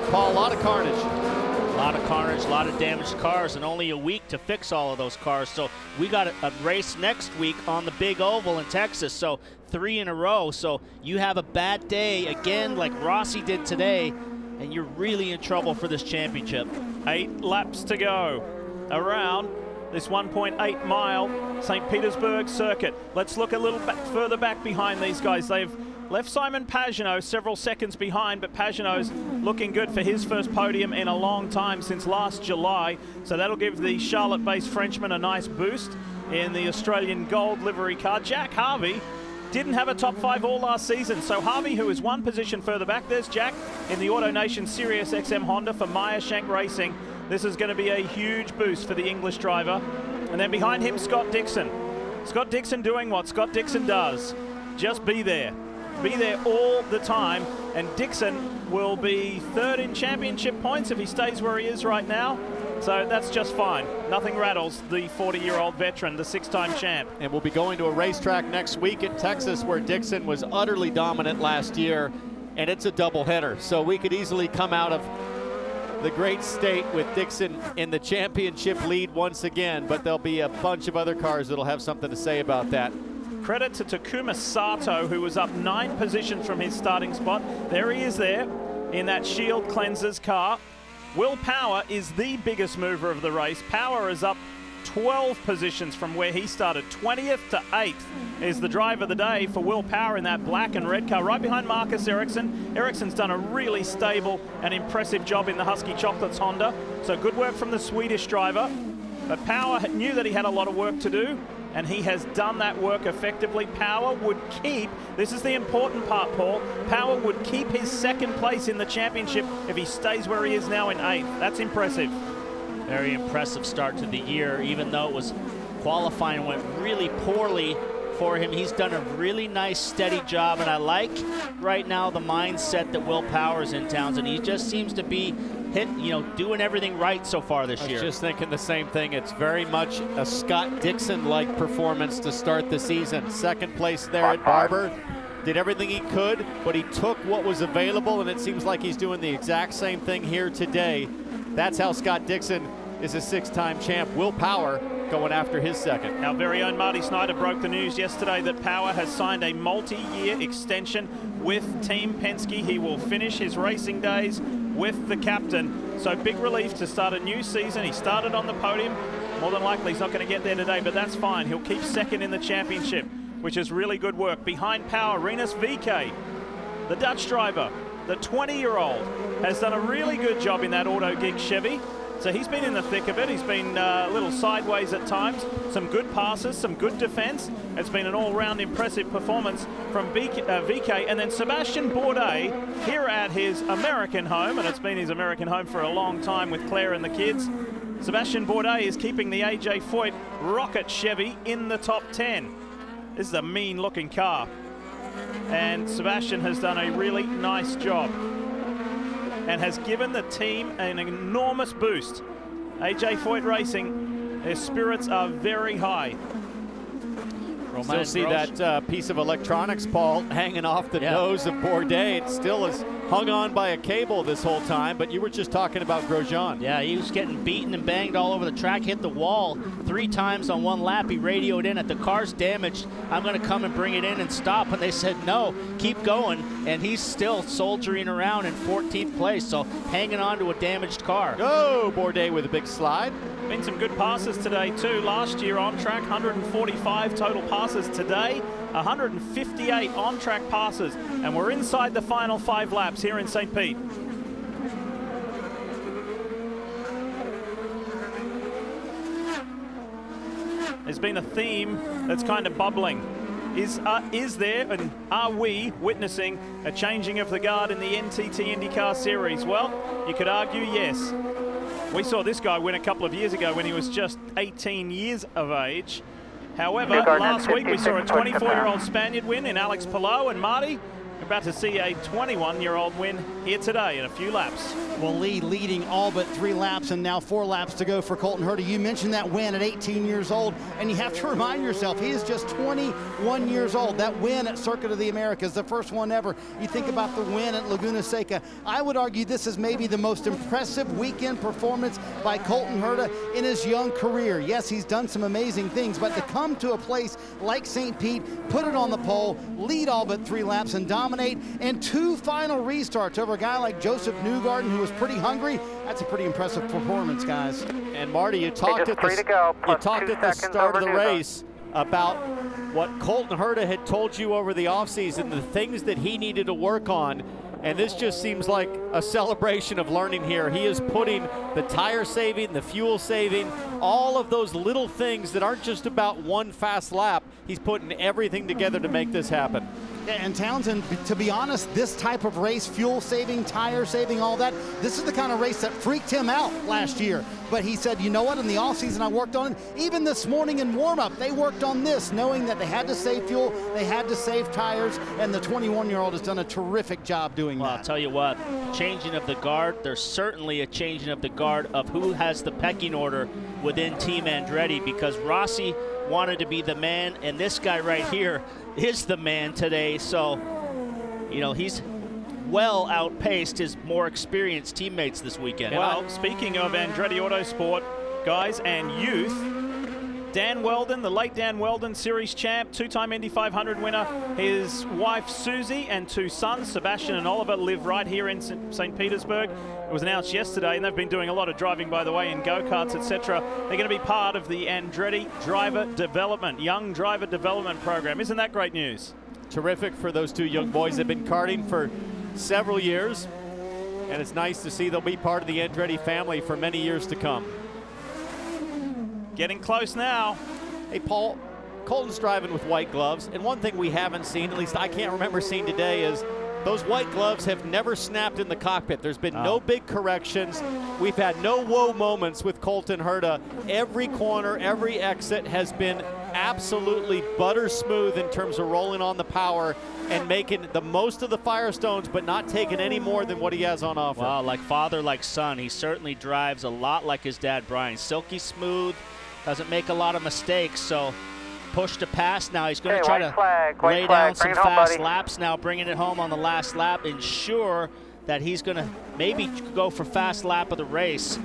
Paul, a lot of carnage. A lot of carnage, a lot of damaged cars, and only a week to fix all of those cars. So we got a race next week on the big oval in Texas. So 3 in a row. So you have a bad day again like Rossi did today, and you're really in trouble for this championship. 8 laps to go around this 1.8 mile St. Petersburg circuit. Let's look a little further back behind these guys. They've left Simon Pagenaud several seconds behind, but Pagenaud's looking good for his first podium in a long time, since last July. So that'll give the Charlotte-based Frenchman a nice boost in the Australian gold livery car. Jack Harvey didn't have a top 5 all last season. So Harvey, who is 1 position further back, there's Jack in the AutoNation Sirius XM Honda for Meyershank Racing. This is going to be a huge boost for the English driver. And then behind him, Scott Dixon. Scott Dixon doing what Scott Dixon does. Just be there. Be there all the time. And Dixon will be 3rd in championship points if he stays where he is right now. So that's just fine. Nothing rattles the 40-year-old veteran, the 6-time champ. And we'll be going to a racetrack next week in Texas where Dixon was utterly dominant last year, and it's a doubleheader. So we could easily come out of the great state with Dixon in the championship lead once again, but there'll be a bunch of other cars that'll have something to say about that. Credit to Takuma Sato, who was up 9 positions from his starting spot. There he is there in that Shield Cleansers car. Will Power is the biggest mover of the race. Power is up 12 positions from where he started. 20th to 8th is the drive of the day for Will Power in that black and red car, right behind Marcus Ericsson. Ericsson's done a really stable and impressive job in the Husky Chocolates Honda. So good work from the Swedish driver. But Power knew that he had a lot of work to do, and he has done that work effectively. Power would keep, this is the important part, Paul, Power would keep his 2nd place in the championship if he stays where he is now in 8th. That's impressive. Very impressive start to the year, even though it was qualifying went really poorly for him. He's done a really nice, steady job, and I like right now the mindset that Will Power's in, Townsend. He just seems to be doing everything right so far this year. I was just thinking the same thing. It's very much a Scott Dixon-like performance to start the season. 2nd place there at Barber. Did everything he could, but he took what was available, and it seems like he's doing the exact same thing here today. That's how Scott Dixon is a 6-time champ. Will Power going after his 2nd. Our very own Marty Snyder broke the news yesterday that Power has signed a multi-year extension with Team Penske. He will finish his racing days with the captain. So big relief to start a new season. He started on the podium. More than likely he's not going to get there today, but that's fine. He'll keep 2nd in the championship, which is really good work. Behind Power, Rinus VK, the Dutch driver, the 20-year-old, has done a really good job in that Auto Geek Chevy. So he's been in the thick of it. He's been a little sideways at times. Some good passes, some good defense. It's been an all-round impressive performance from VK. And then Sebastian Bourdais here at his American home, and it's been his American home for a long time with Claire and the kids. Sebastian Bourdais is keeping the AJ Foyt Rocket Chevy in the top 10. This is a mean-looking car. And Sebastian has done a really nice job and has given the team an enormous boost. AJ Foyt Racing, their spirits are very high. Still see that piece of electronics, Paul, hanging off the nose of Bourdais. It still is hung on by a cable this whole time, but you were just talking about Grosjean. Yeah, he was getting beaten and banged all over the track, hit the wall 3 times on one lap. He radioed in, the car's damaged, I'm going to come and bring it in and stop. And they said, no, keep going. And he's still soldiering around in 14th place, so hanging on to a damaged car. Go, Bourdais with a big slide. Been some good passes today too. Last year on track, 145 total passes. Today, 158 on-track passes. And we're inside the final 5 laps here in St. Pete. There's been a theme that's kind of bubbling. Is there and are we witnessing a changing of the guard in the NTT IndyCar Series? Well, you could argue yes. We saw this guy win a couple of years ago when he was just 18 years of age. However, last week we saw a 24-year-old Spaniard win in Alex Palou, and Marty, we're about to see a 21-year-old win here today in a few laps. Well, Lee leading all but 3 laps and now 4 laps to go for Colton Herta. You mentioned that win at 18 years old, and you have to remind yourself, he is just 21 years old. That win at Circuit of the Americas, the first one ever. You think about the win at Laguna Seca. I would argue this is maybe the most impressive weekend performance by Colton Herta in his young career. Yes, he's done some amazing things, but to come to a place like St. Pete, put it on the pole, lead all but 3 laps and dominate, and 2 final restarts over a guy like Joseph Newgarden, who was pretty hungry. That's a pretty impressive performance, guys. And Marty, you talked at the start of the race about what Colton Herta had told you over the offseason, the things that he needed to work on. And this just seems like a celebration of learning here. He is putting the tire saving, the fuel saving, all of those little things that aren't just about one fast lap. He's putting everything together to make this happen. And Townsend, to be honest, this type of race, fuel saving, tire saving, all that, this is the kind of race that freaked him out last year. But he said, you know what, in the offseason I worked on it. Even this morning in warm-up, they worked on this, knowing that they had to save fuel, they had to save tires, and the 21-year-old has done a terrific job doing that. I'll tell you what, changing of the guard, there's certainly a changing of the guard of who has the pecking order within Team Andretti, because Rossi wanted to be the man, and this guy right here is the man today. So, you know, he's well outpaced his more experienced teammates this weekend. Well, speaking of Andretti Autosport, guys, and youth, Dan Weldon, the late Dan Weldon, series champ, 2-time Indy 500 winner. His wife Susie and 2 sons, Sebastian and Oliver, live right here in St. Petersburg. It was announced yesterday, and they've been doing a lot of driving, by the way, in go-karts, etc. They're going to be part of the Andretti Driver Development, Young Driver Development Program. Isn't that great news? Terrific for those 2 young boys. They've been karting for several years, and it's nice to see they'll be part of the Andretti family for many years to come. Getting close now. Hey, Paul, Colton's driving with white gloves, and one thing we haven't seen, at least I can't remember seeing today, is those white gloves have never snapped in the cockpit. There's been no big corrections. We've had no whoa moments with Colton Herta. Every corner, every exit has been absolutely butter smooth in terms of rolling on the power and making the most of the Firestones, but not taking any more than what he has on offer. Wow, like father, like son. He certainly drives a lot like his dad, Brian. Silky smooth, doesn't make a lot of mistakes, so push to pass. Now he's going to try to lay down some fast laps now, bringing it home on the last lap, ensure that he's going to maybe go for fast lap of the race.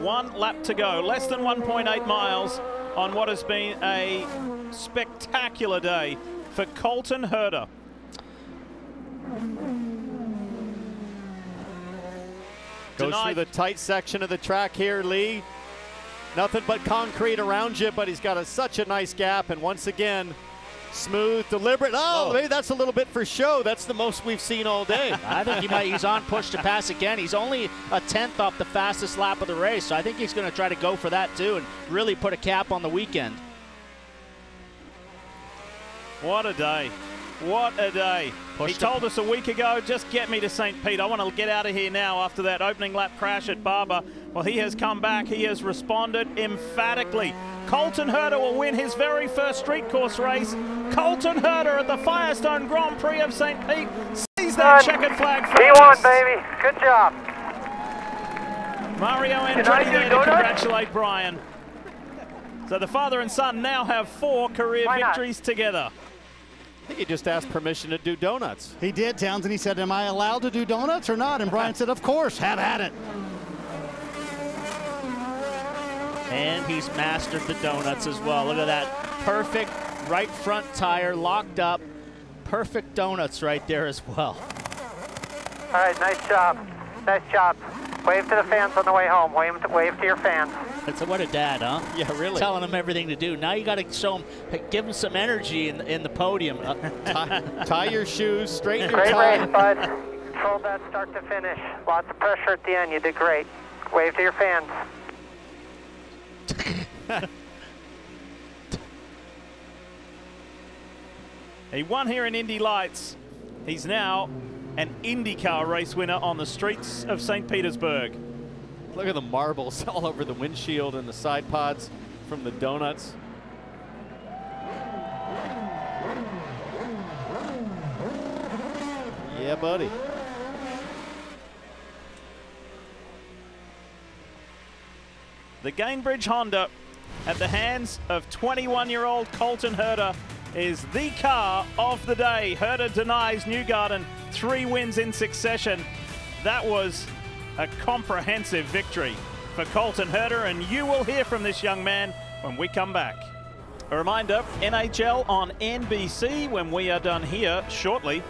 1 lap to go, less than 1.8 miles on what has been a spectacular day for Colton Herta. Goes through the tight section of the track here, Lee. Nothing but concrete around you, but he's got such a nice gap, and once again, Smooth, deliberate. Oh, maybe that's a little bit for show. That's the most we've seen all day. I think he's on push to pass again. He's only a 10th off the fastest lap of the race, so I think he's going to try to go for that too and really put a cap on the weekend. What a day. What a day. He told us a week ago, just get me to St. Pete. I want to get out of here now after that opening lap crash at Barber. Well, he has come back. He has responded emphatically. Colton Herta will win his very first street course race. Colton Herta at the Firestone Grand Prix of St. Pete sees that checkered flag first. He won, baby. Good job. Mario Andretti there to congratulate Brian. So the father and son now have 4 career victories together. I think he just asked permission to do donuts. He did, Townsend. He said, am I allowed to do donuts or not? And Brian said, of course, have at it. And he's mastered the donuts as well. Look at that perfect right front tire locked up. Perfect donuts right there as well. All right, nice job. Nice job. Wave to the fans on the way home. Wave to your fans. What a dad, huh? Yeah, really. Telling him everything to do. Now you got to show him, give him some energy in the podium. Tie your shoes, straighten your tie. Great race, bud. Controlled that start to finish. Lots of pressure at the end. You did great. Wave to your fans. He won here in Indy Lights. He's now an IndyCar race winner on the streets of St. Petersburg. Look at the marbles all over the windshield and the side pods from the donuts. Yeah, buddy. The Gainbridge Honda at the hands of 21-year-old Colton Herta is the car of the day. Herta denies Newgarden 3 wins in succession. That was a comprehensive victory for Colton Herta, and you will hear from this young man when we come back. A reminder, NHL on NBC. When we are done here shortly,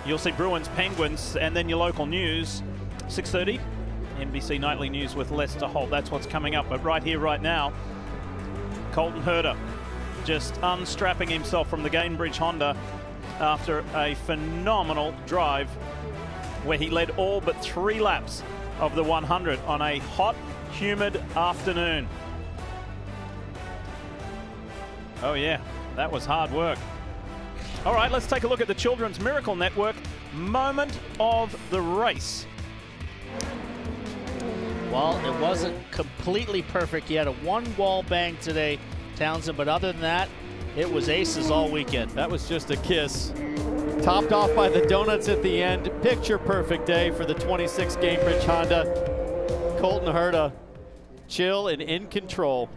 you'll see Bruins, Penguins, and then your local news. 6:30, NBC Nightly News with Lester Holt. That's what's coming up. But right here, right now, Colton Herta just unstrapping himself from the Gainbridge Honda after a phenomenal drive where he led all but 3 laps of the 100 on a hot, humid afternoon. Oh yeah, that was hard work. All right, let's take a look at the Children's Miracle Network moment of the race. Well, it wasn't completely perfect. He had a 1 wall bang today, Townsend, but other than that, it was aces all weekend. That was just a kiss. Topped off by the donuts at the end. Picture perfect day for the 26 Gainbridge Honda. Colton Herta, chill and in control.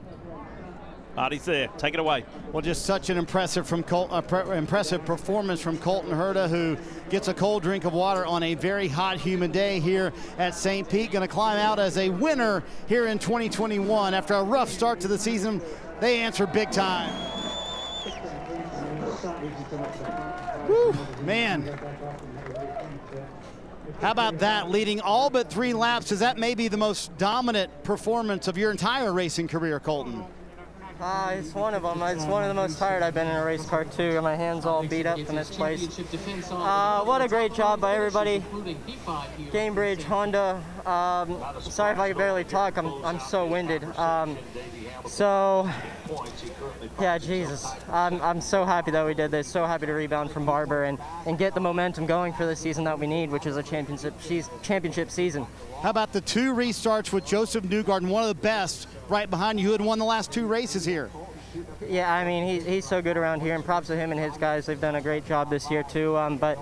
Artie's there. Take it away. Well, just such an impressive performance from Colton Herta, who gets a cold drink of water on a very hot, humid day here at St. Pete. Going to climb out as a winner here in 2021. After a rough start to the season, they answer big time. Whew, man. How about that? Leading all but 3 laps. Is that maybe the most dominant performance of your entire racing career, Colton? It's one of them. It's one of the most tired I've been in a race car too. My hands all beat up in this place. What a great job by everybody. Gainbridge, Honda. Sorry if I can barely talk. I'm so winded. Yeah, Jesus. I'm so happy that we did this. So happy to rebound from Barber and get the momentum going for the season that we need, which is a championship season. How about the 2 restarts with Joseph Newgarden, one of the best right behind you, who had won the last 2 races here? Yeah, I mean, he's so good around here, and props to him and his guys. They've done a great job this year too. But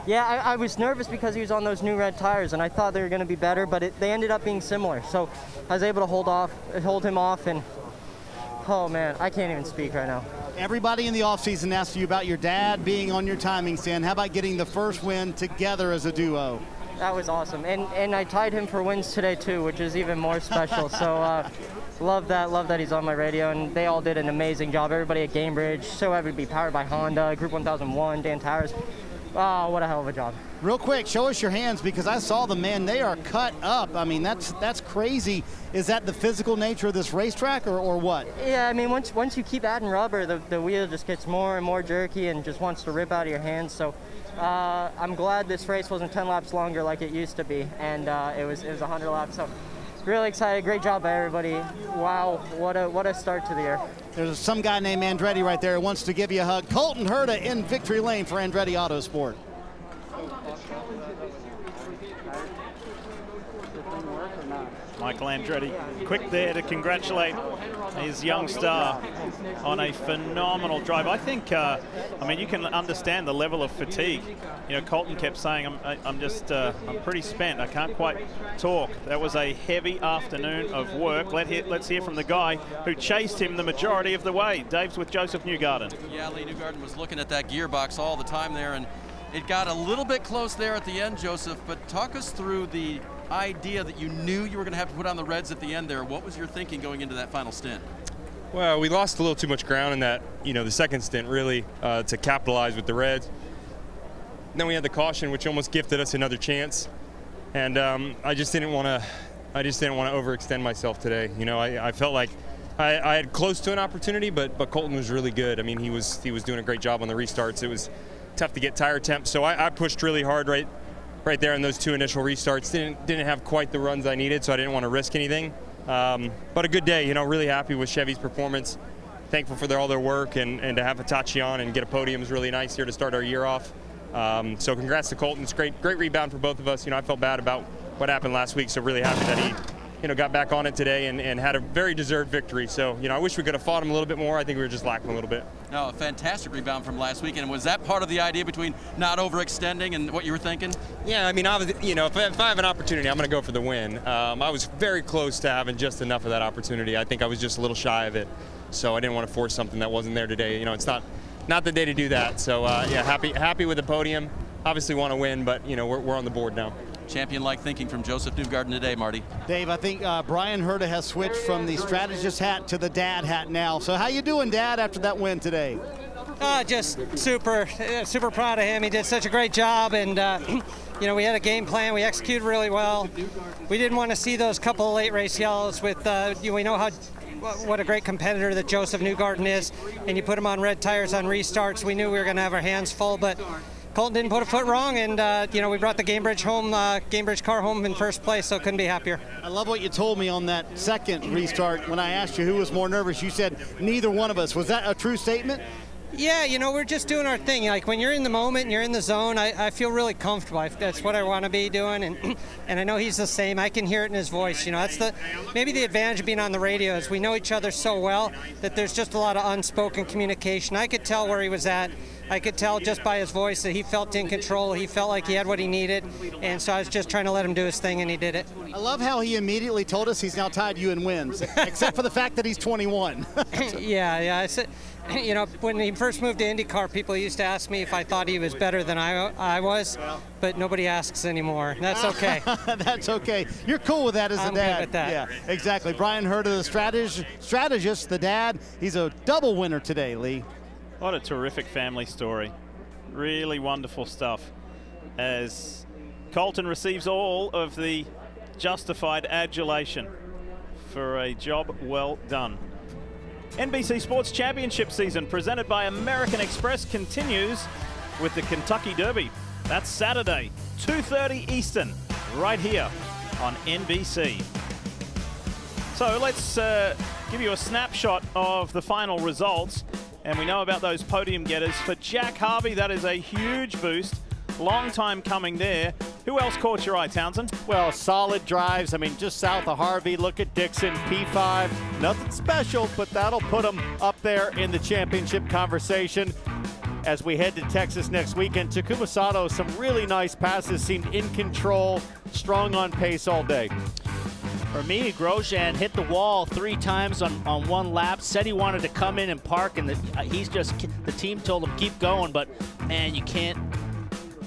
yeah, I was nervous because he was on those new red tires, and I thought they were going to be better, but they ended up being similar. So I was able to hold him off, and oh man, I can't even speak right now. Everybody in the offseason asked you about your dad being on your timing stand. How about getting the first win together as a duo? That was awesome, and I tied him for wins today too, which is even more special. So love that he's on my radio, and they all did an amazing job. Everybody at Gainbridge, so happy to be powered by Honda, Group 1001, Dan Towers. Oh, what a hell of a job. Real quick, show us your hands, because I saw them, man. They are cut up. I mean, that's crazy. Is that the physical nature of this racetrack, or what? Yeah, I mean, once you keep adding rubber, the wheel just gets more and more jerky and just wants to rip out of your hands. So I'm glad this race wasn't 10 laps longer like it used to be, and it was 100 laps. So really excited. Great job by everybody. Wow, what a start to the year. There's some guy named Andretti right there who wants to give you a hug. Colton Herta in victory lane for Andretti Autosport. Michael Andretti, quick there to congratulate his young star on a phenomenal drive. I think, I mean, you can understand the level of fatigue. You know, Colton kept saying, I'm pretty spent. I can't quite talk. That was a heavy afternoon of work. Let's hear from the guy who chased him the majority of the way. Dave's with Joseph Newgarden. Yeah, Lee Newgarden was looking at that gearbox all the time there, and it got a little bit close there at the end, Joseph, but talk us through the idea that you knew you were going to have to put on the reds at the end there. What was your thinking going into that final stint? Well, we lost a little too much ground in that, the second stint really to capitalize with the reds. And then we had the caution, which almost gifted us another chance. And I just didn't want to overextend myself today. I felt like I had close to an opportunity, but Colton was really good. I mean, he was doing a great job on the restarts. It was tough to get tire temp, so I pushed really hard right there in those two initial restarts. Didn't have quite the runs I needed, so I didn't want to risk anything. But a good day, really happy with Chevy's performance. Thankful for all their work, and to have Hitachi on and get a podium is really nice here to start our year off. So congrats to Colton. It's great rebound for both of us. I felt bad about what happened last week, so really happy that he got back on it today and had a very deserved victory. So, I wish we could have fought him a little bit more. I think we were just lacking a little bit. No, a fantastic rebound from last week. And was that part of the idea between not overextending and what you were thinking? Yeah, I mean, if I have an opportunity, I'm going to go for the win. I was very close to having just enough of that opportunity. I think I was just a little shy of it. So I didn't want to force something that wasn't there today. It's not the day to do that. So, yeah, happy with the podium. Obviously want to win, but, we're on the board now. Champion-like thinking from Joseph Newgarden today, Marty. Dave, I think Brian Herta has switched from the strategist hat to the dad hat now. So how you doing, Dad, after that win today? Just super proud of him. He did such a great job, and we had a game plan. We executed really well. We didn't want to see those couple of late race yellows with, we know what a great competitor that Joseph Newgarden is, and you put him on red tires on restarts. We knew we were going to have our hands full, but Colton didn't put a foot wrong, and we brought the Gamebridge car home in first place, so couldn't be happier. I love what you told me on that second restart when I asked you who was more nervous. You said neither one of us. Was that a true statement? Yeah, we're just doing our thing. Like when you're in the moment and you're in the zone, I feel really comfortable. That's what I want to be doing, and I know he's the same. I can hear it in his voice. That's maybe the advantage of being on the radio is we know each other so well that there's just a lot of unspoken communication. I could tell where he was at. I could tell just by his voice that he felt in control. He felt like he had what he needed, and so I was just trying to let him do his thing, and he did it. I love how he immediately told us he's now tied you in wins, except for the fact that he's 21. Yeah. When he first moved to IndyCar, people used to ask me if I thought he was better than I was, but nobody asks anymore. That's okay. That's okay. You're cool with that as a dad. I'm good with that. Yeah, exactly. Brian Herta, the strategist, the dad. He's a double winner today, Lee. What a terrific family story. Really wonderful stuff. As Colton receives all of the justified adulation for a job well done. NBC Sports Championship season presented by American Express continues with the Kentucky Derby. That's Saturday, 2:30 Eastern, right here on NBC. So let's give you a snapshot of the final results. And we know about those podium getters. For Jack Harvey, that is a huge boost. Long time coming there. Who else caught your eye, Townsend? Well, solid drives. I mean, just south of Harvey, look at Dixon, P5. Nothing special, but that'll put them up there in the championship conversation. As we head to Texas next weekend, Takuma Sato, some really nice passes, seemed in control, strong on pace all day. For me, Grosjean hit the wall 3 times on one lap, said he wanted to come in and park, and the team told him keep going, but man, you can't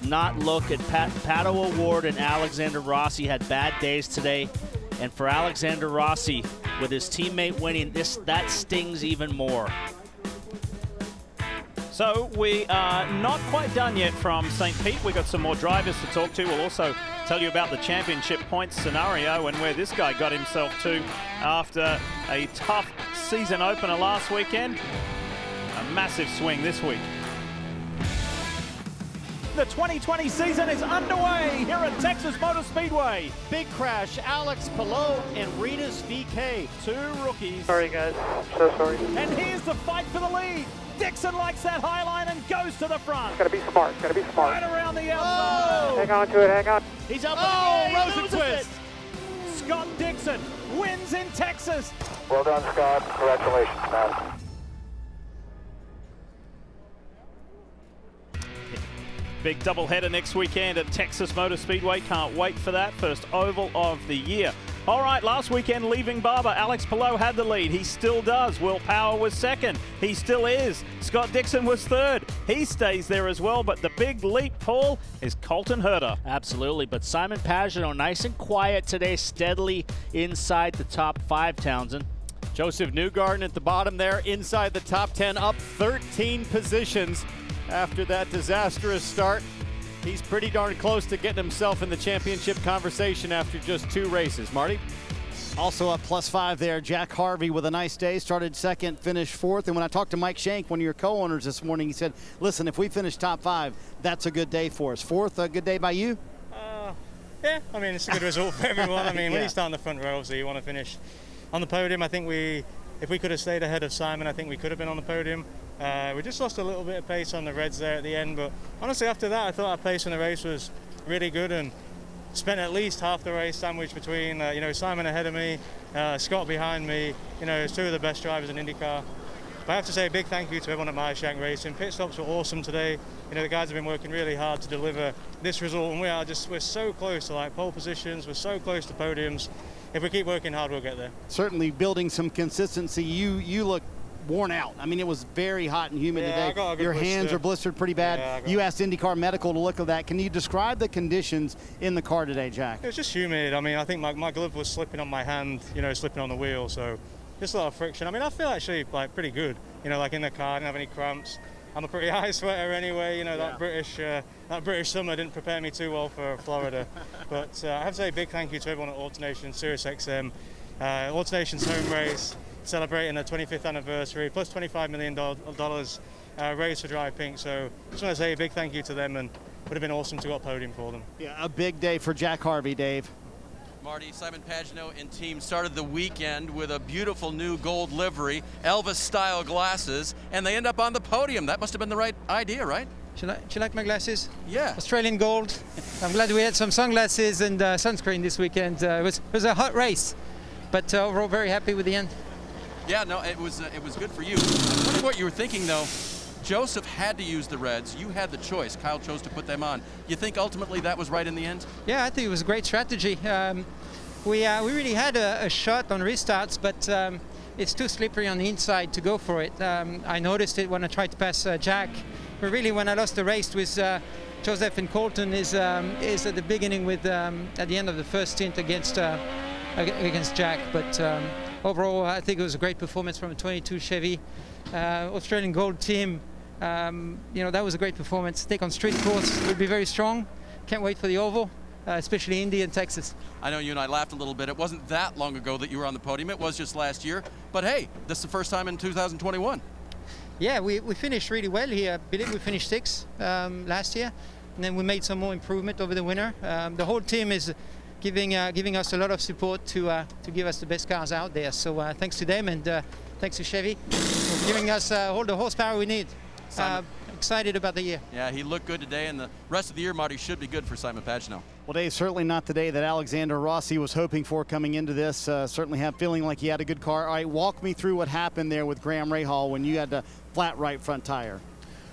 not look at Pato O'Ward and Alexander Rossi had bad days today, and for Alexander Rossi, with his teammate winning, that stings even more. So So we are not quite done yet from St. Pete. We've got some more drivers to talk to. We'll also tell you about the championship points scenario and where this guy got himself to after a tough season opener last weekend. A massive swing this week. The 2020 season is underway here at Texas Motor Speedway. Big crash, Alex Palou and Ritas VK. Two rookies. Sorry, guys. So sorry. And here's the fight for the lead. Dixon likes that high line and goes to the front. Gotta be smart. Gotta be smart. Right around the outside. Hang on to it. Hang on. He's up. Rosen twist. Scott Dixon wins in Texas. Well done, Scott. Congratulations, man. Big doubleheader next weekend at Texas Motor Speedway. Can't wait for that. First oval of the year. All right, last weekend leaving Barber, Alex Palou had the lead. He still does. Will Power was second. He still is. Scott Dixon was third. He stays there as well, but the big leap, Paul, is Colton Herter. Absolutely, but Simon Pagenaud nice and quiet today, steadily inside the top 5, Townsend. Joseph Newgarden at the bottom there, inside the top 10, up 13 positions. After that disastrous start, he's pretty darn close to getting himself in the championship conversation after just 2 races. Marty? Also up +5 there, Jack Harvey with a nice day. Started second, finished 4th. And when I talked to Mike Shank, one of your co-owners this morning, he said, listen, if we finish top 5, that's a good day for us. 4th, a good day by you? Yeah, I mean, it's a good result for everyone. I mean, when you start in the front row, so you want to finish on the podium. I think if we could have stayed ahead of Simon, I think we could have been on the podium. We just lost a little bit of pace on the reds there at the end, but honestly after that I thought our pace in the race was really good and spent at least half the race sandwiched between Simon ahead of me, Scott behind me. It's 2 of the best drivers in IndyCar. But I have to say a big thank you to everyone at Meyershank Racing. Pit stops were awesome today. The guys have been working really hard to deliver this result, and we're so close to pole positions, we're so close to podiums. If we keep working hard, we'll get there. Certainly building some consistency. You look worn out. I mean, it was very hot and humid today. Your hands are blistered pretty bad. You asked IndyCar Medical to look at that. Can you describe the conditions in the car today, Jack? It was just humid. I mean, I think my glove was slipping on my hand, slipping on the wheel, so just a lot of friction. I mean, I feel actually pretty good, in the car. I didn't have any cramps. I'm a pretty high sweater anyway. That British summer didn't prepare me too well for Florida. But I have to say a big thank you to everyone at AutoNation, SiriusXM, AutoNation's home race, celebrating the 25th anniversary, plus $25 million raised for Drive Pink. So just want to say a big thank you to them, and would have been awesome to got a podium for them. Yeah, a big day for Jack Harvey, Dave. Marty, Simon Pagenaud and team started the weekend with a beautiful new gold livery, Elvis-style glasses, and they end up on the podium. That must have been the right idea, right? Do you like my glasses? Yeah. Australian gold. I'm glad we had some sunglasses and sunscreen this weekend. It was a hot race, but overall very happy with the end. Yeah, no, it was good for you. I'm wondering what you were thinking, though. Joseph had to use the reds. You had the choice. Kyle chose to put them on. You think ultimately that was right in the end? Yeah, I think it was a great strategy. We really had a shot on restarts, but it's too slippery on the inside to go for it. I noticed it when I tried to pass Jack. But really, when I lost the race with Joseph and Colton is at the beginning with at the end of the first stint against Jack. But overall, I think it was a great performance from a 22 Chevy Australian Gold team. That was a great performance. Take on street course would be very strong. Can't wait for the oval, especially Indy and Texas. I know you and I laughed a little bit. It wasn't that long ago that you were on the podium. It was just last year. But hey, this is the first time in 2021. Yeah, we finished really well here. I believe we finished 6th last year, and then we made some more improvement over the winter. The whole team is giving us a lot of support to give us the best cars out there. So thanks to them, and thanks to Chevy for giving us all the horsepower we need. Excited about the year. Yeah, he looked good today, and the rest of the year, Marty, should be good for Simon Pagenaud. Well, Dave, certainly not the day that Alexander Rossi was hoping for coming into this. Certainly have feeling like he had a good car. All right, walk me through what happened there with Graham Rahal when you had the flat right front tire.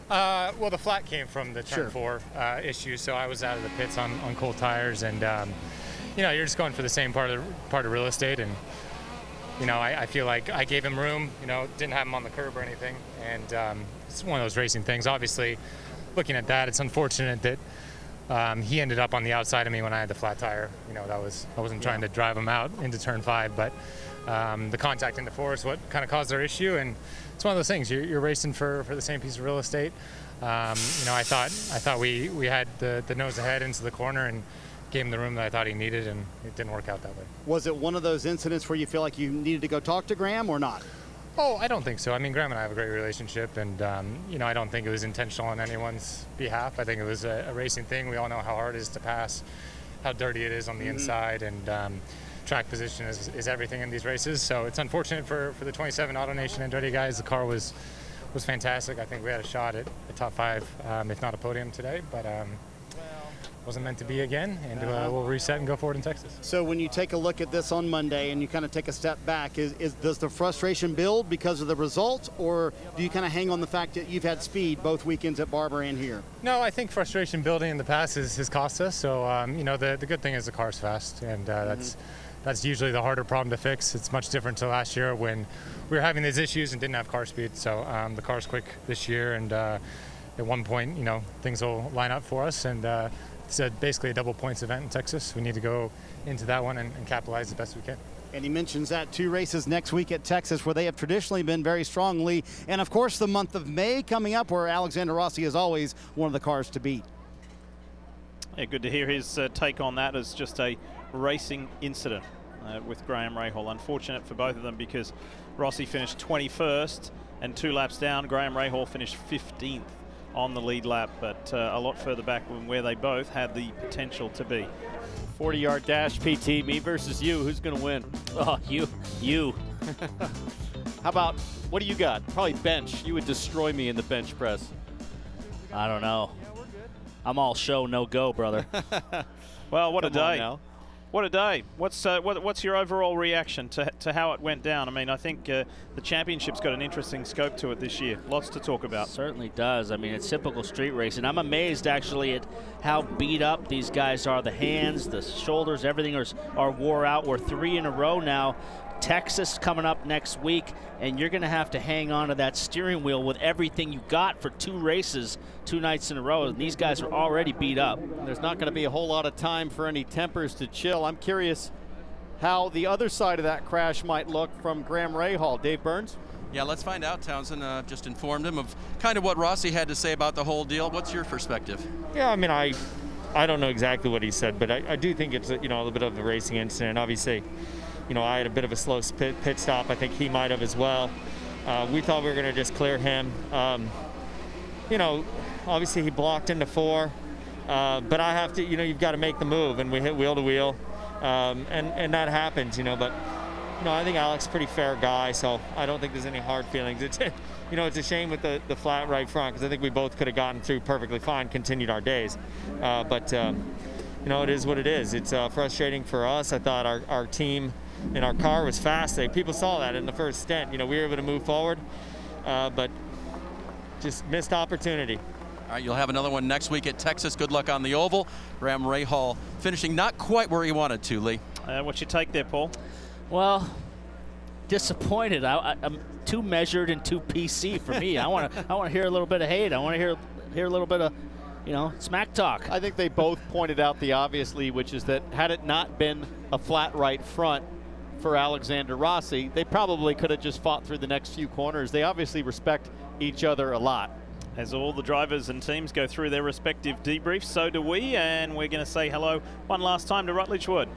Well, the flat came from the turn 4 issue, so I was out of the pits on cold tires, and you're just going for the same part of real estate, and I feel like I gave him room. Didn't have him on the curb or anything, and it's one of those racing things. Obviously, looking at that, it's unfortunate that He ended up on the outside of me when I had the flat tire. You know, I wasn't trying to drive him out into turn 5, but the contact into 4 is what kind of caused our issue. And it's one of those things. You're racing for the same piece of real estate. You know, I thought we had the nose ahead into the corner and gave him the room that I thought he needed, and it didn't work out that way. Was it one of those incidents where you feel like you needed to go talk to Graham or not? Oh, I don't think so. I mean, Graham and I have a great relationship, and you know, I don't think it was intentional on anyone's behalf. I think it was a racing thing. We all know how hard it is to pass, how dirty it is on the inside, and track position is everything in these races. So it's unfortunate for the 27 AutoNation Andretti guys. The car was fantastic. I think we had a shot at a top 5, if not a podium today, but wasn't meant to be again, and we'll reset and go forward in Texas. So when you take a look at this on Monday and you kind of take a step back, does the frustration build because of the results, or do you kind of hang on the fact that you've had speed both weekends at Barber and here? No, I think frustration building in the past has cost us. So you know, the good thing is the car's fast, and that's usually the harder problem to fix. It's much different to last year when we were having these issues and didn't have car speed. So the car's quick this year, and at one point, you know, things will line up for us, and it's basically a double points event in Texas. We need to go into that one and capitalize the best we can. And he mentions that 2 races next week at Texas, where they have traditionally been very strongly, and of course the month of May coming up, where Alexander Rossi is always one of the cars to beat. Yeah, good to hear his take on that as just a racing incident with Graham Rahal. Unfortunate for both of them because Rossi finished 21st and 2 laps down. Graham Rahal finished 15th on the lead lap, but a lot further back than where they both had the potential to be. 40-yard dash, PT, me versus you. Who's going to win? Oh, you. How about, what do you got? Probably bench. You would destroy me in the bench press. I don't know. I'm all show, no go, brother. Well, what a day. Now. What a day. What's your overall reaction to how it went down? I mean, I think the championship's got an interesting scope to it this year. Lots to talk about. Certainly does. I mean, it's typical street racing. I'm amazed, actually, at how beat up these guys are. The hands, the shoulders, everything are wore out. We're 3 in a row now. Texas coming up next week, and you're going to have to hang on to that steering wheel with everything you got for 2 races, 2 nights in a row. And these guys are already beat up. There's not going to be a whole lot of time for any tempers to chill. I'm curious how the other side of that crash might look from Graham Rahal. Dave Burns? Yeah, let's find out. Townsend just informed him of kind of what Rossi had to say about the whole deal. What's your perspective? Yeah, I mean, I don't know exactly what he said, but I do think it's a little bit of a racing incident. Obviously, you know, I had a bit of a slow pit stop. I think he might have as well. We thought we were going to just clear him. You know, obviously he blocked into 4, but I have to, you know, you've got to make the move, and we hit wheel to wheel, and that happens, you know. But you know, I think Alex is a pretty fair guy, so I don't think there's any hard feelings. It's, you know, it's a shame with the flat right front, because I think we both could have gotten through perfectly fine, continued our days, but you know, it is what it is. It's frustrating for us. I thought our team and our car was fast. People saw that in the first stint. You know, we were able to move forward, but just missed opportunity. All right, you'll have another one next week at Texas. Good luck on the oval. Graham Rahal finishing not quite where he wanted to, Lee. What's your take there, Paul? Well, disappointed. I'm too measured and too PC for me. I want to hear a little bit of hate. I want to hear a little bit of, you know, smack talk. I think they both pointed out the obviously, which is that had it not been a flat right front for Alexander Rossi, they probably could have just fought through the next few corners. They obviously respect each other a lot. As all the drivers and teams go through their respective debriefs, so do we, and we're going to say hello one last time to Rutledge Wood.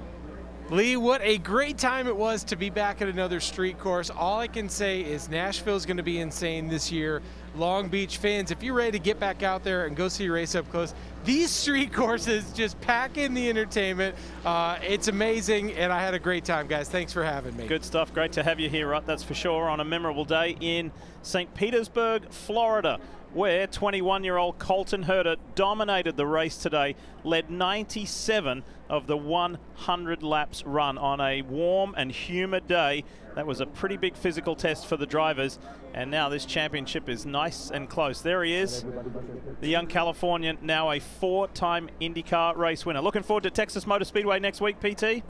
Lee, what a great time it was to be back at another street course. All I can say is Nashville's going to be insane this year. Long Beach fans, if you're ready to get back out there and go see a race up close, these street courses just pack in the entertainment. It's amazing, and I had a great time, guys. Thanks for having me. Good stuff. Great to have you here, Rutt. That's for sure, on a memorable day in St. Petersburg, Florida, where 21-year-old Colton Herta dominated the race today, led 97 of the 100 laps run on a warm and humid day. That was a pretty big physical test for the drivers, and now this championship is nice and close. There he is, the young Californian, now a 4-time IndyCar race winner. Looking forward to Texas Motor Speedway next week, PT?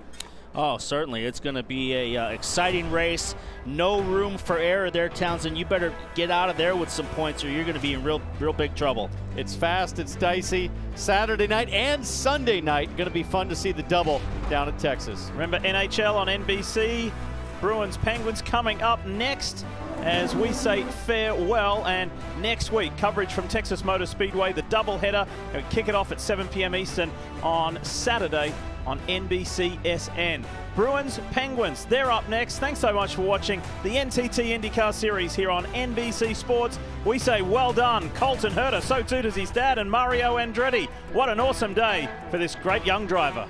Oh, certainly. It's going to be a exciting race. No room for error there, Townsend. You better get out of there with some points or you're going to be in real big trouble. It's fast, it's dicey. Saturday night and Sunday night. Going to be fun to see the double down at Texas. Remember NHL on NBC. Bruins Penguins coming up next as we say farewell, and next week coverage from Texas Motor Speedway, the doubleheader. We'll kick it off at 7 p.m. Eastern on Saturday on NBCSN. Bruins Penguins, they're up next. Thanks so much for watching the NTT IndyCar Series here on NBC Sports. We say well done, Colton Herta. So too does his dad and Mario Andretti. What an awesome day for this great young driver.